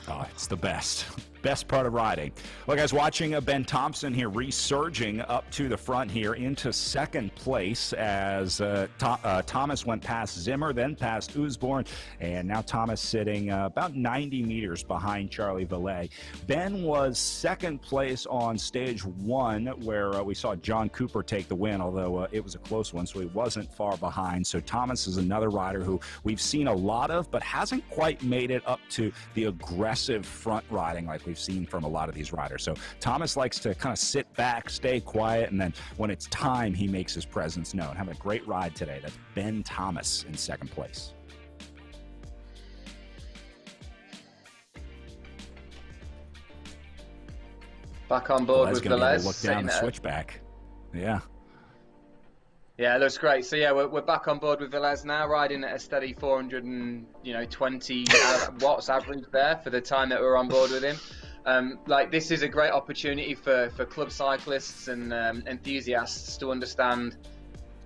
Oh, it's the best. Best part of riding. Well, guys, watching Ben Thompson here resurging up to the front here into second place as Thomas went past Zimmer, then past Usborn, and now Thomas sitting about 90 meters behind Charlie Valet. Ben was second place on stage 1, where we saw John Cooper take the win, although it was a close one, so he wasn't far behind. So Thomas is another rider who we've seen a lot of, but hasn't quite made it up to the aggressive front riding like we've seen from a lot of these riders. So Thomas likes to kind of sit back, stay quiet, and then when it's time, he makes his presence known. Having a great ride today. That's Ben Thomas in second place.
Back on board with Velez.
Look down the switchback. Yeah.
Yeah, it looks great. So yeah, we're back on board with Velez now, riding at a steady 420 watts average there for the time that we're on board with him. Like, this is a great opportunity for club cyclists and enthusiasts to understand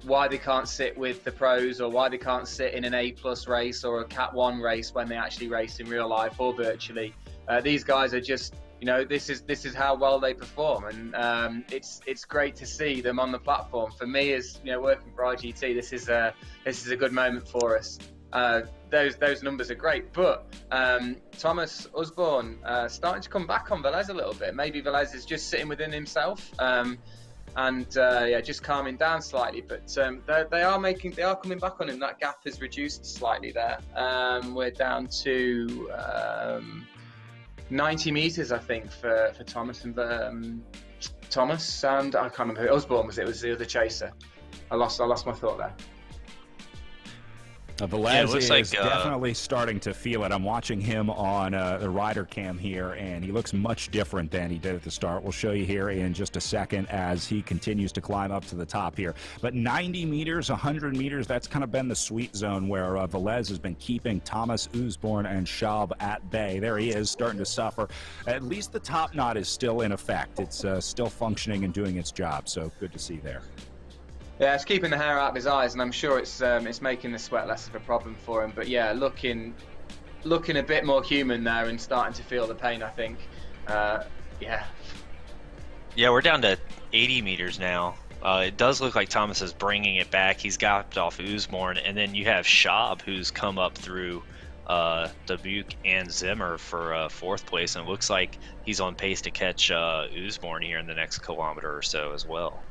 why they can't sit with the pros, or why they can't sit in an A+ race or a Cat 1 race when they actually race in real life or virtually. These guys are just, you know, this is how well they perform, and it's great to see them on the platform. For me, as you know, working for RGT, this is a good moment for us. Those numbers are great, but Thomas Usborn starting to come back on Velez a little bit. Maybe Velez is just sitting within himself, and just calming down slightly. But they are coming back on him. That gap has reduced slightly there. We're down to 90 meters, I think, for Thomas and Thomas, and I can't remember who Usborn was. It was the other chaser. I lost my thought there.
Velez is definitely starting to feel it. I'm watching him on the rider cam here, and he looks much different than he did at the start. We'll show you here in just a second as he continues to climb up to the top here. But 90 meters, 100 meters, that's kind of been the sweet zone where Velez has been keeping Thomas, Usborn, and Schaub at bay. There he is, starting to suffer. At least the top knot is still in effect. It's still functioning and doing its job, so good to see there.
Yeah, it's keeping the hair out of his eyes, and I'm sure it's making the sweat less of a problem for him. But yeah, looking a bit more human there and starting to feel the pain, I think. Yeah,
we're down to 80 meters now. It does look like Thomas is bringing it back. He's got off Usborn, and then you have Schaub, who's come up through Dubuque and Zimmer for fourth place, and it looks like he's on pace to catch Usborn here in the next kilometer or so as well.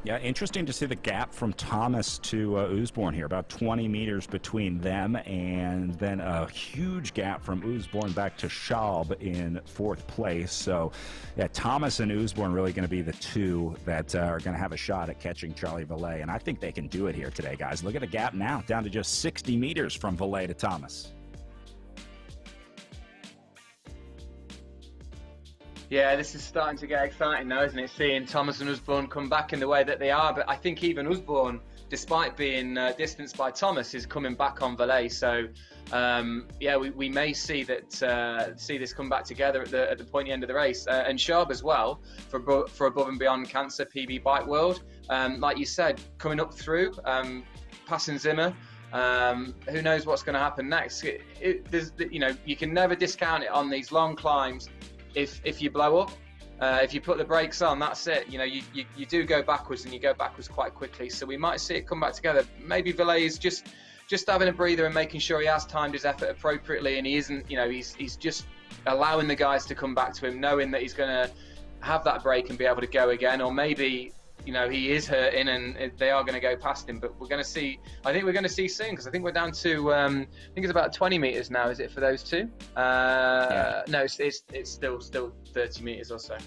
Yeah, interesting to see the gap from Thomas to Usborn here, about 20 meters between them, and then a huge gap from Usborn back to Schaub in fourth place. So, yeah, Thomas and Usborn really going to be the two that are going to have a shot at catching Charlie Valet, and I think they can do it here today, guys. Look at the gap now, down to just 60 meters from Valet to Thomas.
Yeah, this is starting to get exciting now, isn't it? Seeing Thomas and Usborn come back in the way that they are. But I think even Usborn, despite being distanced by Thomas, is coming back on Valet. So, we may see this come back together at the pointy end of the race. And Schaub as well for Above and Beyond Cancer PB Bike World. Like you said, coming up through, passing Zimmer. Who knows what's going to happen next? You can never discount it on these long climbs. If you blow up, if you put the brakes on, that's it. You do go backwards, and you go backwards quite quickly. So we might see it come back together. Maybe Valet is just having a breather and making sure he has timed his effort appropriately, and he isn't. He's just allowing the guys to come back to him, knowing that he's going to have that break and be able to go again. Or maybe he is hurting and they are going to go past him. But we're going to see. I think we're going to see soon, because I think we're down to I think it's about 20 meters now. Is it for those two?
Yeah.
No, it's still 30 meters or so.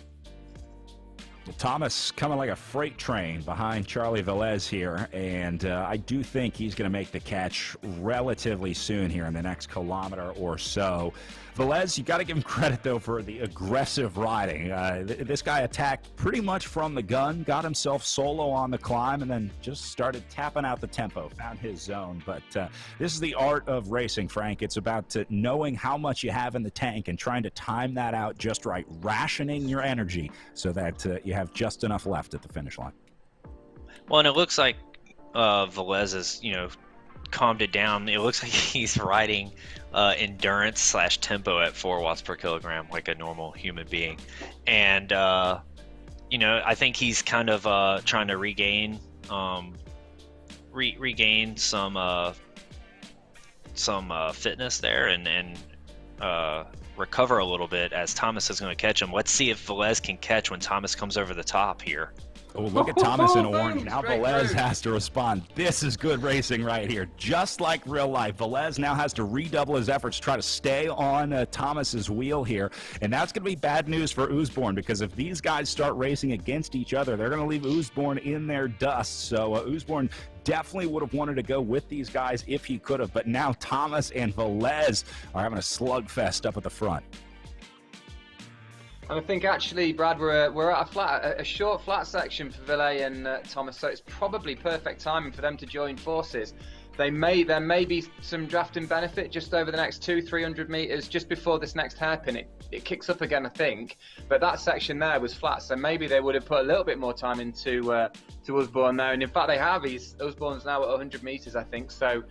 Thomas coming like a freight train behind Charlie Velez here, and I do think he's going to make the catch relatively soon here in the next kilometer or so. Velez, you got to give him credit, though, for the aggressive riding. This guy attacked pretty much from the gun, got himself solo on the climb, and then just started tapping out the tempo, found his zone. But this is the art of racing, Frank. It's about knowing how much you have in the tank and trying to time that out just right, rationing your energy so that you have just enough left at the finish line.
Well, and it looks like Velez has, calmed it down. It looks like he's riding endurance / tempo at 4 watts per kilogram like a normal human being. And, I think he's kind of trying to regain some fitness there and recover a little bit as Thomas is going to catch him. Let's see if Velez can catch when Thomas comes over the top here.
Oh, look at Thomas in orange. Now Velez has to respond. This is good racing right here. Just like real life. Velez now has to redouble his efforts to try to stay on Thomas's wheel here. And that's going to be bad news for Usborne, because if these guys start racing against each other, they're going to leave Usborne in their dust. So Usborne definitely would have wanted to go with these guys if he could have. But now Thomas and Velez are having a slugfest up at the front.
And I think actually, Brad, we're at a short flat section for Valet and Thomas, so it's probably perfect timing for them to join forces. There may be some drafting benefit just over the next 200-300 meters just before this next hairpin. It kicks up again, I think, but that section there was flat, so maybe they would have put a little bit more time into to Usborne there, and in fact they have. Usborne's now at 100 meters, I think. So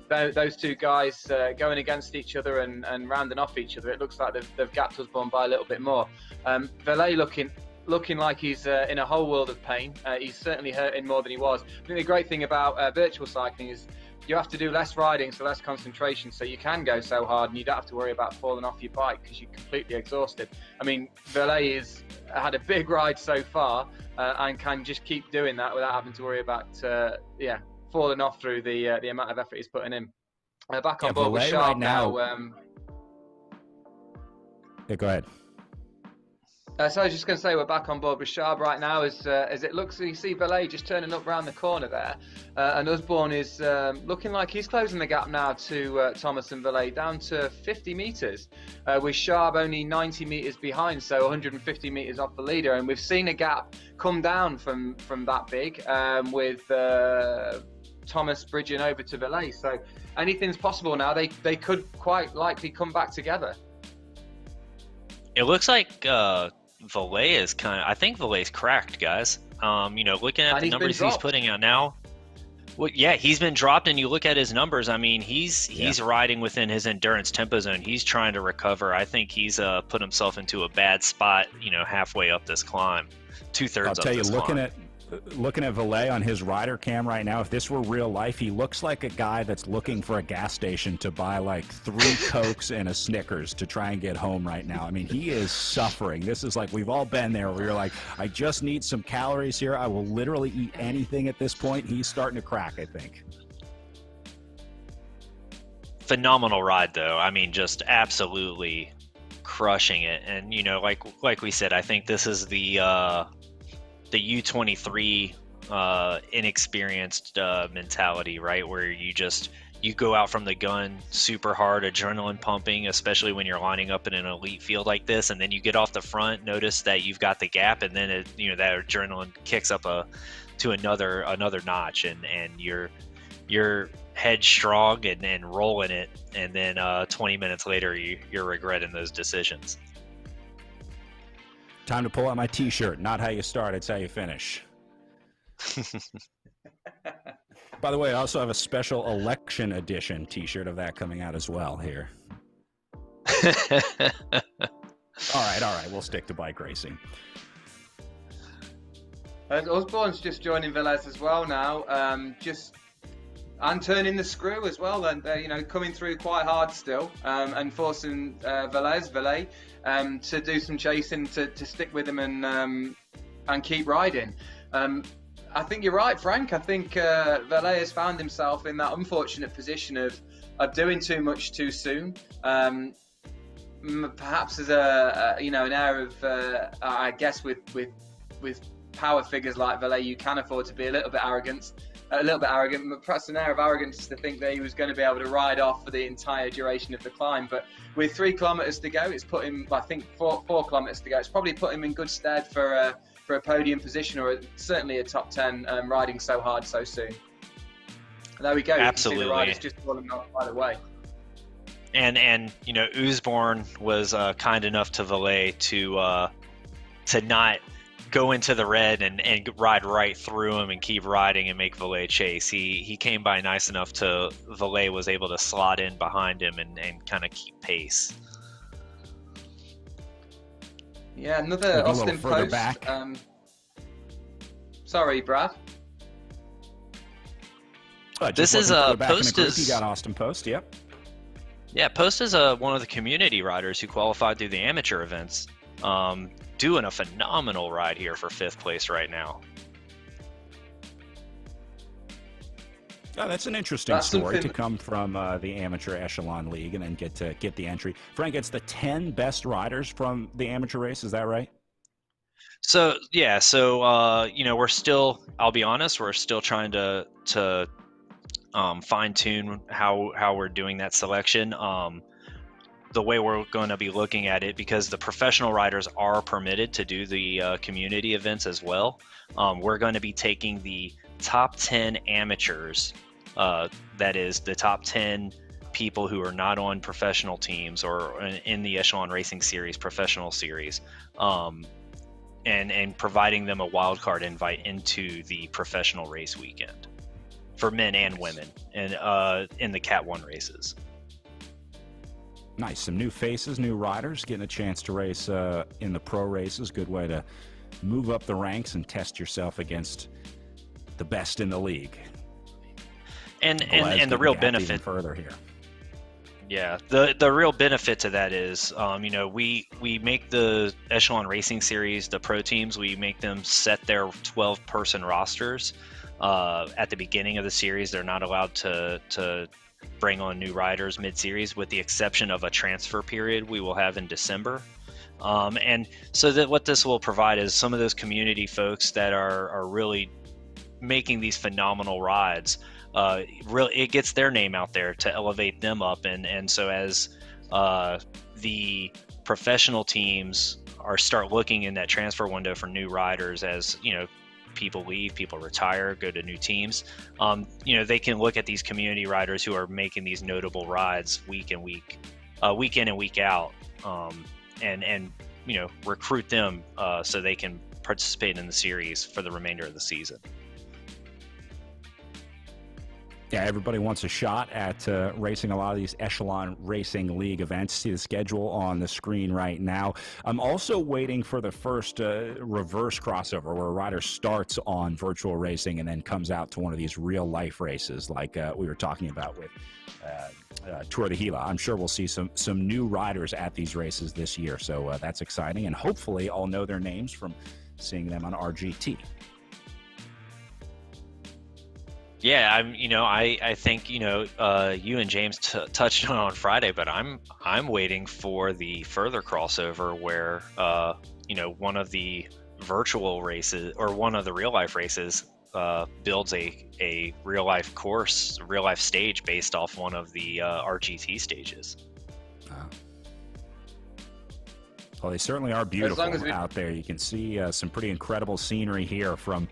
those two guys going against each other and rounding off each other, it looks like they've gapped Usborne by a little bit more. Valet looking like he's in a whole world of pain. He's certainly hurting more than he was. I think the great thing about virtual cycling is you have to do less riding, so less concentration, so you can go so hard and you don't have to worry about falling off your bike because you're completely exhausted. I mean, Valet has had a big ride so far and can just keep doing that without having to worry about falling off through the amount of effort he's putting in. Back on board with Sharp
right now. Yeah, go ahead.
So I was just going to say we're back on board with Sharp right now as it looks. You see Valet just turning up round the corner there, and Usborne is looking like he's closing the gap now to Thomas and Valet down to 50 meters, with Sharp only 90 meters behind, so 150 meters off the leader. And we've seen a gap come down from that big with Thomas bridging over to Valet. So anything's possible now. They could quite likely come back together.
It looks like Valet is I think Valet's cracked, guys. Looking at the numbers he's putting out now. Well, yeah, he's been dropped, and you look at his numbers. I mean, he's riding within his endurance tempo zone. He's trying to recover. I think he's put himself into a bad spot, halfway up this climb, 2/3
I'll
up
tell you,
this climb.
Looking at Valet on his rider cam right now, if this were real life, he looks like a guy that's looking for a gas station to buy like 3 Cokes and a Snickers to try and get home right now. I mean, he is suffering. This is like, we've all been there where you're like, I just need some calories here. I will literally eat anything at this point. He's starting to crack, I think.
Phenomenal ride, though. I mean, just absolutely crushing it. And, like we said, I think this is the U23 inexperienced mentality, right? Where you go out from the gun super hard, adrenaline pumping, especially when you're lining up in an elite field like this, and then you get off the front, notice that you've got the gap, and then that adrenaline kicks up to another notch, and you're headstrong and rolling it, and then 20 minutes later you're regretting those decisions.
Time to pull out my t-shirt. Not how you start, it's how you finish. By the way, I also have a special election edition T-shirt of that coming out as well here. All right, we'll stick to bike racing.
Osborne's just joining Velez as well now. And turning the screw as well, and coming through quite hard still, and forcing Velez to do some chasing to stick with him and keep riding. I think you're right, Frank. I think Velez has found himself in that unfortunate position of doing too much too soon. Perhaps as an air of I guess with power figures like Velez, you can afford to be a little bit arrogant, but perhaps an air of arrogance to think that he was going to be able to ride off for the entire duration of the climb. But with 3 kilometers to go, it's put him, I think 4 kilometers to go, it's probably put him in good stead for a podium position, or certainly a top 10, riding so hard so soon. And there we go.
Absolutely.
You can see the riders just falling off by the way.
And Osborne was kind enough to Velez to not go into the red and ride right through him and keep riding and make Velez chase. He came by nice enough to Velez was able to slot in behind him and kind of keep pace.
Yeah, another Austin Post.
Back.
Sorry, Brad.
This is Post is.
You got Austin Post, yep.
Yeah, Post is one of the community riders who qualified through the amateur events. Doing a phenomenal ride here for 5th place right now.
Oh, that's an interesting story to come from the amateur Echelon League and then get the entry. Frank, it's the 10 best riders from the amateur race. Is that right?
So yeah, we're still. I'll be honest, we're still trying to fine tune how we're doing that selection. The way we're going to be looking at it, because the professional riders are permitted to do the community events as well. We're going to be taking the top 10 amateurs, that is the top 10 people who are not on professional teams or in the Echelon Racing Series professional series, and providing them a wild card invite into the professional race weekend for men and women, and in the Cat 1 races.
Nice. Some new faces, new riders, getting a chance to race in the pro races. Good way to move up the ranks and test yourself against the best in the league.
And the real benefit
further here.
Yeah, the real benefit to that is, we make the Echelon Racing Series, the pro teams, we make them set their 12-person rosters at the beginning of the series. They're not allowed to bring on new riders mid-series, with the exception of a transfer period we will have in December. And so that what this will provide is some of those community folks that are really making these phenomenal rides. It gets their name out there to elevate them up, and so as the professional teams start looking in that transfer window for new riders, as people leave, people retire, go to new teams, they can look at these community riders who are making these notable rides week in and week out, and recruit them so they can participate in the series for the remainder of the season.
Yeah, everybody wants a shot at racing a lot of these Echelon Racing League events. See the schedule on the screen right now. I'm also waiting for the first reverse crossover, where a rider starts on virtual racing and then comes out to one of these real-life races like we were talking about with Tour de Gila. I'm sure we'll see some new riders at these races this year, so that's exciting. And hopefully I'll know their names from seeing them on RGT.
Yeah, I think you and James touched on Friday, but I'm waiting for the further crossover where one of the virtual races or one of the real life races builds a real life course, real life stage based off one of the RGT stages.
Well, they certainly are beautiful out there. You can see some pretty incredible scenery here from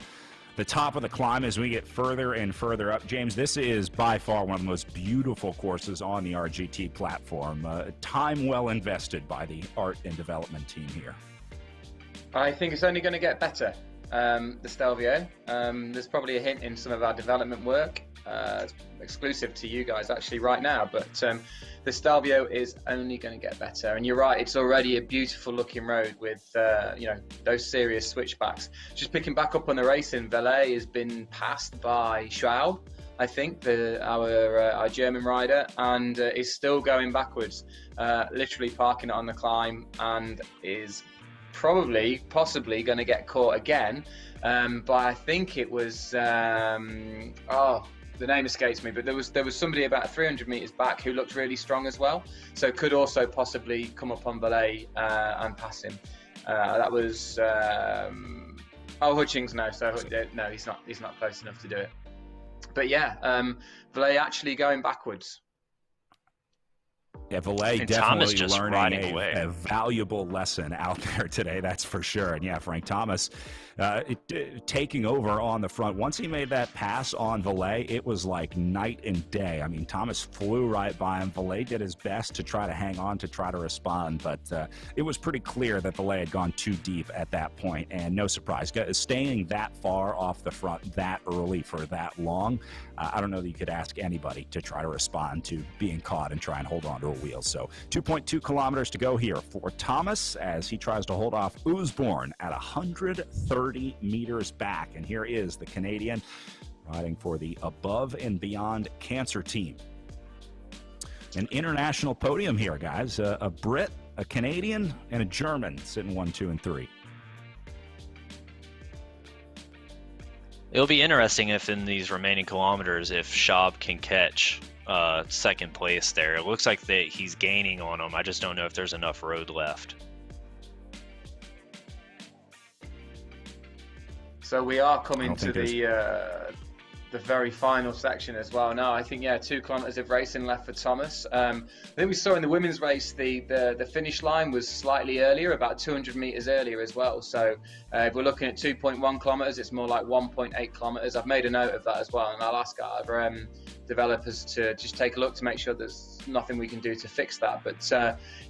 the top of the climb as we get further and further up. James, this is by far one of the most beautiful courses on the RGT platform. Time well invested by the art and development team here.
I think it's only going to get better, the Stelvio. There's probably a hint in some of our development work. exclusive to you guys actually right now, but the Stelvio is only going to get better. And you're right, it's already a beautiful looking road with those serious switchbacks. Just picking back up on the racing, Valet has been passed by Schwab, I think, our German rider, and is still going backwards, literally parking it on the climb, and is possibly going to get caught again. But I think it was the name escapes me, but there was somebody about 300 meters back who looked really strong as well, so could also possibly come up on Valet and pass him. That was Hutchings. No, he's not close enough to do it. But yeah, Valet actually going backwards.
Yeah, Valet
and
definitely
just
learning a valuable lesson out there today, that's for sure. And yeah, Frank Thomas taking over on the front. Once he made that pass on Valet, it was like night and day. I mean, Thomas flew right by him. Valet did his best to try to hang on, to try to respond, but it was pretty clear that Valet had gone too deep at that point, and no surprise. Staying that far off the front that early for that long, I don't know that you could ask anybody to try to respond to being caught and try and hold on to a wheel. So 2.2 kilometers to go here for Thomas as he tries to hold off Usborne at 130 meters back. And here is the Canadian riding for the Above and Beyond Cancer team. An international podium here, guys. A Brit, a Canadian, and a German sitting 1, 2, and 3.
It'll be interesting if in these remaining kilometers, if Schaub can catch second place there. It looks like that he's gaining on him. I just don't know if there's enough road left.
So we are coming to the very final section as well. No, I think, 2 kilometers of racing left for Thomas. I think we saw in the women's race the finish line was slightly earlier, about 200 meters earlier as well. So if we're looking at 2.1 kilometers, it's more like 1.8 kilometers. I've made a note of that as well, and I'll ask our developers to just take a look to make sure there's nothing we can do to fix that. But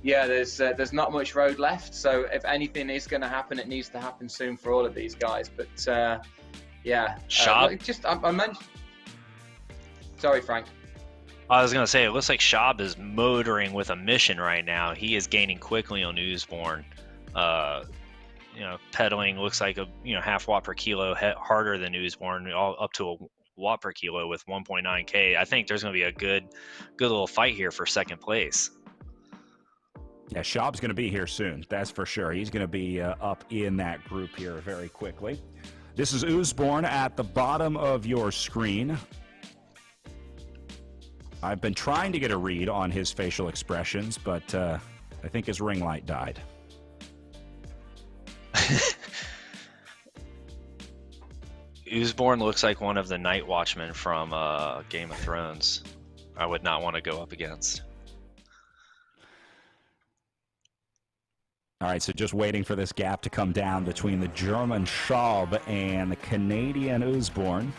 there's not much road left. So if anything is going to happen, it needs to happen soon for all of these guys. But
Schaub.
I mentioned. Sorry, Frank.
I was going to say, it looks like Schaub is motoring with a mission right now. He is gaining quickly on Usborne. Pedaling looks like a half watt per kilo harder than Usborne, all up to a watt per kilo with 1.9 K. I think there's going to be a good little fight here for second place.
Yeah, Schaub's going to be here soon. That's for sure. He's going to be up in that group here very quickly. This is Usborne at the bottom of your screen. I've been trying to get a read on his facial expressions, but I think his ring light died.
Usborne looks like one of the Night Watchmen from Game of Thrones. I would not want to go up against.
All right, so just waiting for this gap to come down between the German Schaub and the Canadian Usborne.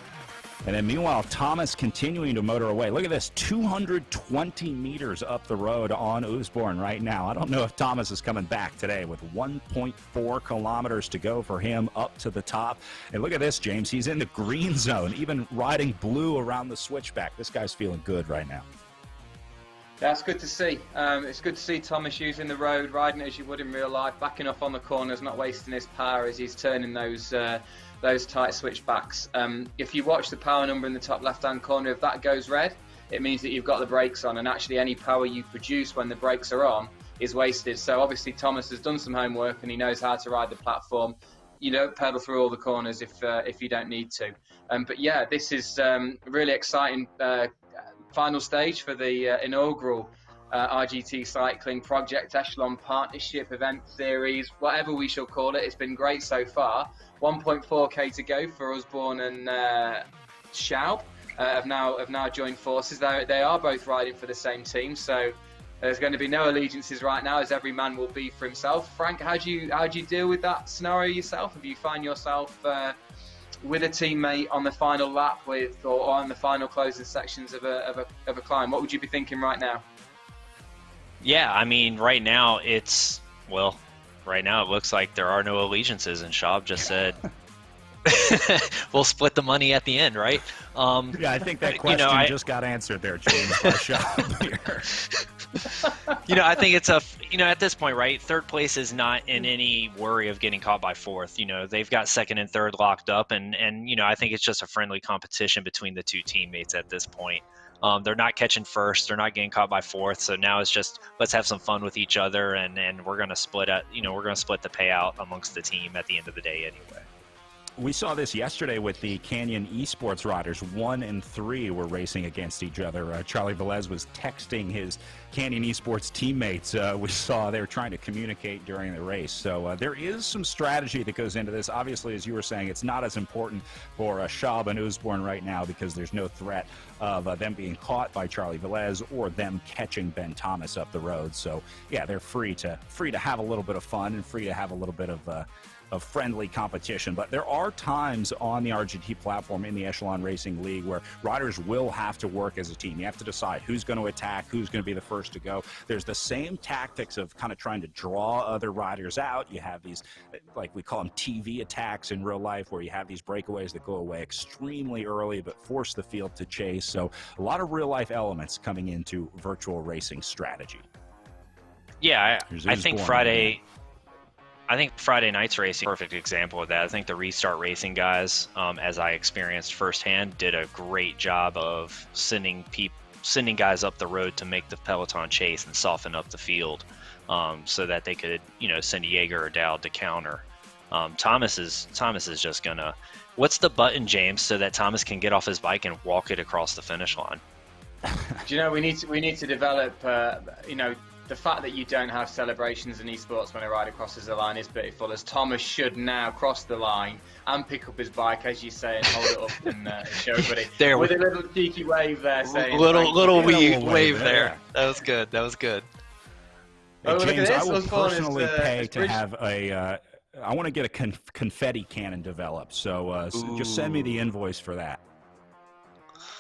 And then meanwhile, Thomas continuing to motor away. Look at this, 220 meters up the road on Usborne right now. I don't know if Thomas is coming back today with 1.4 kilometers to go for him up to the top. And look at this, James. He's in the green zone, even riding blue around the switchback. This guy's feeling good right now.
That's good to see. It's good to see Thomas using the road, riding it as you would in real life, backing off on the corners, not wasting his power as he's turning those tight switchbacks. If you watch the power number in the top left-hand corner, if that goes red, it means that you've got the brakes on, and actually any power you produce when the brakes are on is wasted. So obviously Thomas has done some homework and he knows how to ride the platform. You don't pedal through all the corners if you don't need to. But yeah, this is really exciting final stage for the inaugural RGT Cycling Project Echelon Partnership Event Series, whatever we shall call it. It's been great so far. 1.4k to go for Usborne and Schaub have now joined forces. They are both riding for the same team, so there's going to be no allegiances right now, as every man will be for himself. Frank, how do you deal with that scenario yourself? If you find yourself with a teammate on the final lap or on the final closing sections of a climb, what would you be thinking right now?
Yeah, I mean, right now it looks like there are no allegiances, and Schaub just said we'll split the money at the end, right?
Yeah, I think that question just got answered there, James, by Schaub here.
I think it's at this point, right? Third place is not in any worry of getting caught by fourth. They've got second and third locked up, and I think it's just a friendly competition between the two teammates at this point. They're not catching first, they're not getting caught by fourth, so now it's just let's have some fun with each other, and we're gonna split the payout amongst the team at the end of the day anyway.
We saw this yesterday with the Canyon Esports riders. 1 and 3 were racing against each other. Charlie Velez was texting his Canyon Esports teammates. We saw they were trying to communicate during the race. So there is some strategy that goes into this. Obviously, as you were saying, it's not as important for Schaub and Usborne right now because there's no threat of them being caught by Charlie Velez or them catching Ben Thomas up the road. So yeah, they're free to have a little bit of fun and free to have a little bit of friendly competition. But there are times on the RGT platform in the Echelon Racing League where riders will have to work as a team. You have to decide who's going to attack, who's going to be the first to go. There's the same tactics of kind of trying to draw other riders out. You have these, like we call them TV attacks in real life, where you have these breakaways that go away extremely early but force the field to chase. So a lot of real life elements coming into virtual racing strategy.
Yeah, I think Friday night's racing, perfect example of that. I think the Restart Racing guys, as I experienced firsthand, did a great job of sending guys up the road to make the peloton chase and soften up the field, so that they could, send Jaeger or Dowd to counter. Thomas is just gonna. What's the button, James, so that Thomas can get off his bike and walk it across the finish line?
Do you know we need to develop the fact that you don't have celebrations in esports when a rider crosses the line is beautiful, as Thomas should now cross the line and pick up his bike, as you say, and hold it up and show everybody. With a little cheeky wave there, saying
little wave there. That was good.
Hey, James, I will personally pay to have a. I want to get a confetti cannon developed, so just send me the invoice for that.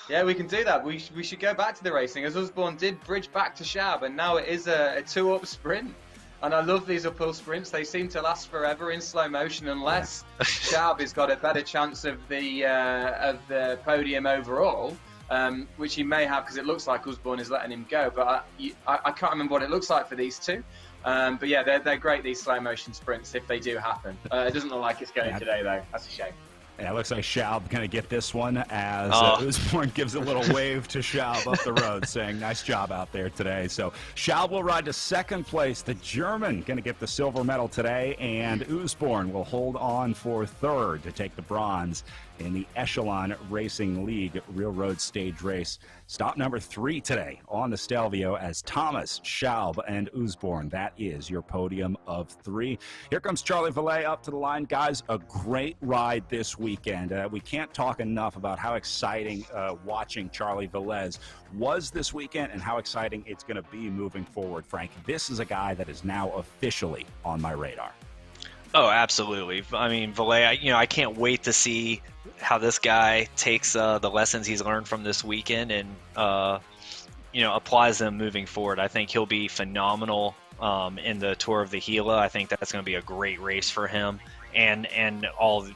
Yeah, we can do that. We should go back to the racing, as Usborne did bridge back to Schaub, and now it is a 2-up sprint. And I love these uphill sprints. They seem to last forever in slow motion, unless Schaub has got a better chance of the podium overall, which he may have, because it looks like Usborne is letting him go. But I can't remember what it looks like for these two. But yeah, they're great, these slow motion sprints, if they do happen. It doesn't look like it's going today, though. That's a shame.
Yeah, it looks like Schaub going to get this one, as Usborne gives a little wave to Schaub up the road, saying, nice job out there today. So Schaub will ride to second place. The German going to get the silver medal today, and Usborne will hold on for third to take the bronze in the Echelon Racing League Real Road Stage Race. Stop number 3 today on the Stelvio, as Thomas, Schaub, and Usborne. That is your podium of 3. Here comes Charlie Velez up to the line. Guys, a great ride this weekend. We can't talk enough about how exciting watching Charlie Velez was this weekend and how exciting it's going to be moving forward, Frank. This is a guy that is now officially on my radar.
Oh, absolutely. I mean, Velez, I can't wait to see how this guy takes the lessons he's learned from this weekend and, applies them moving forward. I think he'll be phenomenal in the Tour of the Gila. I think that's going to be a great race for him, and all,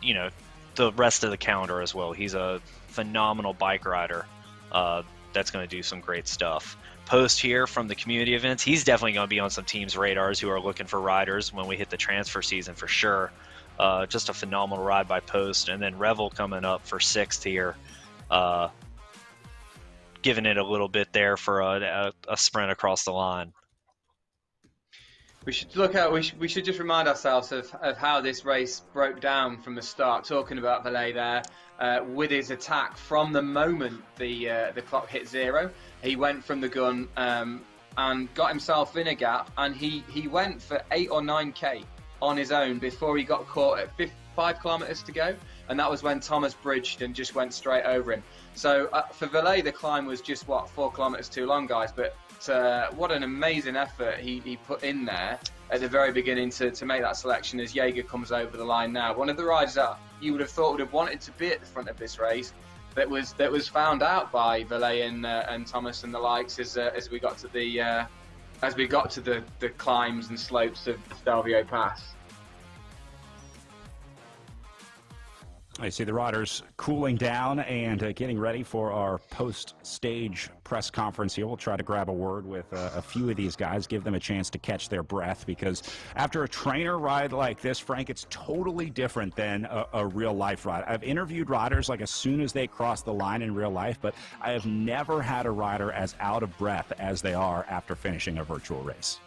the rest of the calendar as well. He's a phenomenal bike rider that's going to do some great stuff. Post here from the community events, he's definitely going to be on some teams' radars who are looking for riders when we hit the transfer season for sure. Just a phenomenal ride by Post. And then Revel coming up for 6th here, giving it a little bit there for a sprint across the line.
We should we should just remind ourselves of how this race broke down from the start, talking about Velez there, with his attack from the moment the clock hit 0. He went from the gun and got himself in a gap, and he went for 8 or 9k on his own before he got caught at 5 kilometers to go, and that was when Thomas bridged and just went straight over him. So for Velez, the climb was just 4 kilometers too long, guys, but what an amazing effort he put in there at the very beginning to make that selection as Jaeger comes over the line now. One of the riders that you would have thought would have wanted to be at the front of this race, that was found out by Velez and Thomas and the likes as we got to the climbs and slopes of the Stelvio Pass.
I see the riders cooling down and getting ready for our post-stage press conference here. We'll try to grab a word with a few of these guys, give them a chance to catch their breath, because after a trainer ride like this, Frank, it's totally different than a real-life ride. I've interviewed riders like as soon as they cross the line in real life, but I have never had a rider as out of breath as they are after finishing a virtual race.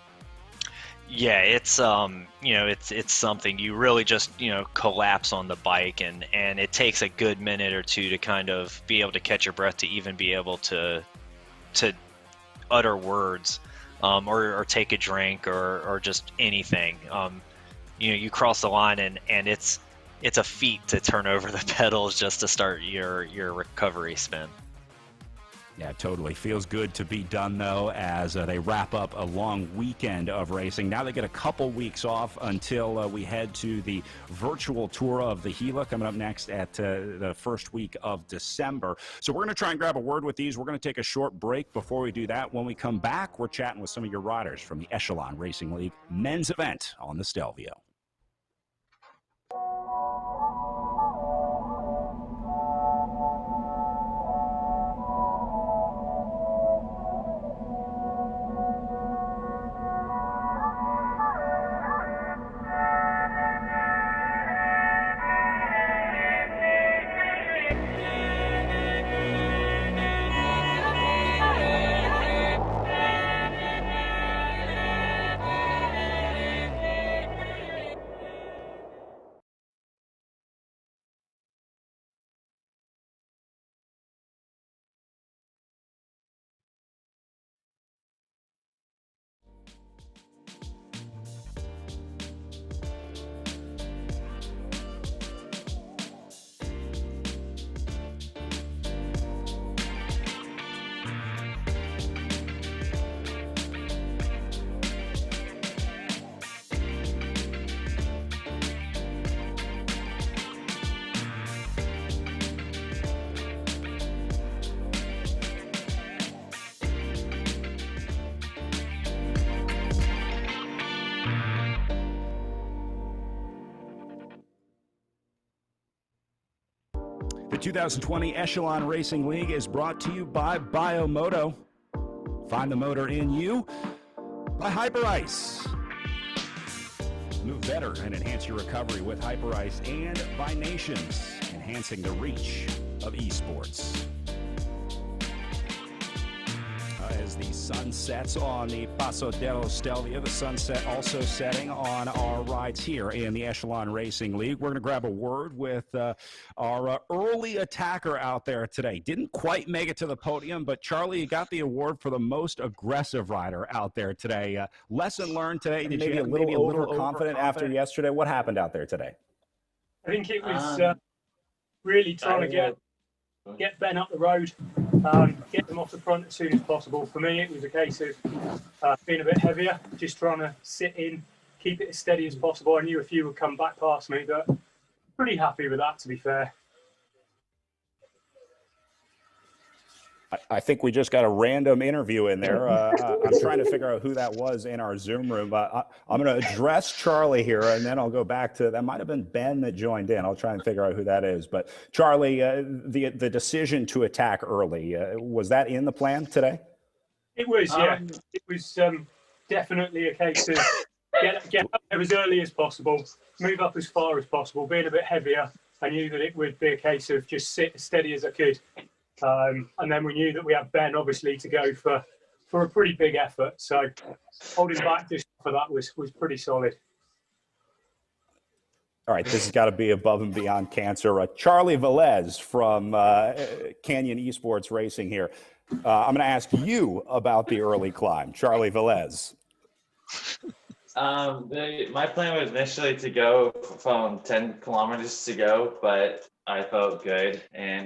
Yeah, it's it's something. You really just collapse on the bike, and it takes a good minute or two to kind of be able to catch your breath, to even be able to utter words, or take a drink, or just anything. You cross the line, and it's a feat to turn over the pedals just to start your recovery spin.
Yeah, totally. Feels good to be done, though, as they wrap up a long weekend of racing. Now they get a couple weeks off until we head to the virtual tour of the Gila coming up next at the first week of December. So we're going to try and grab a word with these. We're going to take a short break before we do that. When we come back, we're chatting with some of your riders from the Echelon Racing League men's event on the Stelvio. The 2020 Echelon Racing League is brought to you by Biomoto. Find the motor in you. By Hyperice. Move better and enhance your recovery with Hyperice. And by Nations, enhancing the reach of esports. As the sun sets on the Paso dello Stelvio, the sunset also setting on our rides here in the Echelon Racing League. We're going to grab a word with our early attacker out there today. Didn't quite make it to the podium, but Charlie, you got the award for the most aggressive rider out there today. Lesson learned today. Did
maybe
you
a little overconfident after yesterday? What happened out there today?
I think it was really trying to get Ben up the road, get them off the front as soon as possible. For me, it was a case of being a bit heavier, just trying to sit in, keep it as steady as possible. I knew a few would come back past me, but pretty happy with that, to be fair.
I think we just got a random interview in there. I'm trying to figure out who that was in our Zoom room. I'm going to address Charlie here, and then I'll go back to, that might have been Ben that joined in. I'll try and figure out who that is. But Charlie, the decision to attack early, was that in the plan today?
It was, yeah. It was definitely a case of get up there as early as possible, move up as far as possible, being a bit heavier. I knew that it would be a case of just sit as steady as I could. And then we knew that we had Ben, obviously, to go for a pretty big effort. So holding back just for that was pretty solid.
All right, this has got to be above and beyond cancer. Charlie Velez from Canyon Esports Racing here. I'm going to ask you about the early climb. Charlie Velez.
My plan was initially to go from 10 kilometers to go, but I felt good,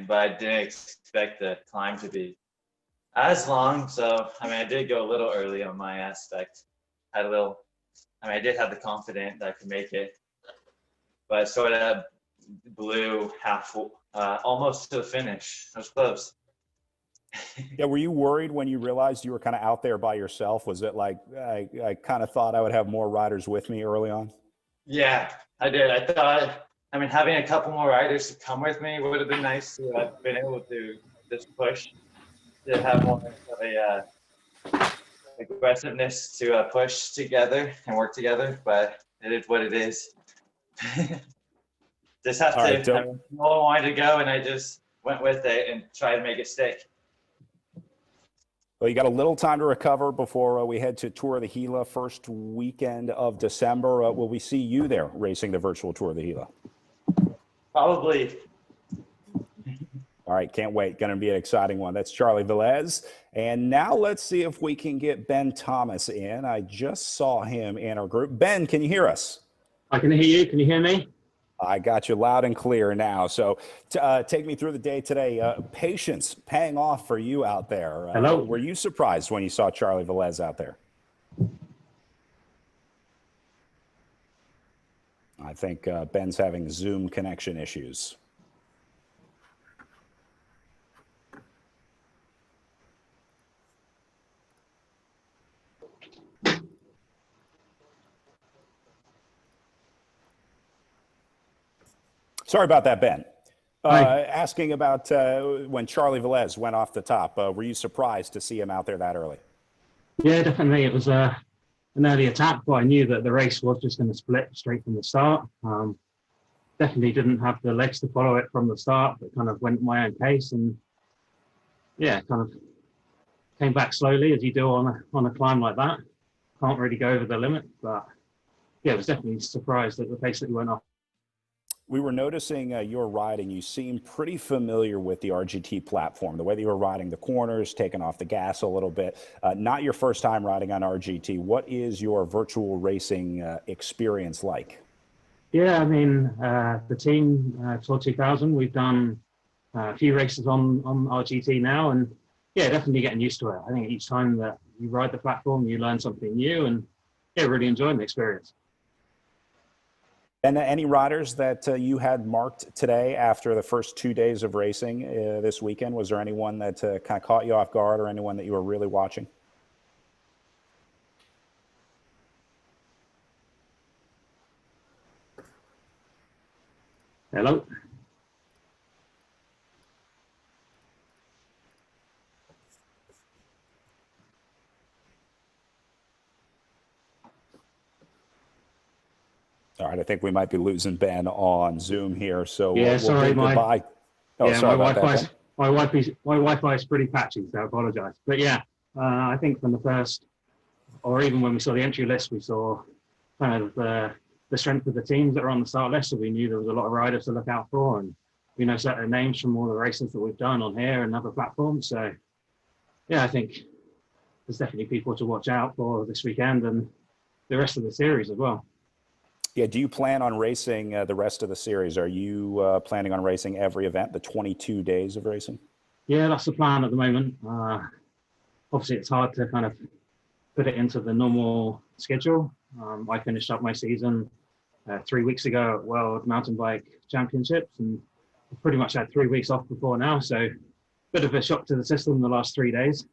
but I didn't expect the climb to be as long. So, I did go a little early on my aspect. I did have the confidence that I could make it, but sort of blew half, almost to the finish. I was close.
Yeah, were you worried when you realized you were kind of out there by yourself? Was it like, I kind of thought I would have more riders with me early on?
Yeah, I did. I thought I mean, having a couple more riders to come with me would have been nice to have been able to just push, to have more of a aggressiveness to push together and work together, but it is what it is. Just have
All
to,
right,
I mean, no one wanted to go, and I just went with it and tried to make it stick.
well, you got a little time to recover before we head to Tour of the Gila, first weekend of December. Will we see you there racing the virtual Tour of the Gila?
Probably.
All right, can't wait. Going to be an exciting one. That's Charlie Velez. And now let's see if we can get Ben Thomas in. I just saw him in our group. Ben, can you hear us?
I can hear you. Can you hear me?
I got you loud and clear now. So take me through the day today. Patience paying off for you out there.
Hello.
Were you surprised when you saw Charlie Velez out there? I think Ben's having Zoom connection issues. Sorry about that, Ben. Asking about when Charlie Velez went off the top, were you surprised to see him out there that early?
Yeah, definitely. It was an early attack, but I knew that the race was just going to split straight from the start. Definitely didn't have the legs to follow it from the start, but kind of went at my own pace and yeah, kind of came back slowly as you do on a climb like that. Can't really go over the limit, but yeah, I was definitely surprised at the pace that he went off.
We were noticing your riding. You seem pretty familiar with the RGT platform, the way that you were riding the corners, taking off the gas a little bit. Not your first time riding on RGT. What is your virtual racing experience like?
Yeah, I mean, the team, Tour 2000, we've done a few races on RGT now, and yeah, definitely getting used to it. I think each time that you ride the platform, you learn something new, and yeah, really enjoying the experience.
And any riders that you had marked today after the first 2 days of racing this weekend? Was there anyone that kind of caught you off guard or anyone that you were really watching?
Hello?
All right, I think we might be losing Ben on Zoom here, so
yeah,
we'll
sorry,
goodbye. Oh,
yeah,
sorry
my
about that.
My Wi-Fi is pretty patchy, so I apologise. But yeah, I think from the first, or even when we saw the entry list, we saw kind of the strength of the teams that are on the start list, so we knew there was a lot of riders to look out for, and we know certain names from all the races that we've done on here and other platforms. So yeah, I think there's definitely people to watch out for this weekend and the rest of the series as well.
Yeah, do you plan on racing the rest of the series? Are you planning on racing every event, the 22 days of racing?
Yeah, that's the plan at the moment. Obviously, it's hard to kind of put it into the normal schedule. I finished up my season 3 weeks ago at World Mountain Bike Championships, and I've pretty much had 3 weeks off before now. So, bit of a shock to the system the last 3 days,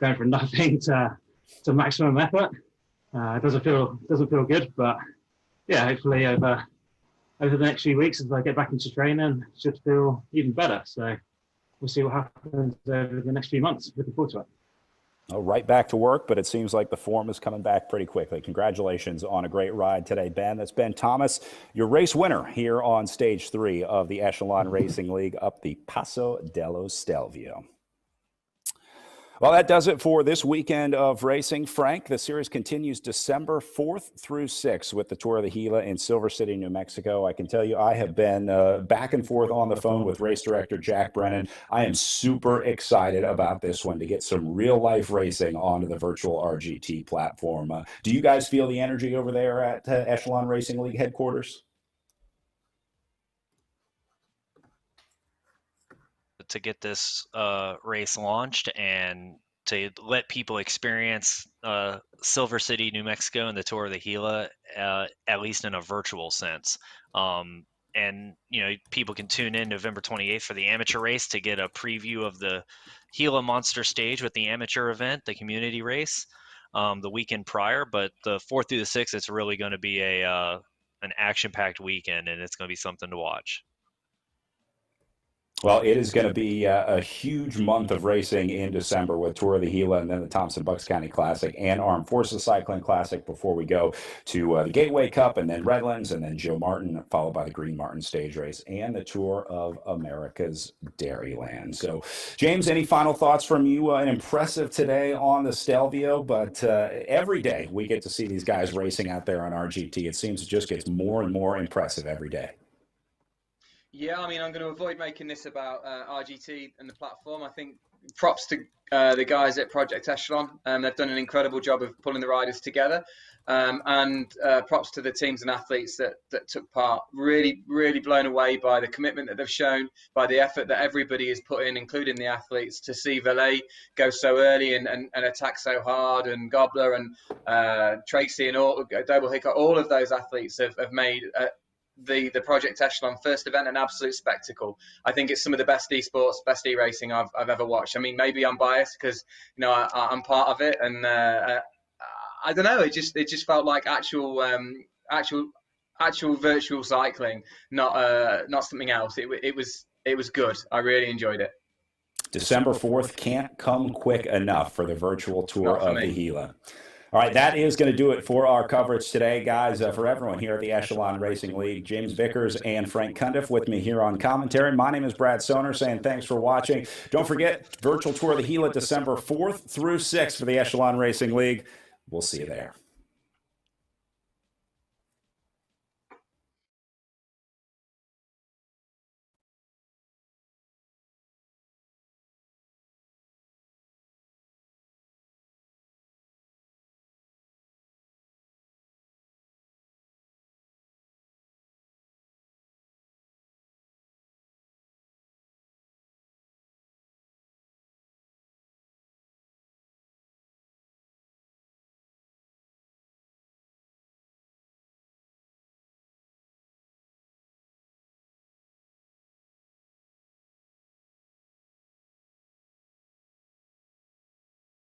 going from nothing to maximum effort. It doesn't feel good, but yeah, hopefully over the next few weeks as I get back into training, it should feel even better. So we'll see what happens over the next few months. Looking forward to it.
Oh, right back to work, but it seems like the form is coming back pretty quickly. Congratulations on a great ride today, Ben. That's Ben Thomas, your race winner here on Stage 3 of the Echelon Racing League up the Paso dello Stelvio. Well, that does it for this weekend of racing. Frank, the series continues December 4th through 6th with the Tour of the Gila in Silver City, New Mexico. I can tell you I have been back and forth on the phone with race director Jack Brennan. I am super excited about this one to get some real-life racing onto the virtual RGT platform. Do you guys feel the energy over there at Echelon Racing League headquarters?
To get this race launched and to let people experience Silver City, New Mexico, and the Tour of the Gila, at least in a virtual sense. And people can tune in November 28th for the amateur race to get a preview of the Gila Monster Stage with the amateur event, the community race, the weekend prior. But the 4th through the 6th, it's really going to be an an action-packed weekend, and it's going to be something to watch.
Well, it is going to be a huge month of racing in December with Tour of the Gila and then the Thompson-Bucks County Classic and Armed Forces Cycling Classic before we go to the Gateway Cup and then Redlands and then Joe Martin, followed by the Green Martin Stage Race and the Tour of America's Dairyland. So, James, any final thoughts from you? An impressive today on the Stelvio, but every day we get to see these guys racing out there on RGT. It seems it just gets more and more impressive every day.
Yeah, I mean, I'm going to avoid making this about RGT and the platform. I think props to the guys at Project Echelon. They've done an incredible job of pulling the riders together. And props to the teams and athletes that took part. Really, really blown away by the commitment that they've shown, by the effort that everybody has put in, including the athletes, to see Valet go so early and attack so hard, and Gobbler and Tracy and Double Hickok. All of those athletes have made the Project Echelon first event an absolute spectacle. I think it's some of the best esports, best e-racing I've ever watched. I mean, maybe I'm biased because I'm part of it, and I don't know. It just felt like actual virtual cycling, not something else. It was good. I really enjoyed it.
December 4th can't come quick enough for the virtual tour of the Gila. All right, that is going to do it for our coverage today, guys. For everyone here at the Echelon Racing League, James Vickers and Frank Cundiff with me here on commentary. My name is Brad Soner, saying thanks for watching. Don't forget, virtual tour of the Gila, December 4th through 6th for the Echelon Racing League. We'll see you there.